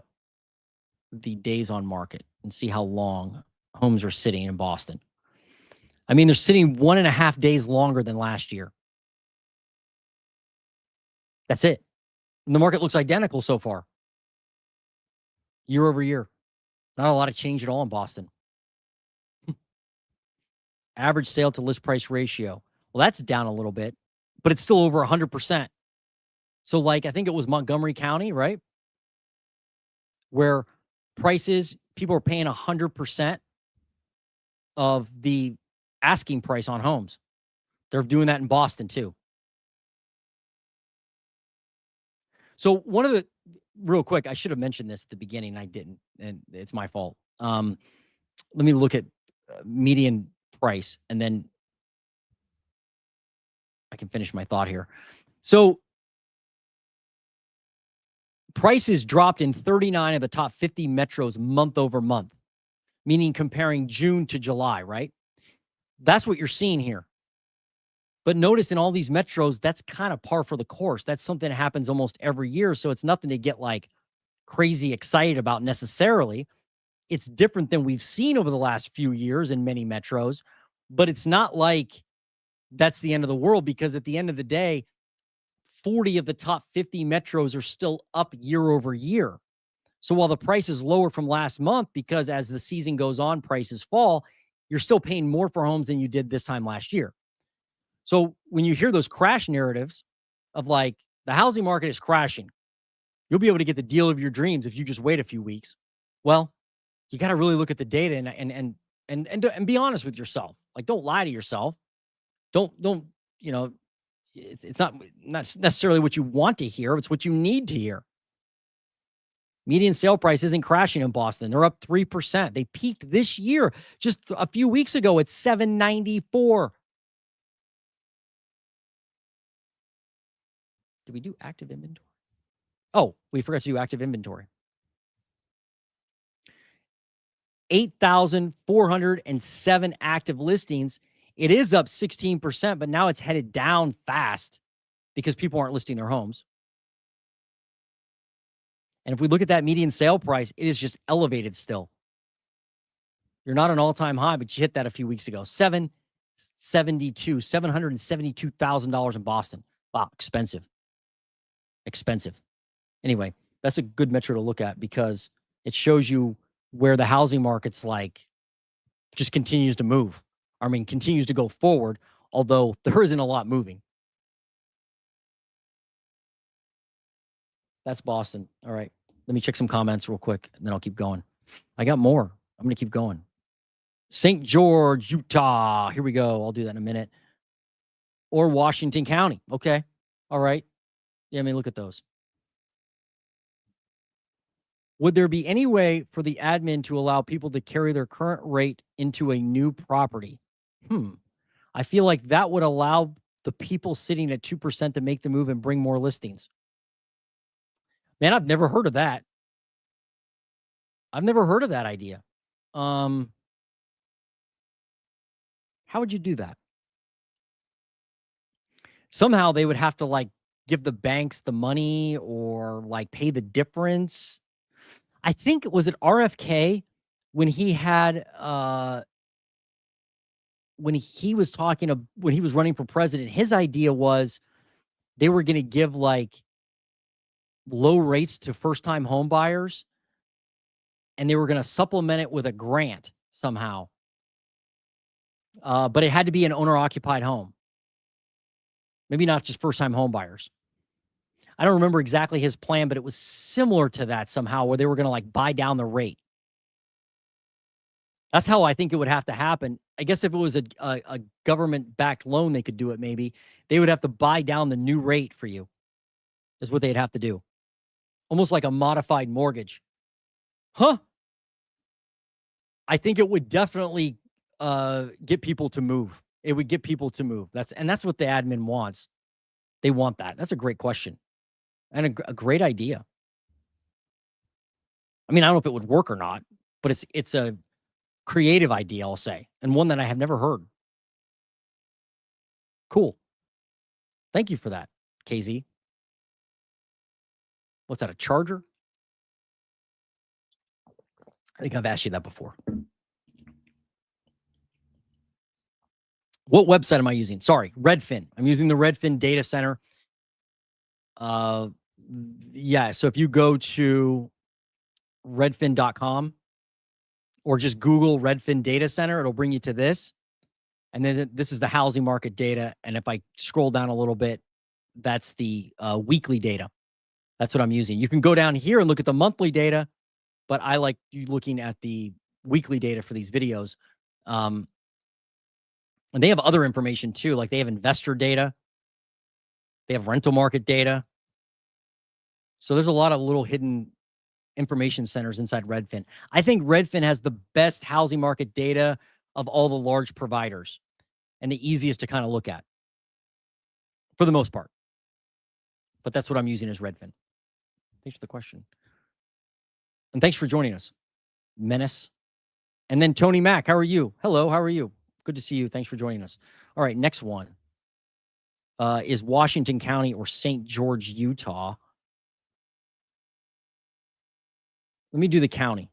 the days on market and see how long homes are sitting in Boston. I mean, they're sitting 1.5 days longer than last year. That's it. And the market looks identical so far. Year over year. Not a lot of change at all in Boston. Average sale to list price ratio. Well, that's down a little bit, but it's still over 100%. So, like, I think it was Montgomery County, right? Where prices, people are paying 100% of the asking price on homes. They're doing that in Boston too. So, one of the, real quick, I should have mentioned this at the beginning. I didn't, and it's my fault. Let me look at median price, and then I can finish my thought here. So prices dropped in 39 of the top 50 metros month over month, meaning comparing June to July, right? That's what you're seeing here. But notice in all these metros, that's kind of par for the course. That's something that happens almost every year. So it's nothing to get like crazy excited about necessarily. It's different than we've seen over the last few years in many metros, but it's not like that's the end of the world, because at the end of the day, 40 of the top 50 metros are still up year over year. So while the price is lower from last month, because as the season goes on, prices fall, you're still paying more for homes than you did this time last year. So when you hear those crash narratives of like the housing market is crashing, you'll be able to get the deal of your dreams if you just wait a few weeks. Well, you got to really look at the data and be honest with yourself. Like, don't lie to yourself. Don't you know? It's not necessarily what you want to hear. It's what you need to hear. Median sale price isn't crashing in Boston. They're up 3%. They peaked this year just a few weeks ago at $794. Did we do active inventory? Oh, we forgot to do active inventory. 8,407 active listings. It is up 16%, but now it's headed down fast because people aren't listing their homes. And if we look at that median sale price, it is just elevated still. You're not an all-time high, but you hit that a few weeks ago. $772,000 in Boston. Wow, expensive. Expensive. Anyway, that's a good metro to look at because it shows you where the housing market's like just continues to move. I mean, continues to go forward, although there isn't a lot moving. That's Boston. All right. Let me check some comments real quick, and then I'll keep going. I got more. I'm going to keep going. St. George, Utah. Here we go. I'll do that in a minute. Or Washington County. Okay. All right. Yeah, I mean, look at those. Would there be any way for the admin to allow people to carry their current rate into a new property? I feel like that would allow the people sitting at 2% to make the move and bring more listings. Man, I've never heard of that. I've never heard of that idea. How would you do that? Somehow they would have to like give the banks the money or like pay the difference. I think was it RFK when he had when he was when he was running for president, his idea was they were going to give like low rates to first-time home buyers and they were going to supplement it with a grant somehow. But it had to be an owner-occupied home. Maybe not just first-time home buyers. I don't remember exactly his plan, but it was similar to that somehow where they were going to like buy down the rate. That's how I think it would have to happen. I guess if it was a government-backed loan, they could do it maybe. They would have to buy down the new rate for you is what they'd have to do. Almost like a modified mortgage. Huh? I think it would definitely get people to move. It would get people to move. That's what the admin wants. They want that. That's a great question and a great idea. I mean, I don't know if it would work or not, but it's a creative idea, I'll say, and one that I have never heard. Cool. Thank you for that, KZ. What's that, a charger? I think I've asked you that before. What website am I using? Sorry, Redfin. I'm using the Redfin data center. Yeah, so if you go to redfin.com or just Google Redfin data center, it'll bring you to this. And then this is the housing market data. And if I scroll down a little bit, that's the weekly data. That's what I'm using. You can go down here and look at the monthly data, but I like you looking at the weekly data for these videos. And they have other information too, like they have investor data. They have rental market data. So there's a lot of little hidden information centers inside Redfin. I think Redfin has the best housing market data of all the large providers and the easiest to kind of look at for the most part. But that's what I'm using as Redfin. Thanks for the question. And thanks for joining us, Menace. And then Tony Mack, how are you? Hello, how are you? Good to see you. Thanks for joining us. All right, next one is Washington County or St. George, Utah. Let me do the county.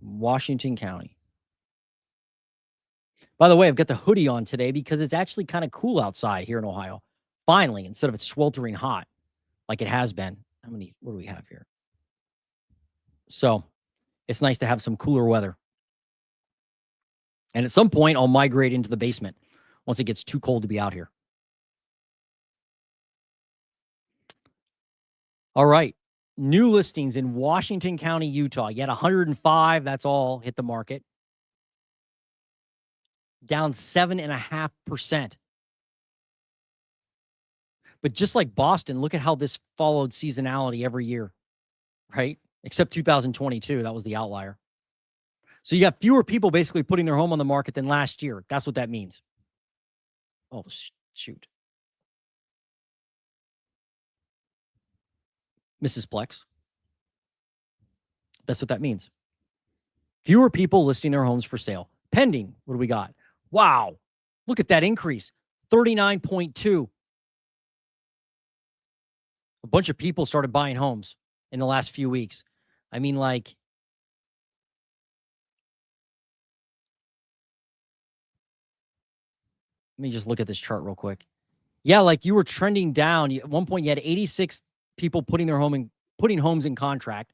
Washington County. By the way, I've got the hoodie on today because it's actually kind of cool outside here in Ohio. Finally, instead of it sweltering hot like it has been. What do we have here? So it's nice to have some cooler weather. And at some point, I'll migrate into the basement once it gets too cold to be out here. All right. New listings in Washington County, Utah. You had 105. That's all hit the market. Down 7.5%. But just like Boston, look at how this followed seasonality every year, right? Except 2022. That was the outlier. So you got fewer people basically putting their home on the market than last year. That's what that means. Oh, shoot. Mrs. Plex. That's what that means. Fewer people listing their homes for sale. Pending, what do we got? Wow. Look at that increase. 39.2. A bunch of people started buying homes in the last few weeks. I mean, like, let me just look at this chart real quick. Yeah, like you were trending down. At one point, you had 86 people putting homes in contract,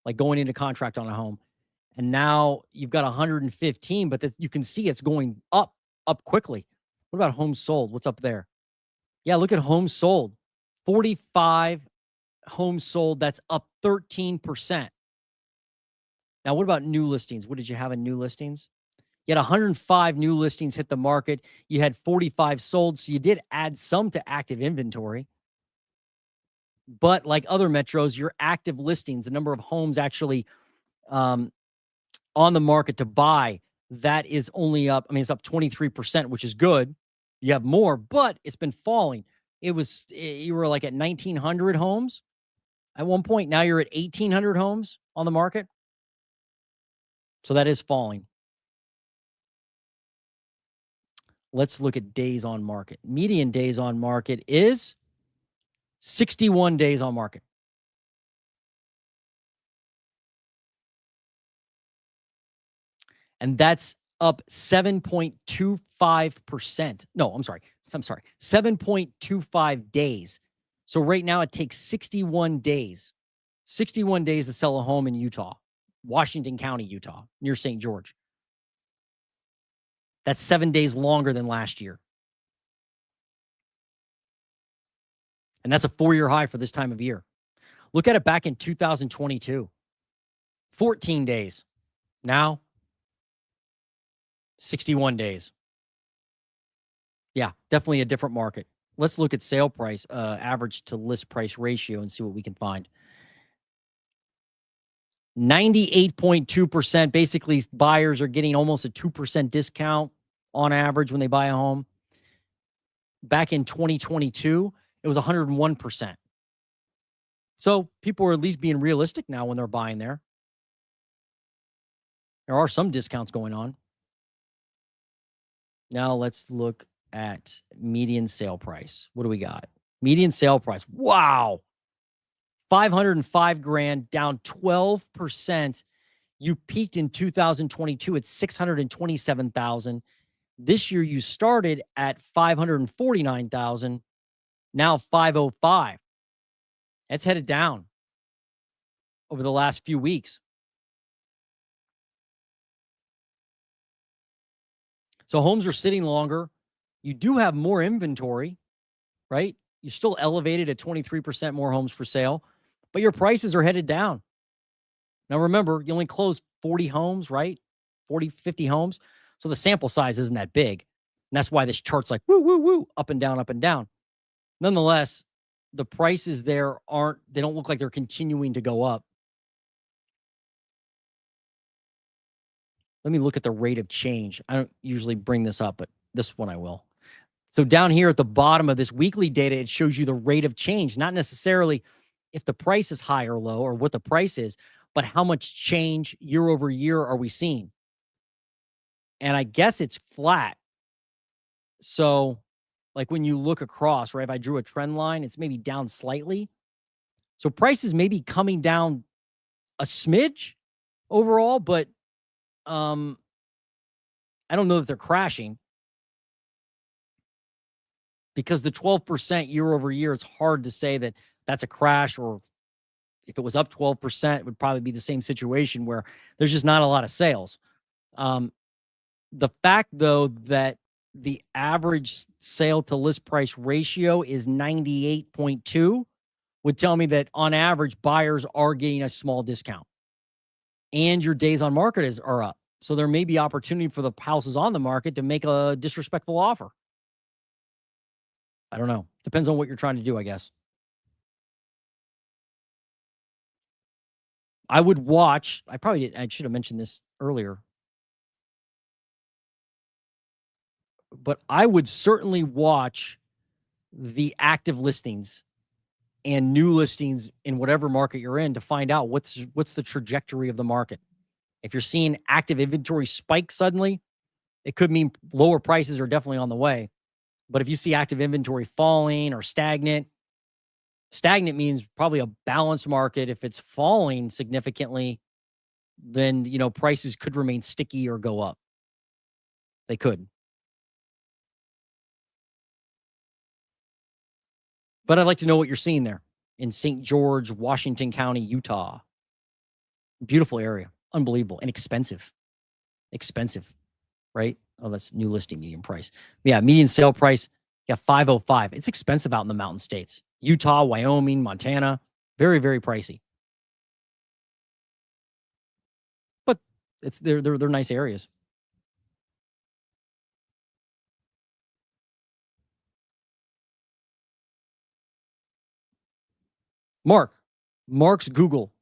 like going into contract on a home. And now you've got 115, but you can see it's going up quickly. What about homes sold? What's up there? Yeah, look at homes sold. 45 homes sold. That's up 13%. Now, what about new listings? What did you have in new listings? You had 105 new listings hit the market. You had 45 sold. So you did add some to active inventory. But like other metros, your active listings, the number of homes actually um, on the market to buy, that is only up. I mean, it's up 23%, which is good. You have more, but it's been falling. You were like at 1,900 homes at one point. Now you're at 1,800 homes on the market. So that is falling. Let's look at days on market. Median days on market is 61 days on market. And that's up 7.25%. No, I'm sorry. 7.25 days. So right now it takes 61 days to sell a home in Utah, Washington County, Utah, near St. George. That's 7 days longer than last year. And that's a 4-year high for this time of year. Look at it back in 2022. 14 days. Now 61 days. Yeah, definitely a different market. Let's look at sale price, average to list price ratio, and see what we can find. 98.2%. Basically, buyers are getting almost a 2% discount on average when they buy a home. Back in 2022, it was 101%. So people are at least being realistic now when they're buying there. There are some discounts going on. Now let's look at median sale price. What do we got? Median sale price. Wow. 505 grand, down 12%. You peaked in 2022 at 627,000. This year you started at 549,000. Now 505. It's headed down over the last few weeks. So homes are sitting longer. You do have more inventory, right? You're still elevated at 23% more homes for sale, but your prices are headed down. Now, remember, you only closed 40 homes, right? 40, 50 homes. So the sample size isn't that big. And that's why this chart's like, woo, woo, woo, up and down, up and down. Nonetheless, the prices there they don't look like they're continuing to go up. Let me look at the rate of change. I don't usually bring this up, but this one I will. So down here at the bottom of this weekly data, it shows you the rate of change, not necessarily if the price is high or low or what the price is, but how much change year over year are we seeing? And I guess it's flat. So like when you look across, right, if I drew a trend line, it's maybe down slightly. So prices may be coming down a smidge overall, but I don't know that they're crashing because the 12% year over year, it's hard to say that that's a crash, or if it was up 12%, it would probably be the same situation where there's just not a lot of sales. The fact, though, that the average sale to list price ratio is 98.2 would tell me that on average, buyers are getting a small discount and your days on market are up. So there may be opportunity for the houses on the market to make a disrespectful offer. I don't know. Depends on what you're trying to do, I guess. I would watch. I should have mentioned this earlier, but I would certainly watch the active listings and new listings in whatever market you're in to find out what's the trajectory of the market. If you're seeing active inventory spike suddenly, it could mean lower prices are definitely on the way. But if you see active inventory falling or stagnant means probably a balanced market. If it's falling significantly, then prices could remain sticky or go up. They could. But I'd like to know what you're seeing there in St. George, Washington County, Utah. Beautiful area. Unbelievable. And expensive. Expensive, right? Oh, that's new listing median price. Yeah, median sale price, 505. It's expensive out in the mountain states. Utah, Wyoming, Montana. Very, very pricey. But they're nice areas. Mark's Google.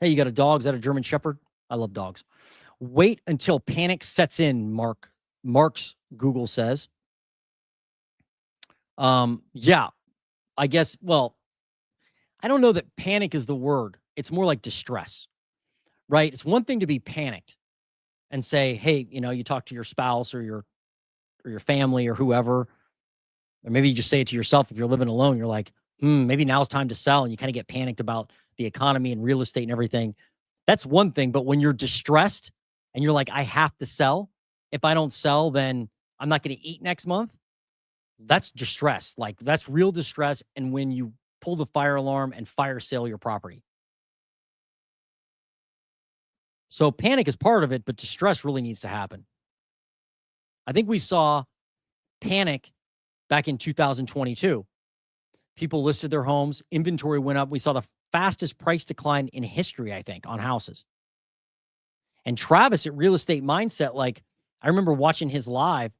Hey, you got a dog? Is that a German Shepherd? I love dogs. Wait until panic sets in, Mark's Google says. Yeah, I guess, well, I don't know that panic is the word. It's more like distress, right? It's one thing to be panicked and say, hey, you talk to your spouse or your family or whoever, or maybe you just say it to yourself if you're living alone. You're like, maybe now's time to sell. And you kind of get panicked about the economy and real estate and everything. That's one thing. But when you're distressed and you're like, I have to sell. If I don't sell, then I'm not going to eat next month. That's distress. Like, that's real distress. And when you pull the fire alarm and fire sale your property. So panic is part of it, but distress really needs to happen. I think we saw panic back in 2022. People listed their homes, inventory went up. We saw the fastest price decline in history, I think, on houses. And Travis at Real Estate Mindset, like, I remember watching his live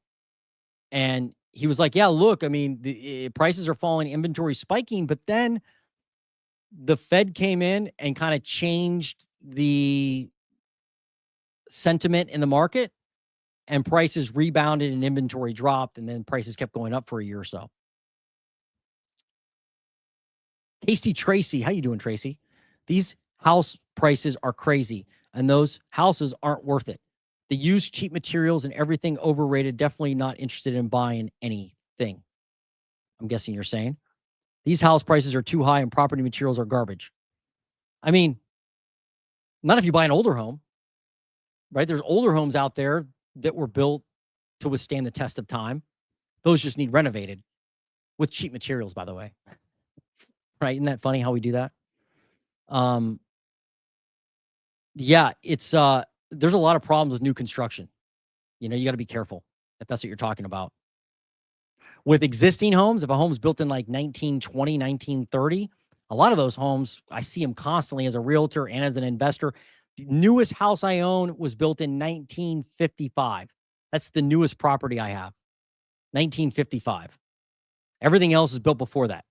and he was like, yeah, look, I mean, the prices are falling, inventory spiking, but then the Fed came in and kind of changed the sentiment in the market and prices rebounded and inventory dropped, and then prices kept going up for a year or so. Tasty Tracy, how you doing, Tracy? These house prices are crazy, and those houses aren't worth it. They use cheap materials and everything overrated. Definitely not interested in buying anything. I'm guessing you're saying these house prices are too high and property materials are garbage. I mean, not if you buy an older home, right? There's older homes out there that were built to withstand the test of time. Those just need renovated with cheap materials, by the way. Right? Isn't that funny how we do that? Yeah, it's there's a lot of problems with new construction. You got to be careful if that's what you're talking about. With existing homes, if a home's built in like 1920, 1930, a lot of those homes, I see them constantly as a realtor and as an investor. The newest house I own was built in 1955. That's the newest property I have. 1955. Everything else is built before that.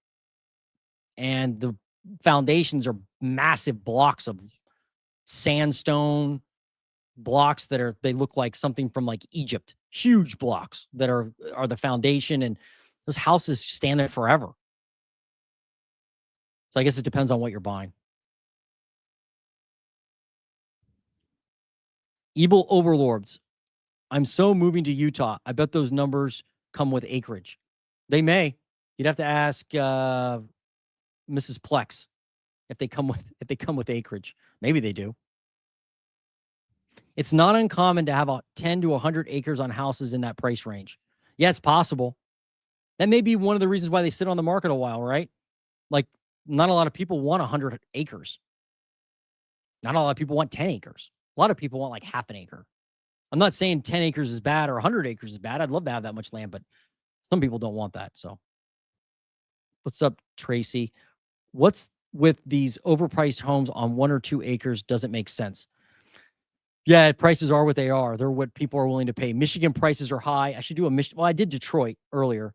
And the foundations are massive blocks of sandstone, blocks they look like something from like Egypt. Huge blocks that are the foundation, and those houses stand there forever. So I guess it depends on what you're buying. Evil overlords. I'm so moving to Utah. I bet those numbers come with acreage. They may. You'd have to ask Mrs. Plex if they come with acreage. Maybe they do. It's not uncommon to have 10 to 100 acres on houses in that price range. Yeah, it's possible. That may be one of the reasons why they sit on the market a while, right? Like, not a lot of people want 100 acres. Not a lot of people want 10 acres. A lot of people want like half an acre. I'm not saying 10 acres is bad or 100 acres is bad. I'd love to have that much land, but some people don't want that. So, what's up, Tracy? What's with these overpriced homes on 1 or 2 acres? Doesn't make sense. Yeah, prices are what they are. They're what people are willing to pay. Michigan prices are high. I should do well, I did Detroit earlier.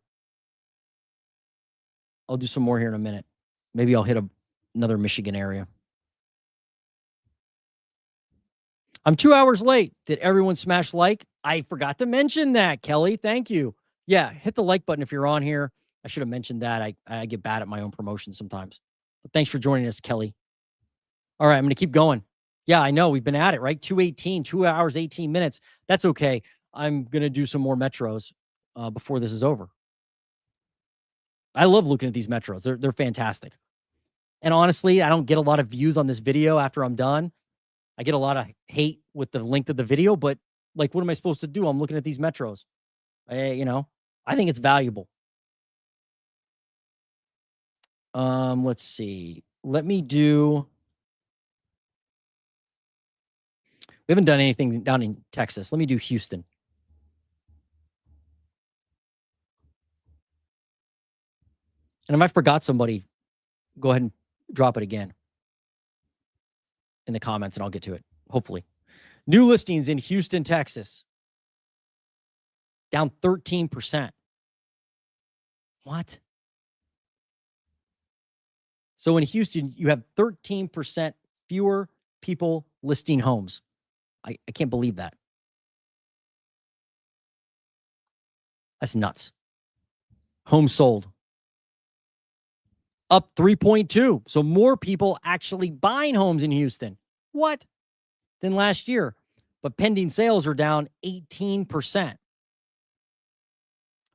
I'll do some more here in a minute. Maybe I'll hit another Michigan area. I'm 2 hours late. Did everyone smash like? I forgot to mention that, Kelly. Thank you. Yeah, hit the like button if you're on here. I should have mentioned that. I get bad at my own promotion sometimes. But thanks for joining us, Kelly. All right, I'm going to keep going. Yeah, I know. We've been at it, right? 2:18, 2 hours, 18 minutes. That's okay. I'm going to do some more metros before this is over. I love looking at these metros. They're fantastic. And honestly, I don't get a lot of views on this video after I'm done. I get a lot of hate with the length of the video, but like, what am I supposed to do? I'm looking at these metros. I think it's valuable. Let's see. Let me do. We haven't done anything down in Texas. Let me do Houston. And if I forgot somebody, go ahead and drop it again in the comments and I'll get to it, hopefully. New listings in Houston, Texas, down 13%. What? So in Houston, you have 13% fewer people listing homes. I can't believe that. That's nuts. Homes sold up 3.2. So more people actually buying homes in Houston. What? Than last year. But pending sales are down 18%.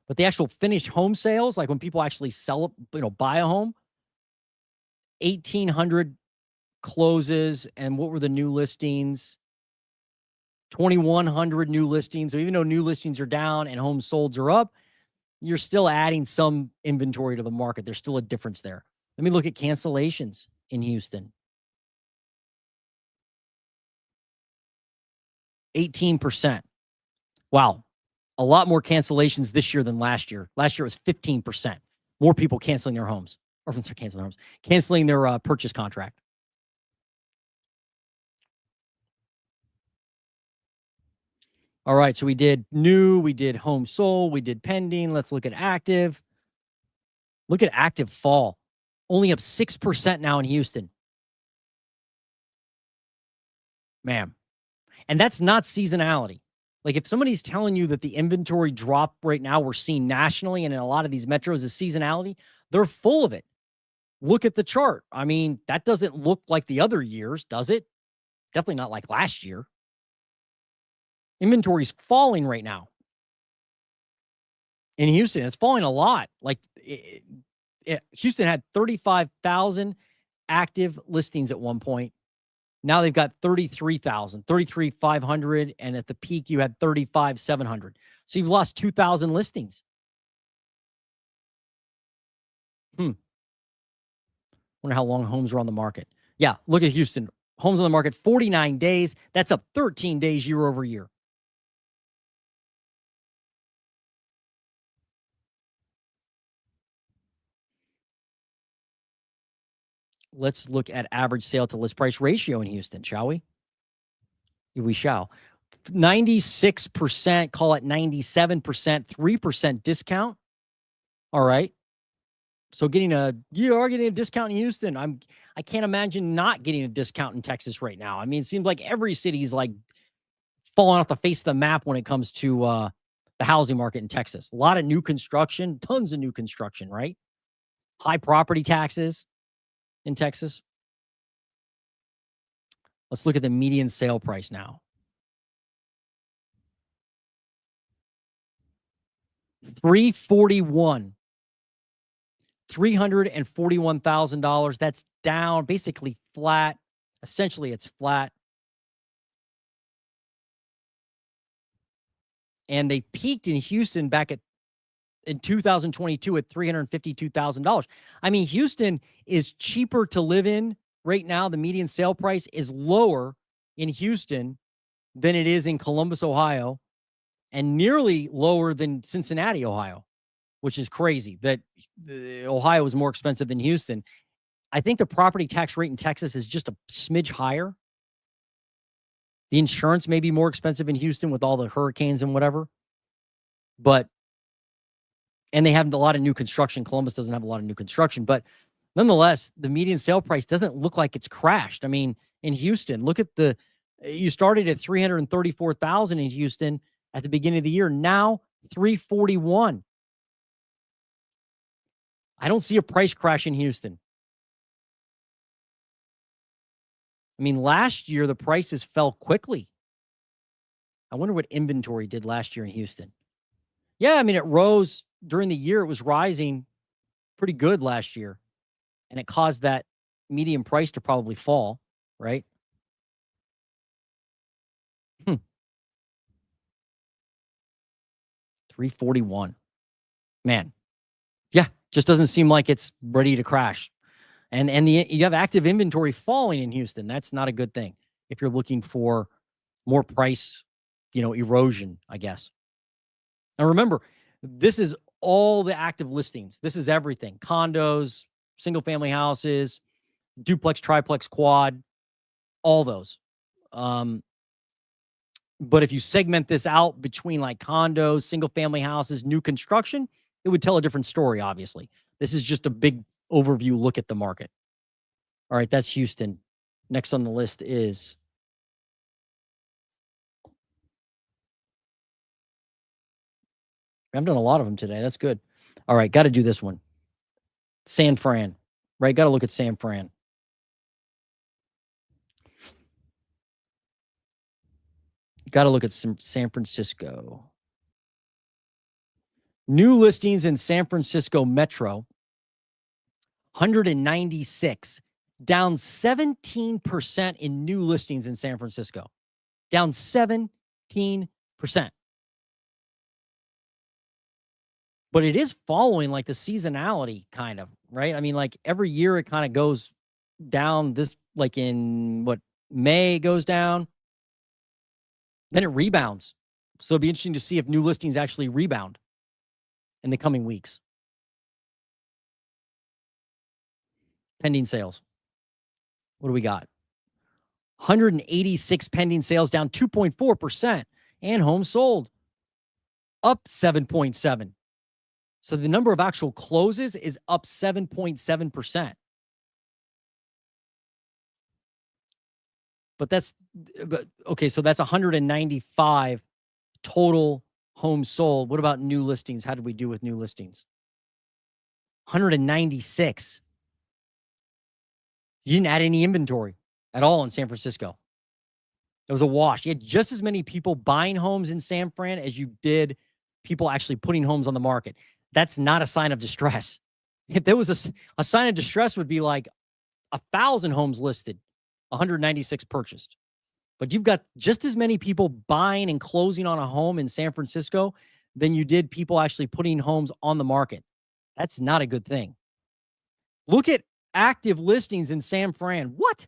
But the actual finished home sales, like when people actually sell, buy a home, 1,800 closes. And what were the new listings? 2,100 new listings. So even though new listings are down and homes solds are up, you're still adding some inventory to the market. There's still a difference there. Let me look at cancellations in Houston. 18%. Wow. A lot more cancellations this year than last year. Last year it was 15%. More people canceling their homes. Or canceling their purchase contract. All right, so we did new, we did home sold, we did pending. Let's look at active. Look at active fall. Only up 6% now in Houston. Man. And that's not seasonality. Like if somebody's telling you that the inventory drop right now we're seeing nationally and in a lot of these metros is seasonality, they're full of it. Look at the chart. I mean, that doesn't look like the other years, does it? Definitely not like last year. Inventory's falling right now. In Houston, it's falling a lot. Like Houston had 35,000 active listings at one point. Now they've got 33,000, 33,500, and at the peak you had 35,700. So you've lost 2,000 listings. Wonder how long homes are on the market. Yeah, look at Houston. Homes on the market 49 days. That's up 13 days year over year. Let's look at average sale to list price ratio in Houston, shall we? We shall. 96%, call it 97%, 3% discount. All right. So you are getting a discount in Houston. I can't imagine not getting a discount in Texas right now. I mean, it seems like every city's like falling off the face of the map when it comes to the housing market in Texas. A lot of new construction, tons of new construction, right? High property taxes in Texas. Let's look at the median sale price now. $341,000. $341,000. That's down, basically flat. Essentially, it's flat. And they peaked in Houston back in 2022 at $352,000. I mean, Houston is cheaper to live in right now. The median sale price is lower in Houston than it is in Columbus, Ohio, and nearly lower than Cincinnati, Ohio, which is crazy that Ohio is more expensive than Houston. I think the property tax rate in Texas is just a smidge higher. The insurance may be more expensive in Houston with all the hurricanes and whatever. And they have a lot of new construction. Columbus doesn't have a lot of new construction. But nonetheless, the median sale price doesn't look like it's crashed. I mean, in Houston, look at you started at $334,000 in Houston at the beginning of the year. Now, $341,000. I don't see a price crash in Houston. I mean, last year, the prices fell quickly. I wonder what inventory did last year in Houston. Yeah, I mean, it rose during the year. It was rising pretty good last year. And it caused that median price to probably fall, right? 341. Man. Yeah, just doesn't seem like it's ready to crash. And you have active inventory falling in Houston. That's not a good thing if you're looking for more price, erosion, I guess. And remember, this is all the active listings. This is everything. Condos, single family houses, duplex, triplex, quad, all those. But if you segment this out between like condos, single family houses, new construction, it would tell a different story, obviously. This is just a big overview look at the market. All right, that's Houston. Next on the list is I've done a lot of them today. That's good. All right, got to do this one. San Fran, right? Got to look at San Fran. Got to look at San Francisco. New listings in San Francisco Metro, 196, down 17% in new listings in San Francisco. Down 17%. But it is following like the seasonality kind of, right? I mean, like every year it kind of goes down this, like in May goes down, then it rebounds. So it'll be interesting to see if new listings actually rebound in the coming weeks. Pending sales. What do we got? 186 pending sales, down 2.4%, and homes sold up 7.7. So the number of actual closes is up 7.7%. But okay, so that's 195 total homes sold. What about new listings? How did we do with new listings? 196. You didn't add any inventory at all in San Francisco. It was a wash. You had just as many people buying homes in San Fran as you did people actually putting homes on the market. That's not a sign of distress. If there was a sign of distress would be like 1,000 homes listed, 196 purchased. But you've got just as many people buying and closing on a home in San Francisco than you did people actually putting homes on the market. That's not a good thing. Look at active listings in San Fran. What?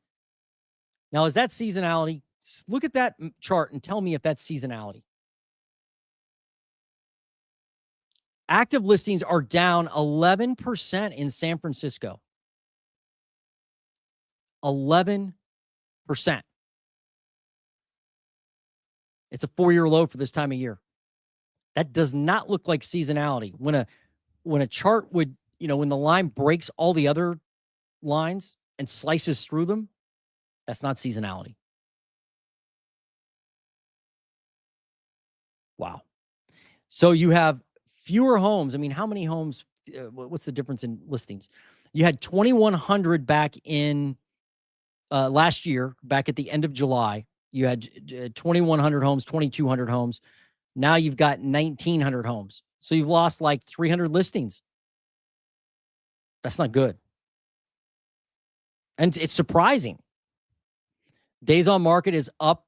Now, is that seasonality? Look at that chart and tell me if that's seasonality. Active listings are down 11% in San Francisco. 11%. It's a 4-year low for this time of year. That does not look like seasonality. When a chart would, when the line breaks all the other lines and slices through them, that's not seasonality. Wow. So you have fewer homes. I mean, how many homes? What's the difference in listings? You had 2,100 back in last year, back at the end of July. You had 2,100 homes, 2,200 homes. Now you've got 1,900 homes. So you've lost like 300 listings. That's not good. And it's surprising. Days on market is up,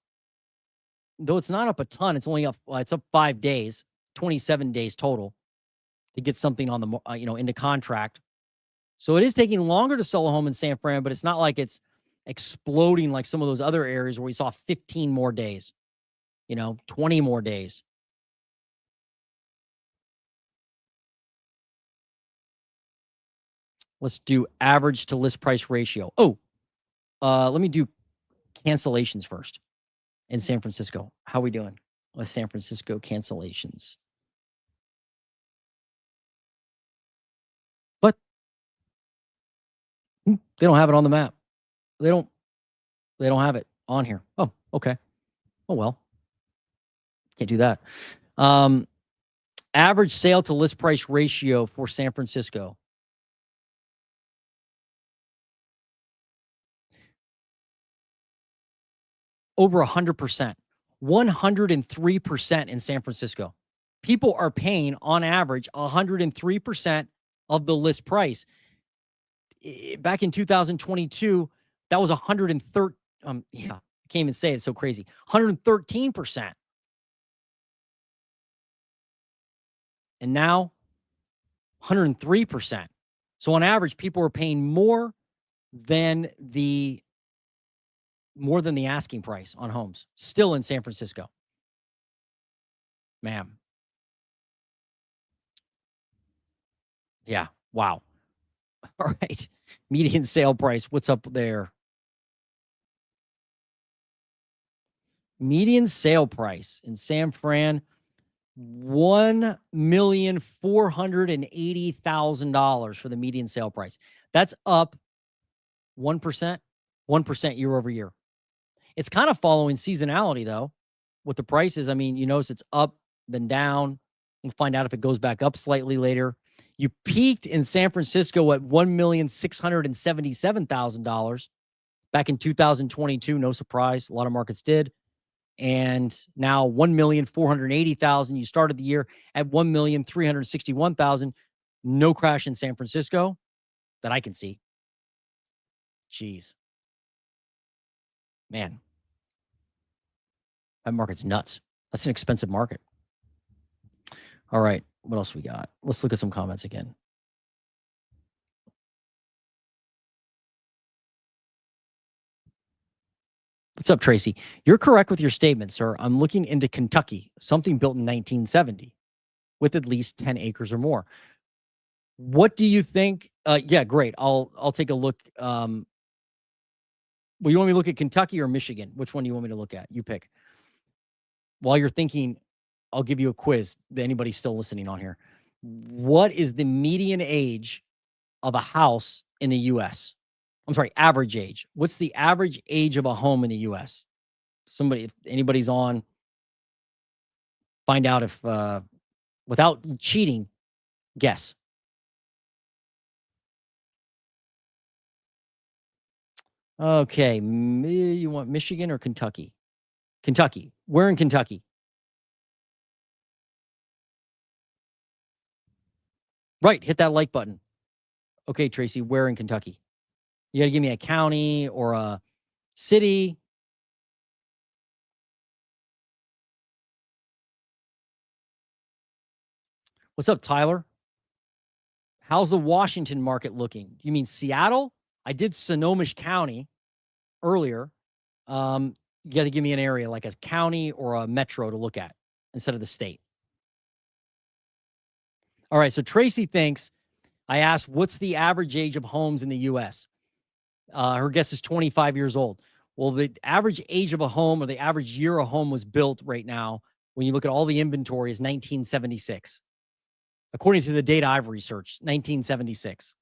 though it's not up a ton. It's only up, it's up 5 days, 27 days total to get something on the, into contract. So it is taking longer to sell a home in San Fran, but it's not like it's exploding like some of those other areas where we saw 15 more days, 20 more days. Let's do average to list price ratio. Let me do cancellations first in San Francisco. How are we doing with San Francisco cancellations? But they don't have it on the map. They don't have it on here. Oh, okay. Oh, well. Can't do that. Average sale to list price ratio for San Francisco. Over 100%, 103% in San Francisco. People are paying on average 103% of the list price. Back in 2022, that was 113. I can't even say it. It's so crazy. 113%. And now 103%. So on average, people are paying more than the asking price on homes still in San Francisco. Ma'am. Yeah. Wow. All right. Median sale price. What's up there? Median sale price in San Fran, $1,480,000 for the median sale price. That's up 1%, 1% year over year. It's kind of following seasonality, though, with the prices. I mean, you notice it's up, then down. We'll find out if it goes back up slightly later. You peaked in San Francisco at $1,677,000 back in 2022. No surprise. A lot of markets did. And now 1,480,000. You started the year at 1,361,000. No crash in San Francisco that I can see. Jeez. Man, that market's nuts. That's an expensive market. All right. What else we got? Let's look at some comments again. What's up, Tracy? You're correct with your statement, sir. I'm looking into Kentucky, something built in 1970 with at least 10 acres or more. What do you think? Yeah, great. I'll take a look. Well, you want me to look at Kentucky or Michigan? Which one do you want me to look at? You pick. While you're thinking, I'll give you a quiz. Anybody still listening on here? What is the median age of a house in the U.S.? I'm sorry, average age. What's the average age of a home in the U.S.? Somebody, if anybody's on, find out if, without cheating, guess. Okay, you want Michigan or Kentucky? Kentucky. Where in Kentucky? Right, hit that like button. Okay, Tracy, where in Kentucky? You got to give me a county or a city. What's up, Tyler? How's the Washington market looking? You mean Seattle? I did Snohomish County earlier. You got to give me an area like a county or a metro to look at instead of the state. All right, so Tracy thinks, I asked, what's the average age of homes in the U.S.? Her guess is 25 years old. Well, the average age of a home or the average year a home was built right now, when you look at all the inventory, is 1976. According to the data I've researched, 1976.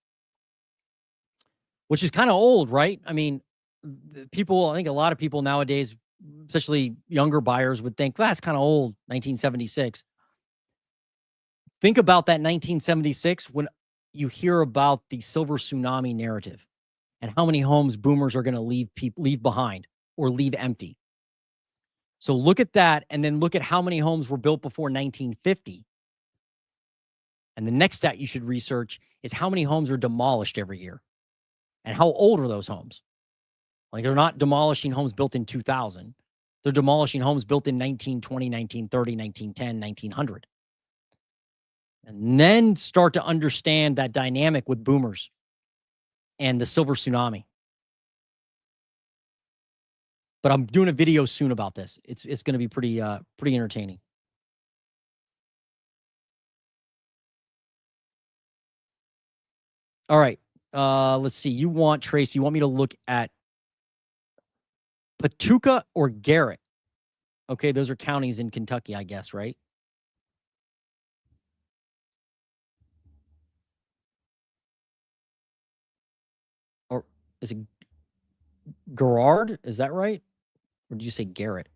Which is kind of old, right? I mean, people, I think a lot of people nowadays, especially younger buyers, would think, well, that's kind of old, 1976. Think about that 1976 when you hear about the silver tsunami narrative and how many homes boomers are going to leave behind or leave empty. So look at that, and then look at how many homes were built before 1950. And the next stat you should research is how many homes are demolished every year. And how old are those homes? Like, they're not demolishing homes built in 2000. They're demolishing homes built in 1920, 1930, 1910, 1900. And then start to understand that dynamic with boomers and the silver tsunami. But I'm doing a video soon about this. It's going to be pretty entertaining. All right. Let's see. You want, Trace, you want me to look at Paducah or Garrett? Okay, those are counties in Kentucky, I guess, right? Or is it Gerard? Is that right? Or did you say Garrett?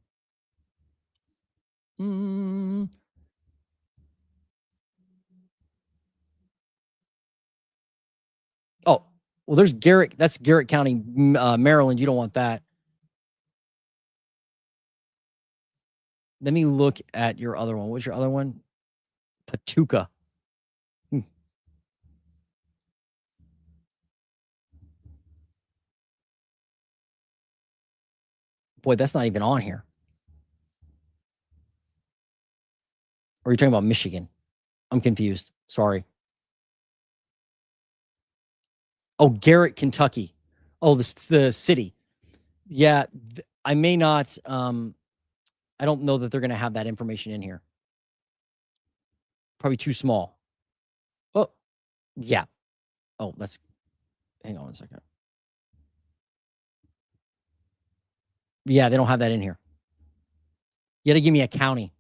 Oh, well, there's Garrett. That's Garrett County, Maryland. You don't want that. Let me look at your other one. What's your other one? Paducah. Boy, that's not even on here. Or are you talking about Michigan? I'm confused. Sorry. Oh, Garrett, Kentucky. Oh, the city. Yeah, I may not. I don't know that they're going to have that information in here. Probably too small. Oh, yeah. Oh, let's hang on a second. Yeah, they don't have that in here. You got to give me a county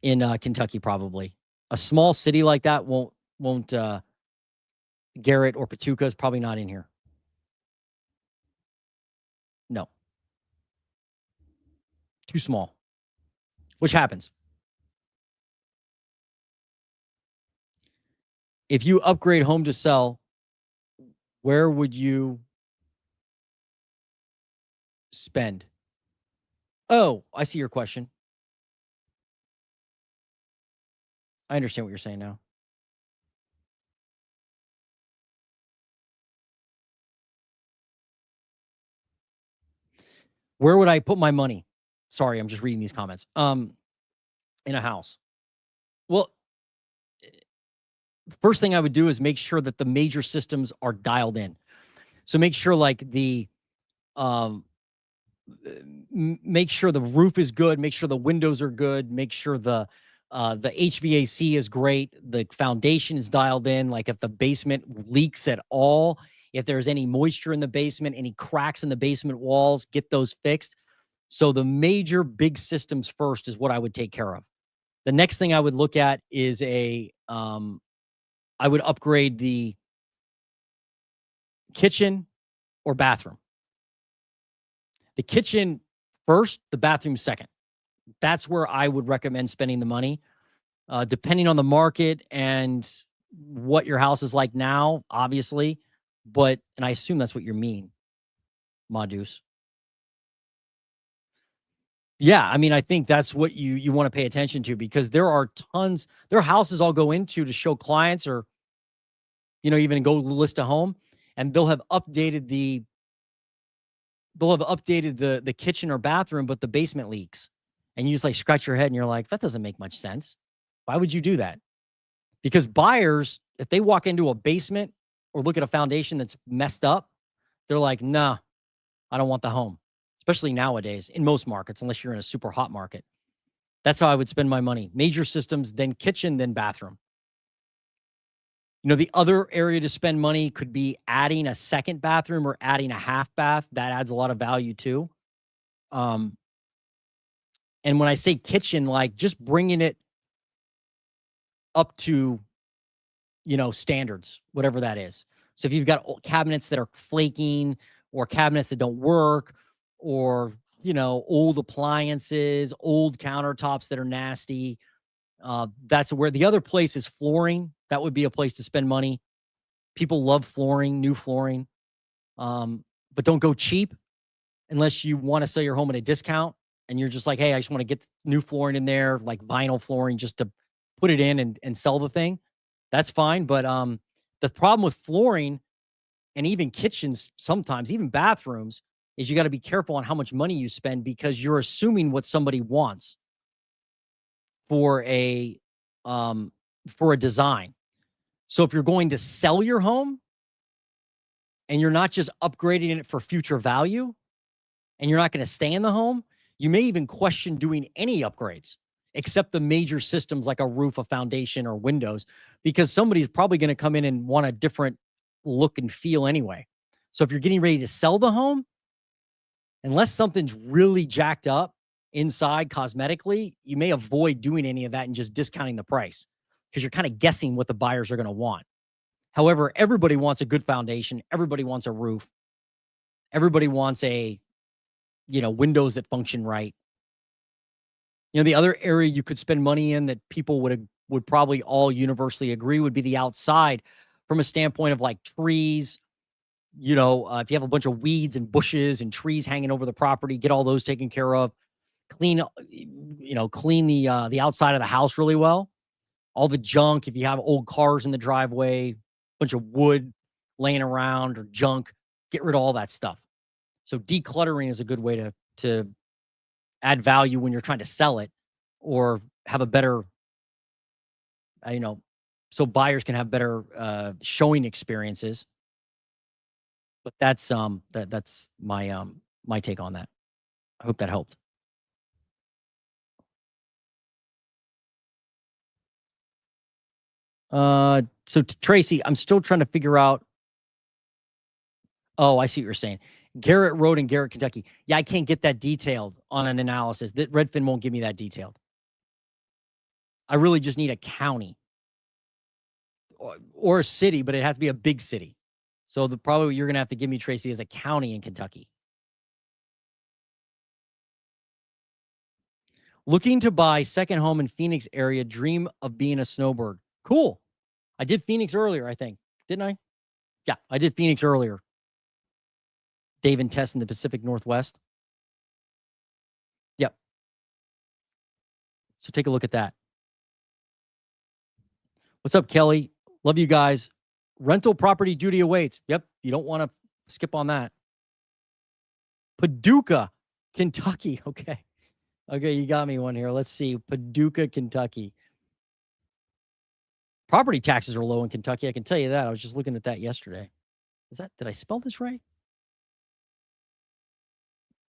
in Kentucky, probably. A small city like that won't Garrett or Paducah is probably not in here. No, too small, which happens. If you upgrade home to sell, where would you spend? Oh, I see your question. I understand what you're saying now. Where would I put my money? Sorry, I'm just reading these comments. In a house. Well, first thing I would do is make sure that the major systems are dialed in. So make sure like um make sure the roof is good, make sure the windows are good, make sure the HVAC is great, the foundation is dialed in. Like if the basement leaks at all, if there's any moisture in the basement, any cracks in the basement walls, get those fixed. So the major big systems first is what I would take care of. The next thing I would look at is I would upgrade the kitchen or bathroom. The kitchen first, the bathroom second. That's where I would recommend spending the money. Depending on the market and what your house is like now, obviously. But, and I assume that's what you mean, Modus. Yeah, I mean, I think that's what you want to pay attention to because there are tons, there are houses I'll go into to show clients or, even go list a home and they'll have updated the kitchen or bathroom, but the basement leaks. And you just like scratch your head and you're like, that doesn't make much sense. Why would you do that? Because buyers, if they walk into a basement or look at a foundation that's messed up, they're like, nah, I don't want the home. Especially nowadays in most markets, unless you're in a super hot market. That's how I would spend my money. Major systems, then kitchen, then bathroom. The other area to spend money could be adding a second bathroom or adding a half bath. That adds a lot of value too. Um, and when I say kitchen, like just bringing it up to, standards, whatever that is. So if you've got cabinets that are flaking or cabinets that don't work or, old appliances, old countertops that are nasty, that's where the other place is flooring. That would be a place to spend money. People love flooring, new flooring, but don't go cheap unless you want to sell your home at a discount and you're just like, hey, I just want to get new flooring in there, like vinyl flooring, just to put it in and sell the thing. That's fine. But the problem with flooring and even kitchens, sometimes even bathrooms, is you got to be careful on how much money you spend because you're assuming what somebody wants for a design. So if you're going to sell your home and you're not just upgrading it for future value and you're not going to stay in the home, you may even question doing any upgrades except the major systems like a roof, a foundation, or windows, because somebody's probably going to come in and want a different look and feel anyway. So if you're getting ready to sell the home, unless something's really jacked up inside cosmetically, you may avoid doing any of that and just discounting the price because you're kind of guessing what the buyers are going to want. However, everybody wants a good foundation. Everybody wants a roof. Everybody wants windows that function right. The other area you could spend money in that people would probably all universally agree would be the outside from a standpoint of like trees. If you have a bunch of weeds and bushes and trees hanging over the property, get all those taken care of. Clean the outside of the house really well. All the junk, if you have old cars in the driveway, bunch of wood laying around or junk, get rid of all that stuff. So decluttering is a good way to add value when you're trying to sell it or have a better, so buyers can have better showing experiences. But that's my take on that. I hope that helped. So Tracy, I'm still trying to figure out. Oh, I see what you're saying. Garrett Road in Garrett, Kentucky. Yeah, I can't get that detailed on an analysis. That Redfin won't give me that detailed. I really just need a county or a city, but it has to be a big city. So probably what you're gonna have to give me, Tracy, is a county in Kentucky. Looking to buy second home in Phoenix area. Dream of being a snowbird. Cool. I did Phoenix earlier, I think. Didn't I? Yeah, I did Phoenix earlier. Dave and Tess in the Pacific Northwest. Yep. So take a look at that. What's up, Kelly? Love you guys. Rental property duty awaits. Yep. You don't want to skip on that. Paducah, Kentucky. Okay. Okay, you got me one here. Let's see. Paducah, Kentucky. Property taxes are low in Kentucky. I can tell you that. I was just looking at that yesterday. Did I spell this right?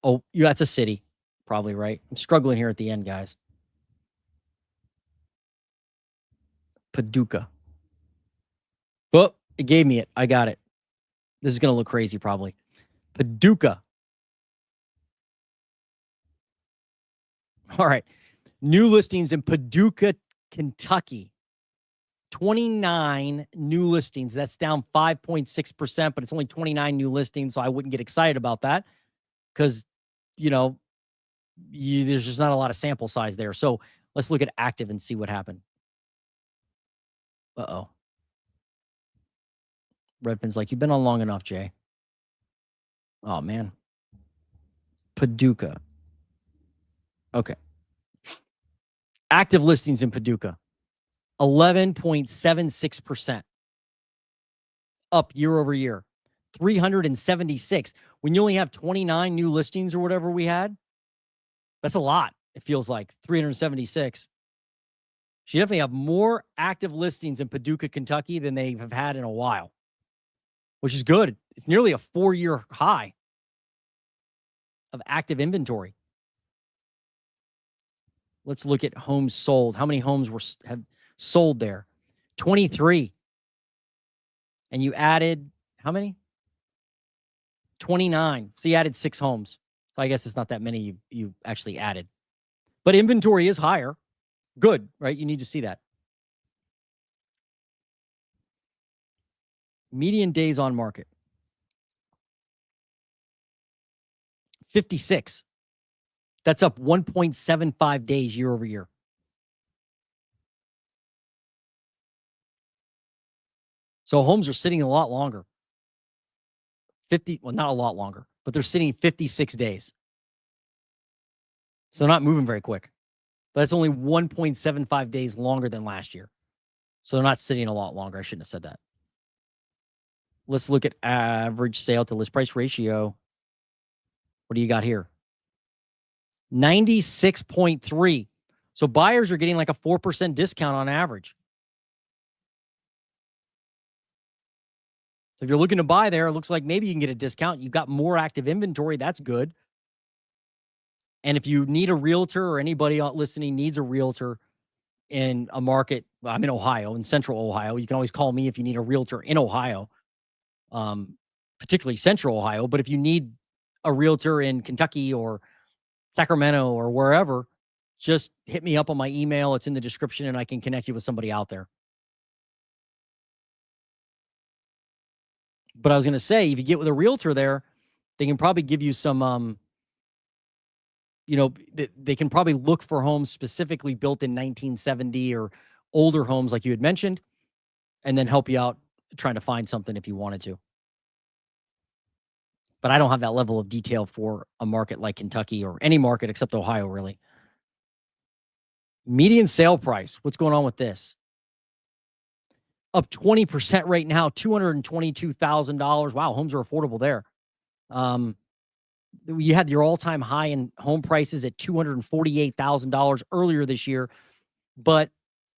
Oh, yeah, that's a city. Probably right. I'm struggling here at the end, guys. Paducah. Oh, it gave me it. I got it. This is going to look crazy, probably. Paducah. All right. New listings in Paducah, Kentucky. 29 new listings. That's down 5.6%, but it's only 29 new listings, so I wouldn't get excited about that because, there's just not a lot of sample size there. So let's look at active and see what happened. Uh-oh. Redfin's like, you've been on long enough, Jay. Oh, man. Paducah. Okay. Active listings in Paducah. 11.76%. Up year over year. 376. When you only have 29 new listings or whatever we had, that's a lot. It feels like 376. You definitely have more active listings in Paducah, Kentucky than they have had in a while, which is good. It's nearly a 4-year high of active inventory. Let's look at homes sold. How many homes have sold there? 23. And you added how many? 29. So you added 6 homes. So I guess it's not that many you actually added. But inventory is higher. Good, right? You need to see that. Median days on market. 56. That's up 1.75 days year over year. So homes are sitting a lot longer. Not a lot longer, but they're sitting 56 days. So they're not moving very quick. But that's only 1.75 days longer than last year. So they're not sitting a lot longer. I shouldn't have said that. Let's look at average sale to list price ratio. What do you got here? 96.3. So buyers are getting like a 4% discount on average. So if you're looking to buy there, it looks like maybe you can get a discount. You've got more active inventory. That's good. And if you need a realtor or anybody listening needs a realtor in a market, I'm in Ohio, in central Ohio. You can always call me if you need a realtor in Ohio, particularly central Ohio. But if you need a realtor in Kentucky or Sacramento or wherever, just hit me up on my email. It's in the description and I can connect you with somebody out there. But I was going to say, if you get with a realtor there, they can probably give you some, they can probably look for homes specifically built in 1970 or older homes like you had mentioned, and then help you out trying to find something if you wanted to. But I don't have that level of detail for a market like Kentucky or any market except Ohio, really. Median sale price. What's going on with this? Up 20% right now, $222,000. Wow, homes are affordable there. You had your all-time high in home prices at $248,000 earlier this year, but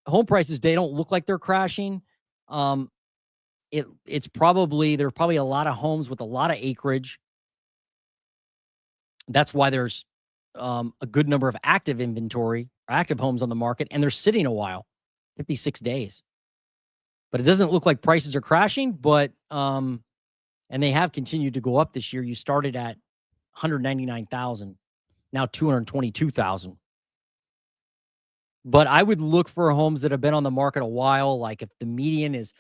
home prices, they don't look like they're crashing. There's probably a lot of homes with a lot of acreage. That's why there's a good number of active inventory, active homes on the market, and they're sitting a while, 56 days. But it doesn't look like prices are crashing, but and they have continued to go up this year. You started at 199,000, now 222,000. But I would look for homes that have been on the market a while. Like if the median is,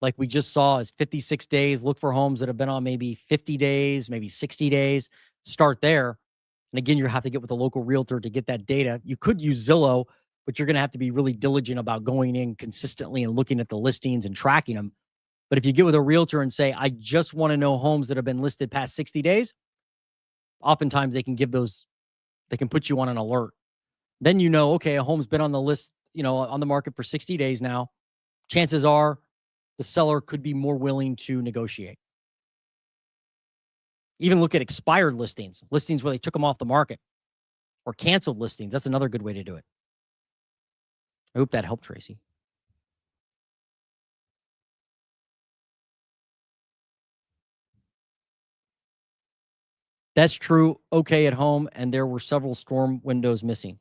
like we just saw, is 56 days, look for homes that have been on maybe 50 days, maybe 60 days. Start there. And again, you have to get with a local realtor to get that data. You could use Zillow, but you're going to have to be really diligent about going in consistently and looking at the listings and tracking them. But if you get with a realtor and say, I just want to know homes that have been listed past 60 days, oftentimes they can give those, they can put you on an alert. Then you know, okay, a home's been on the list, on the market for 60 days now. Chances are the seller could be more willing to negotiate. Even look at expired listings where they took them off the market, or canceled listings. That's another good way to do it. I hope that helped, Tracy. That's true. Okay at home, and there were several storm windows missing.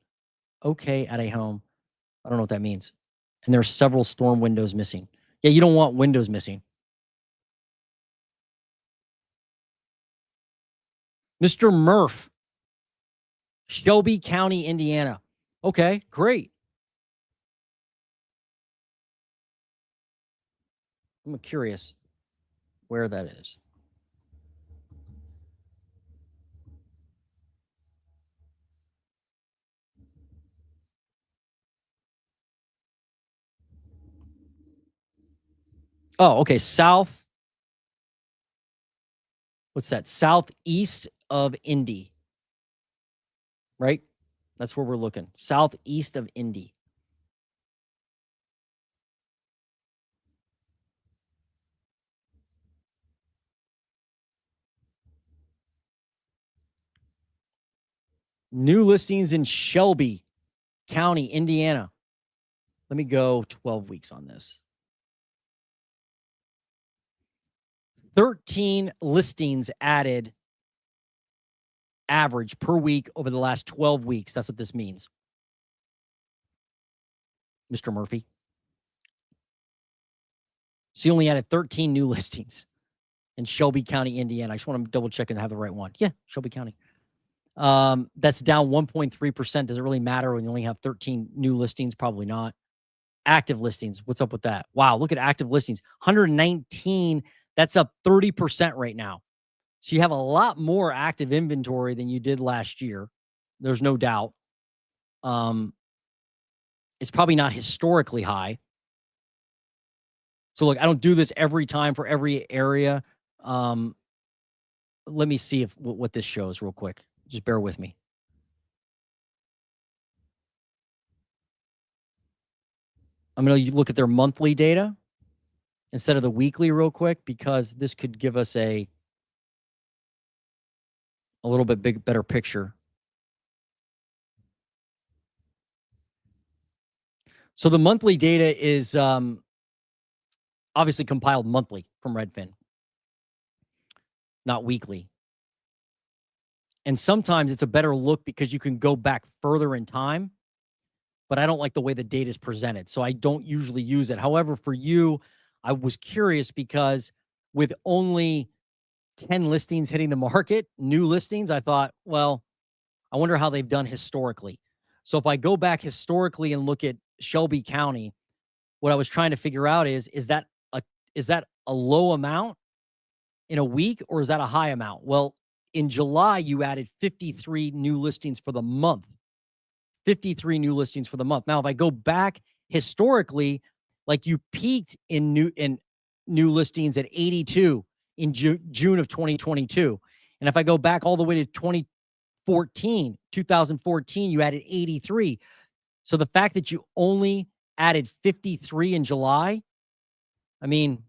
Okay at a home. I don't know what that means. And there are several storm windows missing. Yeah, you don't want windows missing. Mr. Murph, Shelby County, Indiana. Okay, great. I'm curious where that is. Oh, okay. What's that? Southeast of Indy, right? That's where we're looking. Southeast of Indy. New listings in Shelby County, Indiana. Let me go 12 weeks on this. 13 listings added average per week over the last 12 weeks. That's what this means. Mr. Murphy. So you only added 13 new listings in Shelby County, Indiana. I just want to double check and have the right one. Yeah, Shelby County. That's down 1.3%. Does it really matter when you only have 13 new listings? Probably not. Active listings. What's up with that? Wow, look at active listings. 119. That's up 30% right now. So you have a lot more active inventory than you did last year. There's no doubt. It's probably not historically high. So look, I don't do this every time for every area. Let me see what this shows real quick. Just bear with me. I'm going to look at their monthly data instead of the weekly real quick, because this could give us a little bit better picture. So the monthly data is obviously compiled monthly from Redfin, not weekly. And sometimes it's a better look because you can go back further in time, but I don't like the way the data is presented, so I don't usually use it. However, for you, I was curious because with only 10 listings hitting the market, new listings, I thought, well, I wonder how they've done historically. So if I go back historically and look at Shelby County, what I was trying to figure out is that a low amount in a week, or is that a high amount? Well, in July, you added 53 new listings for the month. 53 new listings for the month. Now, if I go back historically, like you peaked in new listings at 82 in June of 2022. And if I go back all the way to 2014, you added 83. So the fact that you only added 53 in July, I mean,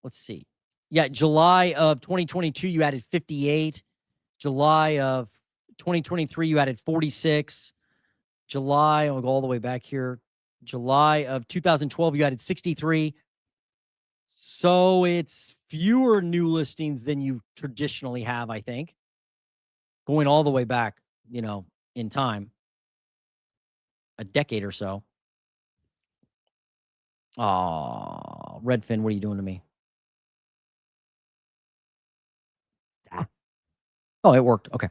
let's see. Yeah, July of 2022, you added 58. July of 2023, you added 46. July, I'll go all the way back here. July of 2012, you added 63. So it's fewer new listings than you traditionally have, I think. Going all the way back, in time, a decade or so. Oh, Redfin, what are you doing to me? Ah. Oh, it worked. Okay.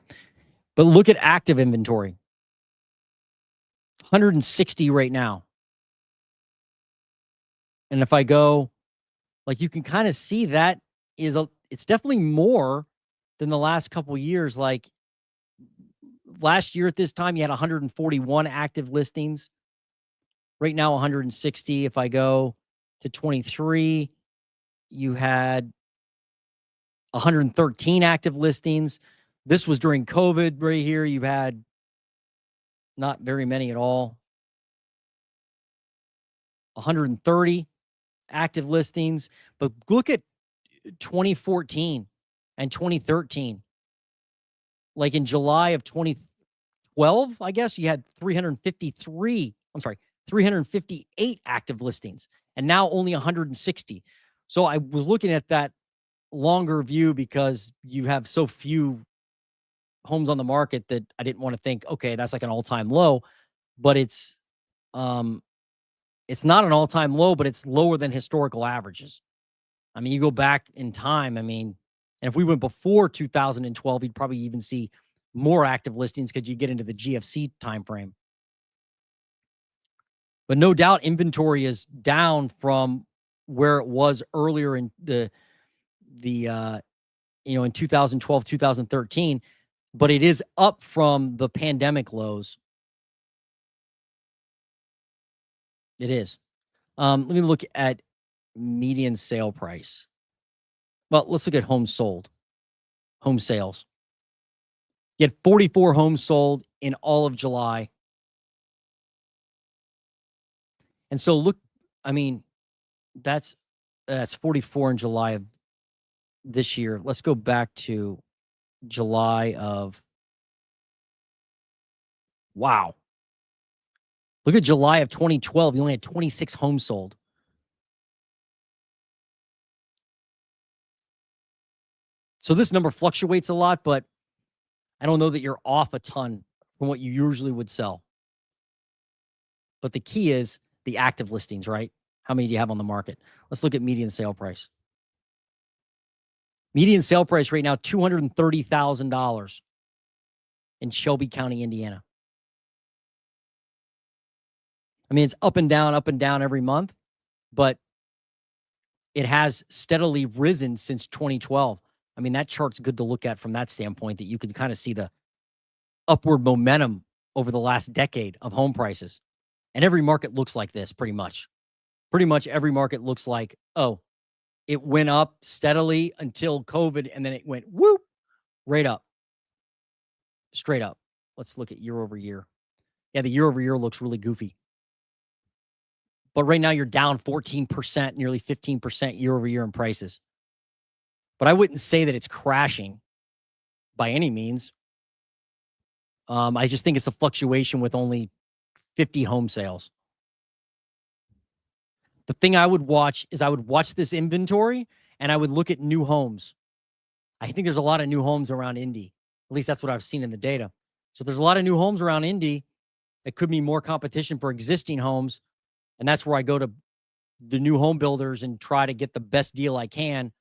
But look at active inventory. 160 right now. And if I go, like, you can kind of see that it's definitely more than the last couple years. Like last year at this time, you had 141 active listings. Right now, 160. If I go to 23, you had 113 active listings. This was during COVID right here. You had not very many at all. 130 active listings. But look at 2014 and 2013. Like in July of 2012, I guess you had 358 active listings, and now only 160. So I was looking at that longer view because you have so few homes on the market that I didn't want to think, okay, that's like an all-time low, but it's not an all-time low, but it's lower than historical averages. I mean, you go back in time, I mean, and if we went before 2012, you'd probably even see more active listings because you get into the GFC timeframe. But no doubt inventory is down from where it was earlier in the in 2012, 2013, but it is up from the pandemic lows. It is. Let me look at median sale price. Well, let's look at homes sold, home sales. You had 44 homes sold in all of July. And so look, I mean, that's 44 in July of this year. Let's go back to July of wow. Look at July of 2012. You only had 26 homes sold. So this number fluctuates a lot, but I don't know that you're off a ton from what you usually would sell. But the key is the active listings, right? How many do you have on the market? Let's look at median sale price. Median sale price right now, $230,000 in Shelby County, Indiana. I mean, it's up and down every month, but it has steadily risen since 2012. I mean, that chart's good to look at from that standpoint, that you can kind of see the upward momentum over the last decade of home prices. And every market looks like this pretty much. Pretty much every market looks like, oh, it went up steadily until COVID, and then it went whoop, right up, straight up. Let's look at year over year. Yeah, the year over year looks really goofy. But right now you're down 14%, nearly 15% year over year in prices. But I wouldn't say that it's crashing by any means. I just think it's a fluctuation with only 50 home sales. The thing I would watch is I would watch this inventory and I would look at new homes. I think there's a lot of new homes around Indy. At least that's what I've seen in the data. So there's a lot of new homes around Indy. It could be more competition for existing homes. And that's where I go to the new home builders and try to get the best deal I can.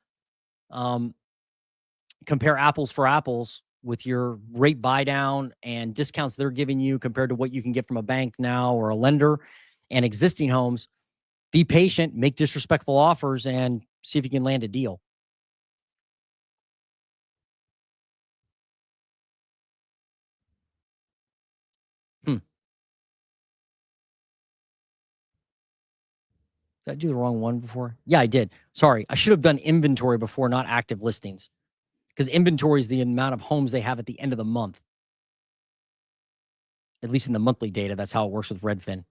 Compare apples for apples with your rate buy down and discounts they're giving you compared to what you can get from a bank now or a lender and existing homes. Be patient, make disrespectful offers, and see if you can land a deal. Did I do the wrong one before? Yeah, I did. Sorry. I should have done inventory before, not active listings, because inventory is the amount of homes they have at the end of the month. At least in the monthly data, that's how it works with Redfin.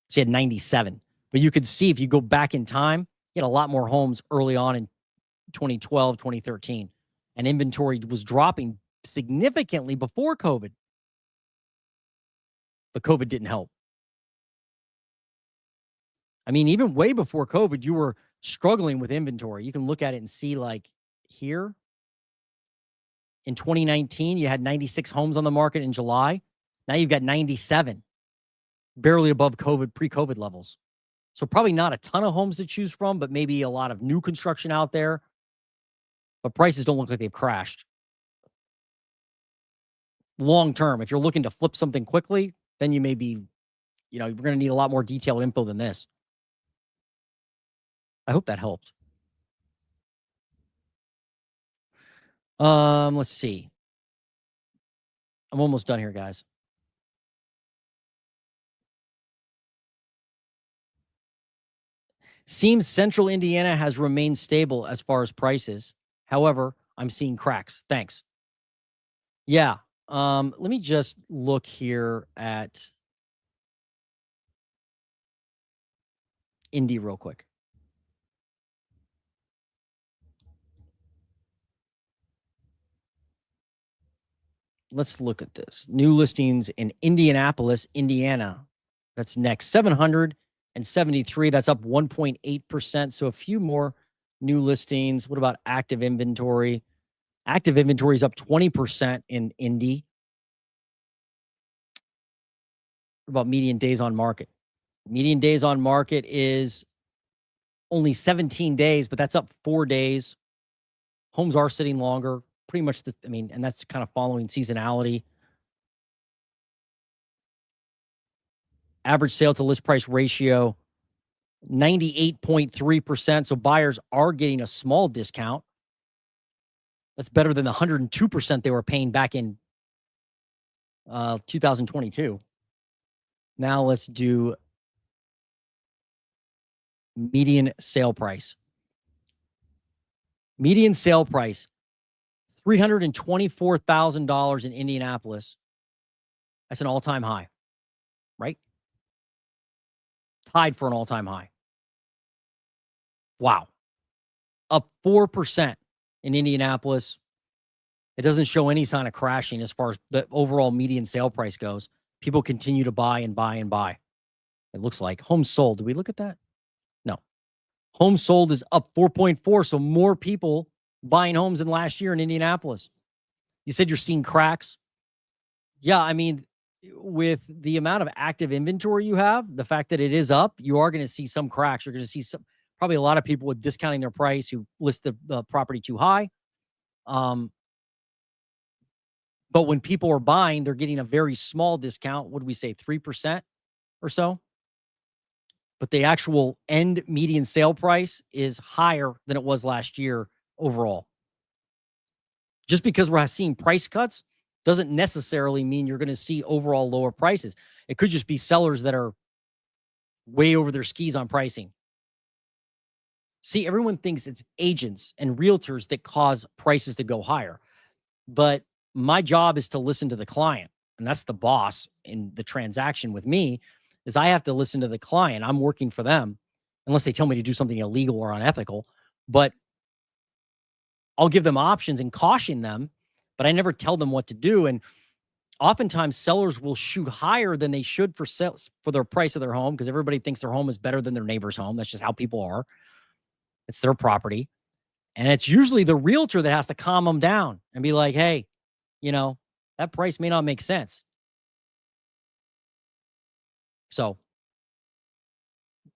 She had 97. But you could see if you go back in time, you had a lot more homes early on in 2012, 2013. And inventory was dropping significantly before COVID. But COVID didn't help. I mean, even way before COVID, you were struggling with inventory. You can look at it and see, like here in 2019, you had 96 homes on the market in July. Now you've got 97, barely above COVID, pre-COVID levels. So probably not a ton of homes to choose from, but maybe a lot of new construction out there. But prices don't look like they've crashed. Long term, if you're looking to flip something quickly, then you may be, you're going to need a lot more detailed info than this. I hope that helped. Let's see. I'm almost done here, guys. Seems central Indiana has remained stable as far as prices. However, I'm seeing cracks. Thanks. Yeah. Let me just look here at Indy real quick. Let's look at this. New listings in Indianapolis, Indiana. That's next. 773. That's up 1.8%. So a few more new listings. What about active inventory? Active inventory is up 20% in Indy. What about median days on market? Median days on market is only 17 days, but that's up 4 days. Homes are sitting longer. Pretty much, and that's kind of following seasonality. Average sale to list price ratio, 98.3%. So buyers are getting a small discount. That's better than the 102% they were paying back in 2022. Now let's do median sale price. Median sale price, $324,000 in Indianapolis. That's an all-time high, right? Tied for an all-time high. Wow. Up 4% in Indianapolis. It doesn't show any sign of crashing as far as the overall median sale price goes. People continue to buy and buy and buy. It looks like homes sold. Did we look at that? No. Homes sold is up 4.4. So more people buying homes than last year in Indianapolis. You said you're seeing cracks. Yeah, I mean, with the amount of active inventory you have, the fact that it is up, you are going to see some cracks. You're going to see probably a lot of people with discounting their price who list the property too high. But when people are buying, they're getting a very small discount. What do we say, 3% or so? But the actual end median sale price is higher than it was last year overall. Just because we're seeing price cuts doesn't necessarily mean you're going to see overall lower prices. It could just be sellers that are way over their skis on pricing. See, everyone thinks it's agents and realtors that cause prices to go higher. But my job is to listen to the client, and that's the boss in the transaction with me, is I have to listen to the client. I'm working for them, unless they tell me to do something illegal or unethical. But I'll give them options and caution them, but I never tell them what to do. And oftentimes sellers will shoot higher than they should for sales for their price of their home, because everybody thinks their home is better than their neighbor's home. That's just how people are. It's their property. And it's usually the realtor that has to calm them down and be like, hey, that price may not make sense. So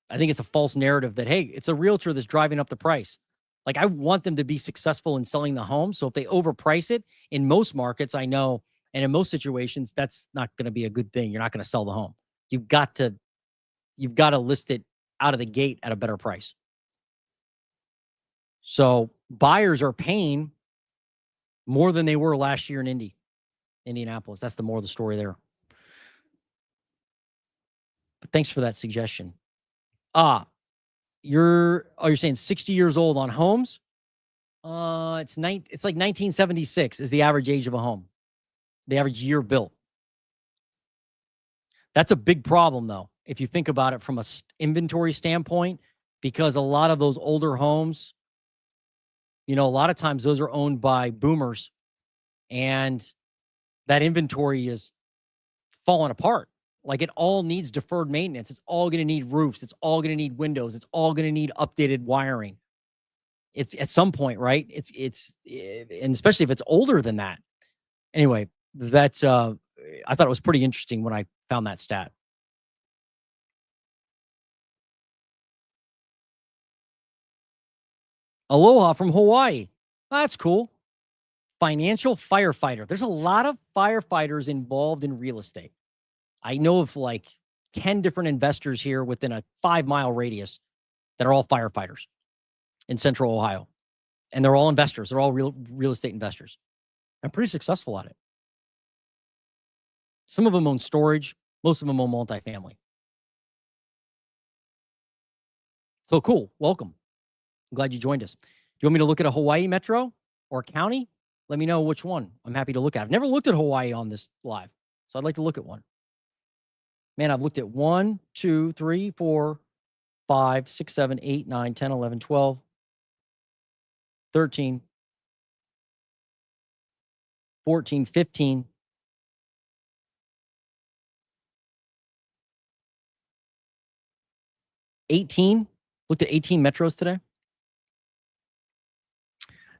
I think it's a false narrative that, hey, it's a realtor that's driving up the price. Like, I want them to be successful in selling the home. So if they overprice it, in most markets, I know, and in most situations, that's not going to be a good thing. You're not going to sell the home. You've got to list it out of the gate at a better price. So buyers are paying more than they were last year in Indianapolis. That's the moral of the story there. But thanks for that suggestion. You're saying 60 years old on homes? It's like 1976 is the average age of a home. The average year built. That's a big problem, though, if you think about it from a inventory standpoint, because a lot of those older homes, a lot of times those are owned by boomers, and that inventory is falling apart. Like, it all needs deferred maintenance. It's all going to need roofs. It's all going to need windows. It's all going to need updated wiring. It's at some point, right? And especially if it's older than that. Anyway, that's I thought it was pretty interesting when I found that stat. Aloha from Hawaii. That's cool. Financial firefighter. There's a lot of firefighters involved in real estate. I know of like 10 different investors here within a 5-mile radius that are all firefighters in Central Ohio. And they're all investors. They're all real estate investors. I'm pretty successful at it. Some of them own storage. Most of them own multifamily. So cool. Welcome. I'm glad you joined us. Do you want me to look at a Hawaii metro or county? Let me know which one. I'm happy to look at. I've never looked at Hawaii on this live, so I'd like to look at one. Man, I've looked at 1, 2, 3, 4, 5, 6, 7, 8, 9, 10, 11, 12, 13, 14, 15. 18. Looked at 18 metros today.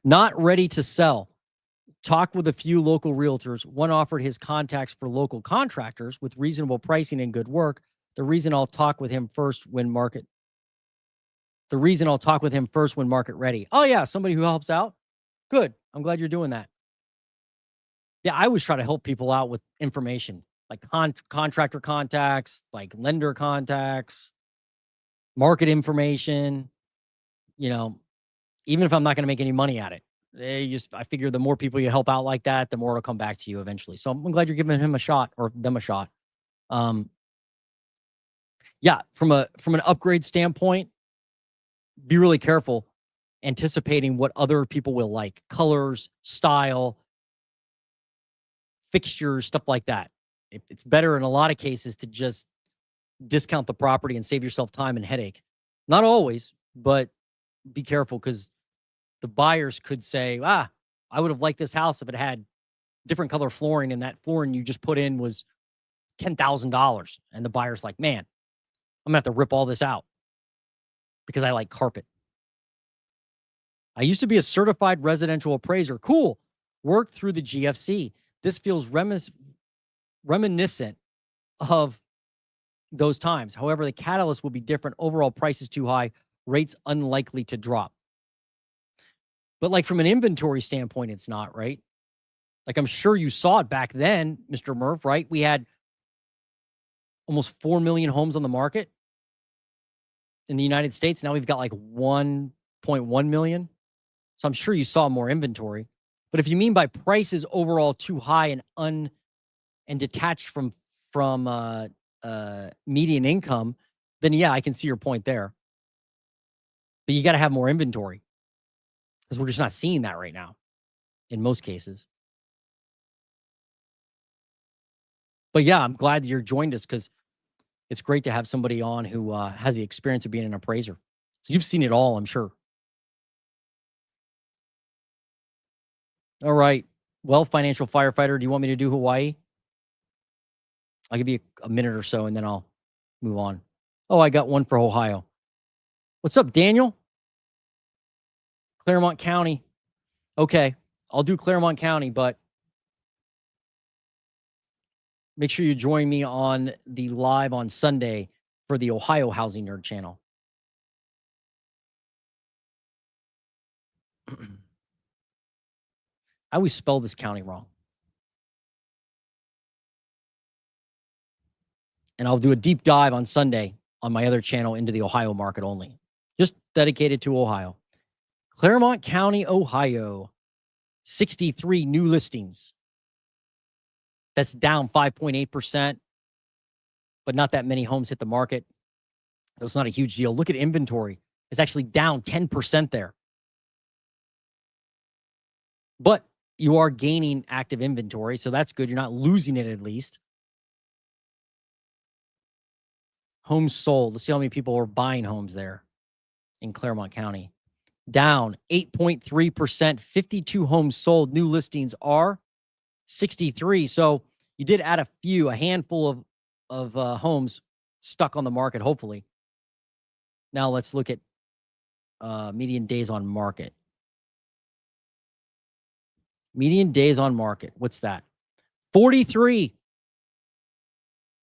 Not ready to sell. Talked with a few local realtors. One offered his contacts for local contractors with reasonable pricing and good work. The reason I'll talk with him first when market ready. Oh yeah, somebody who helps out. Good. I'm glad you're doing that. Yeah, I always try to help people out with information like contractor contacts, like lender contacts, market information. You know, even if I'm not going to make any money at it. I figure the more people you help out like that, the more it'll come back to you eventually. So I'm glad you're giving him a shot or them a shot. Yeah, from an upgrade standpoint, be really careful anticipating what other people will like. Colors, style, fixtures, stuff like that. It's better in a lot of cases to just discount the property and save yourself time and headache. Not always, but be careful because the buyers could say, I would have liked this house if it had different color flooring and that flooring you just put in was $10,000. And the buyer's like, man, I'm going to have to rip all this out because I like carpet. I used to be a certified residential appraiser. Cool. Worked through the GFC. This feels reminiscent of those times. However, the catalyst will be different. Overall price is too high. Rates unlikely to drop. But like from an inventory standpoint, it's not, right? Like I'm sure you saw it back then, Mr. Murph, right? We had almost 4 million homes on the market in the United States. Now we've got like 1.1 million. So I'm sure you saw more inventory. But if you mean by prices overall too high and detached from median income, then yeah, I can see your point there. But you got to have more inventory because we're just not seeing that right now in most cases. But yeah, I'm glad that you're joined us because it's great to have somebody on who has the experience of being an appraiser. So you've seen it all, I'm sure. All right. Well, financial firefighter, do you want me to do Hawaii? I'll give you a minute or so and then I'll move on. Oh, I got one for Ohio. What's up, Daniel? Clermont County. Okay, I'll do Clermont County, but make sure you join me on the live on Sunday for the Ohio Housing Nerd channel. I always spell this county wrong. And I'll do a deep dive on Sunday on my other channel into the Ohio market only, just dedicated to Ohio. Clermont County, Ohio, 63 new listings. That's down 5.8%, but not that many homes hit the market. That's not a huge deal. Look at inventory. It's actually down 10% there. But you are gaining active inventory, so that's good. You're not losing it at least. Homes sold. Let's see how many people are buying homes there in Clermont County. Down 8.3%, 52 homes sold. New listings are 63. So you did add a handful of homes stuck on the market, hopefully. Now let's look at median days on market. Median days on market. What's that? 43.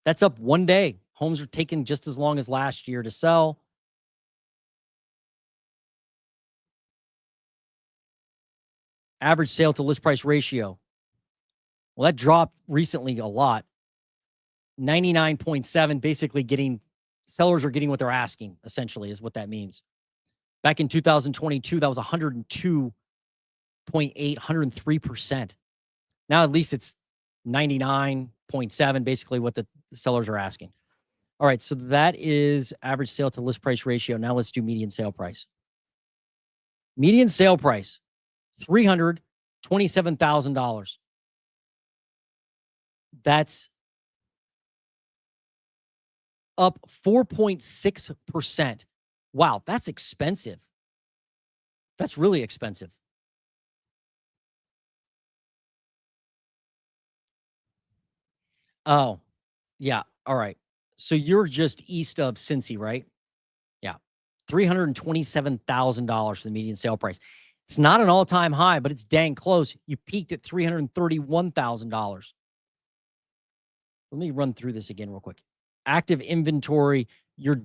That's up 1 day. Homes are taking just as long as last year to sell. Average sale to list price ratio. Well, that dropped recently a lot. 99.7, basically sellers are getting what they're asking, essentially, is what that means. Back in 2022, that was 102.8, 103%. Now at least it's 99.7, basically what the sellers are asking. All right, so that is average sale to list price ratio. Now let's do median sale price. Median sale price, $327,000. That's up 4.6%. Wow, that's expensive. That's really expensive. Oh, yeah. All right. So you're just east of Cincy, right? Yeah. $327,000 for the median sale price. It's not an all-time high, but it's dang close. You peaked at $331,000. Let me run through this again real quick. Active inventory, you're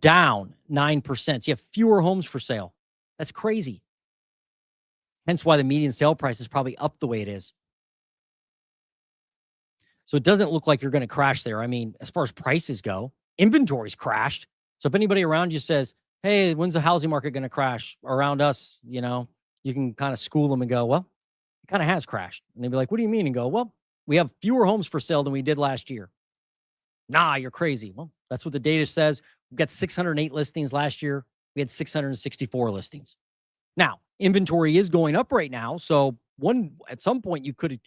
down 9%. So you have fewer homes for sale. That's crazy. Hence why the median sale price is probably up the way it is. So it doesn't look like you're going to crash there. I mean, as far as prices go, inventory's crashed. So if anybody around you says, hey, when's the housing market going to crash around us? You know, you can kind of school them and go, well, it kind of has crashed. And they'd be like, what do you mean? And go, well, we have fewer homes for sale than we did last year. Nah, you're crazy. Well, that's what the data says. We've got 608 listings last year. We had 664 listings. Now, inventory is going up right now. So at some point you could,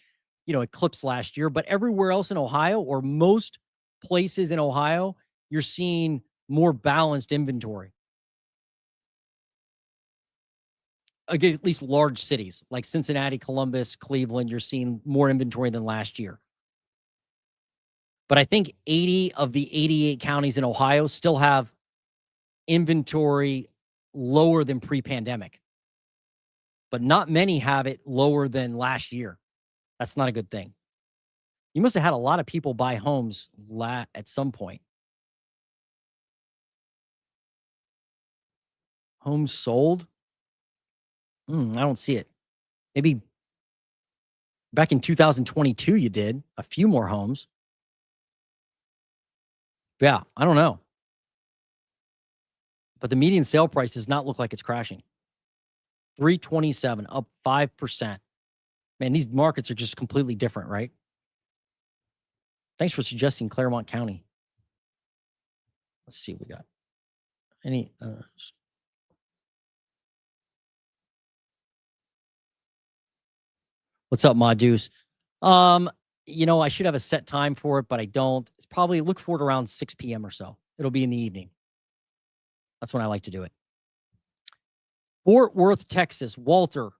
eclipse last year, but everywhere else in Ohio, or most places in Ohio, you're seeing more balanced inventory. Again, at least large cities like Cincinnati, Columbus, Cleveland, you're seeing more inventory than last year. But I think 80 of the 88 counties in Ohio still have inventory lower than pre-pandemic. But not many have it lower than last year. That's not a good thing. You must have had a lot of people buy homes at some point. Homes sold? I don't see it. Maybe back in 2022, you did a few more homes. Yeah, I don't know. But the median sale price does not look like it's crashing. 327, up 5%. Man, these markets are just completely different, right? Thanks for suggesting Clermont County. Let's see what we got. Any what's up, Ma Deuce? I should have a set time for it, but I don't. It's probably look for it around 6 p.m. or so. It'll be in the evening. That's when I like to do it. Fort Worth, Texas. Walter.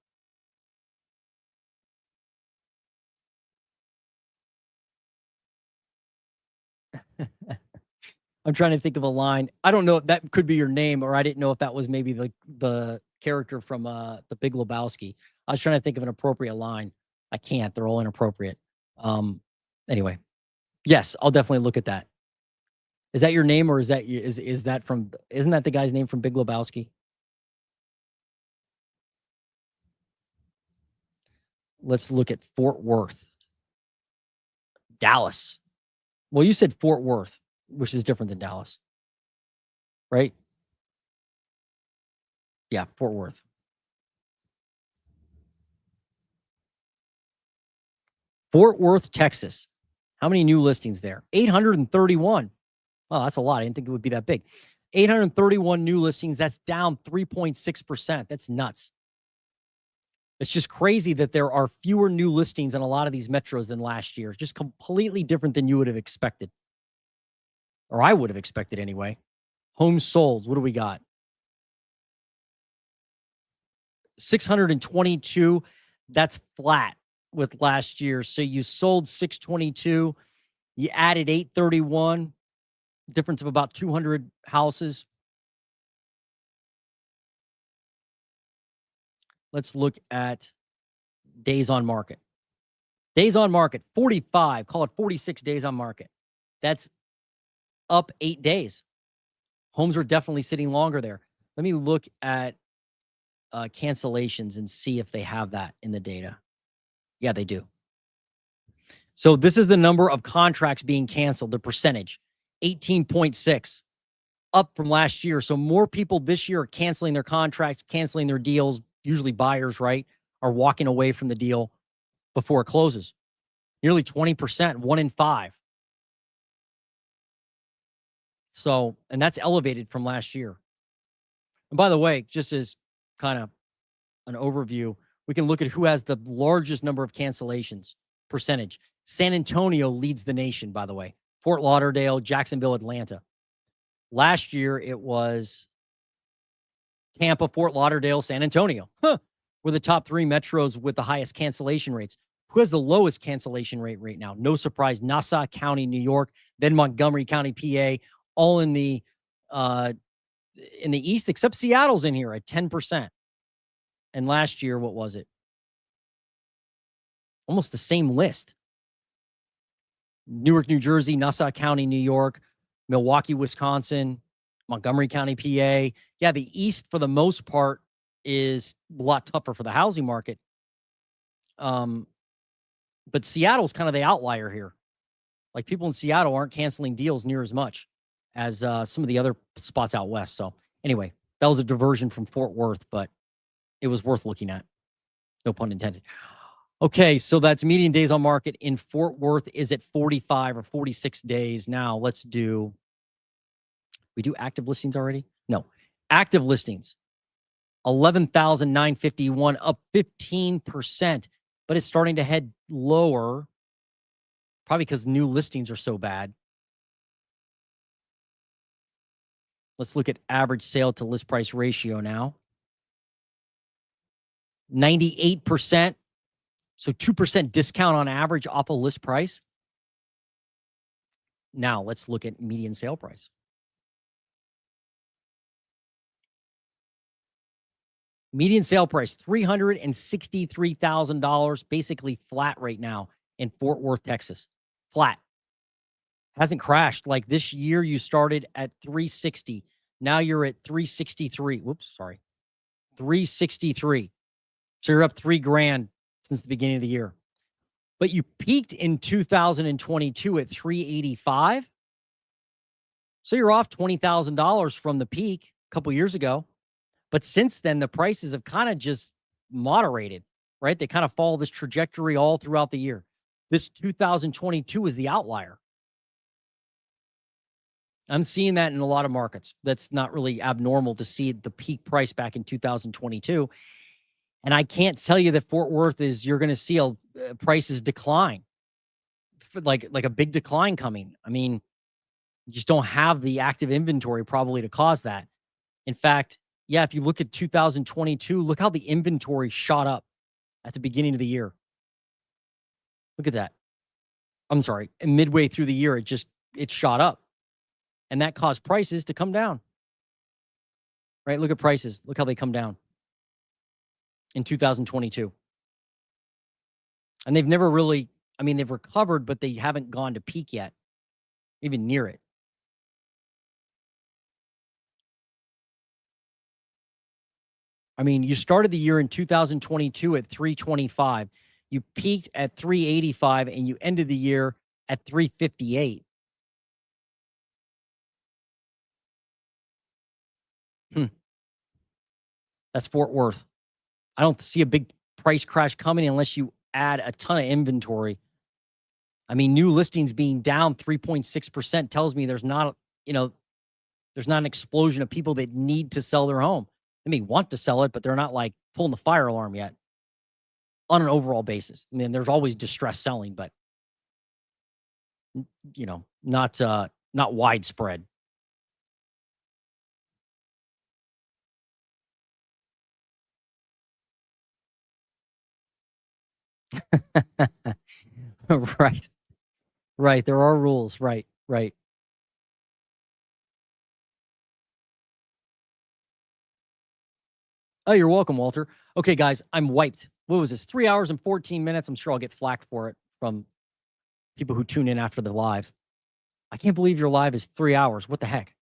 I'm trying to think of a line. I don't know if that could be your name, or I didn't know if that was maybe the character from the Big Lebowski. I was trying to think of an appropriate line. I can't. They're all inappropriate. Anyway, yes, I'll definitely look at that. Is that your name, or is that from? Isn't that the guy's name from Big Lebowski? Let's look at Fort Worth, Dallas. Well, you said Fort Worth, which is different than Dallas, right? Yeah, Fort Worth. Fort Worth, Texas. How many new listings there? 831. Well, that's a lot. I didn't think it would be that big. 831 new listings. That's down 3.6%. That's nuts. It's just crazy that there are fewer new listings in a lot of these metros than last year. Just completely different than you would have expected. Or I would have expected anyway. Homes sold. What do we got? 622. That's flat with last year. So you sold 622. You added 831. Difference of about 200 houses. Let's look at days on market. Days on market, 45. Call it 46 days on market. That's up 8 days. Homes are definitely sitting longer there. Let me look at cancellations and see if they have that in the data. Yeah, they do. So this is the number of contracts being canceled, the percentage, 18.6. up from last year. So more people this year are canceling their contracts, canceling their deals. Usually buyers, right, are walking away from the deal before it closes. Nearly 20%, 1 in 5. So, and that's elevated from last year. And by the way, just as kind of an overview, we can look at who has the largest number of cancellations percentage. San Antonio leads the nation, by the way. Fort Lauderdale, Jacksonville, Atlanta. Last year, it was Tampa, Fort Lauderdale, San Antonio. Were the top 3 metros with the highest cancellation rates. Who has the lowest cancellation rate right now? No surprise, Nassau County, New York, then Montgomery County, PA, all in the East, except Seattle's in here at 10%. And last year, what was it? Almost the same list. Newark, New Jersey, Nassau County, New York, Milwaukee, Wisconsin, Montgomery County, PA. Yeah, the East, for the most part, is a lot tougher for the housing market. But Seattle's kind of the outlier here. Like, people in Seattle aren't canceling deals near as much as some of the other spots out west. So anyway, that was a diversion from Fort Worth, but it was worth looking at. No pun intended. Okay, so that's median days on market in Fort Worth is at 45 or 46 days. Now let's do, we do active listings already? No. Active listings, 11,951, up 15%, but it's starting to head lower, probably because new listings are so bad. Let's look at average sale to list price ratio now. 98%. So 2% discount on average off a list price. Now let's look at median sale price. Median sale price, $363,000, basically flat right now in Fort Worth, Texas. Flat. Hasn't crashed. Like, this year you started at 360. Now you're at 363. Whoops, sorry. 363. So you're up $3,000 since the beginning of the year. But you peaked in 2022 at 385. So you're off $20,000 from the peak a couple years ago. But since then, the prices have kind of just moderated, right? They kind of follow this trajectory all throughout the year. This 2022 is the outlier. I'm seeing that in a lot of markets. That's not really abnormal to see the peak price back in 2022. And I can't tell you that Fort Worth is, you're going to see prices decline, like a big decline coming. I mean, you just don't have the active inventory probably to cause that. In fact, yeah, if you look at 2022, look how the inventory shot up at the beginning of the year. Look at that. I'm sorry. And midway through the year, it shot up. And that caused prices to come down. Right? Look at prices. Look how they come down in 2022. And they've never really, I mean, they've recovered, but they haven't gone to peak yet, even near it. I mean, you started the year in 2022 at 325. You peaked at 385 and you ended the year at 358. That's Fort Worth. I don't see a big price crash coming unless you add a ton of inventory. I mean, new listings being down 3.6% tells me there's not, there's not an explosion of people that need to sell their home. They may want to sell it, but they're not like pulling the fire alarm yet on an overall basis. I mean, there's always distress selling, but not widespread. Right. Right. There are rules. Right. Right. Oh, you're welcome, Walter. Okay, guys, I'm wiped. What was this? 3 hours and 14 minutes. I'm sure I'll get flack for it from people who tune in after the live. I can't believe your live is 3 hours. What the heck?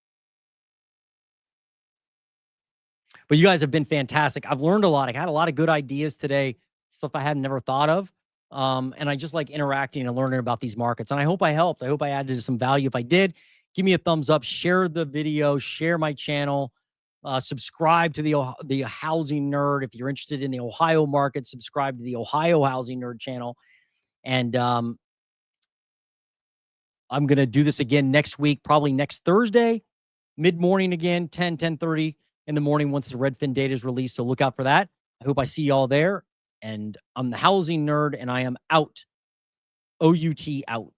But you guys have been fantastic. I've learned a lot. I had a lot of good ideas today, stuff I had never thought of. And I just like interacting and learning about these markets. And I hope I helped. I hope I added some value. If I did, give me a thumbs up, share the video, share my channel, subscribe to the Housing Nerd. If you're interested in the Ohio market, subscribe to the Ohio Housing Nerd channel. And I'm going to do this again next week, probably next Thursday, mid-morning again, 10:30 in the morning once the Redfin data is released. So look out for that. I hope I see y'all there. And I'm the Housing Nerd, and I am out. OUT out.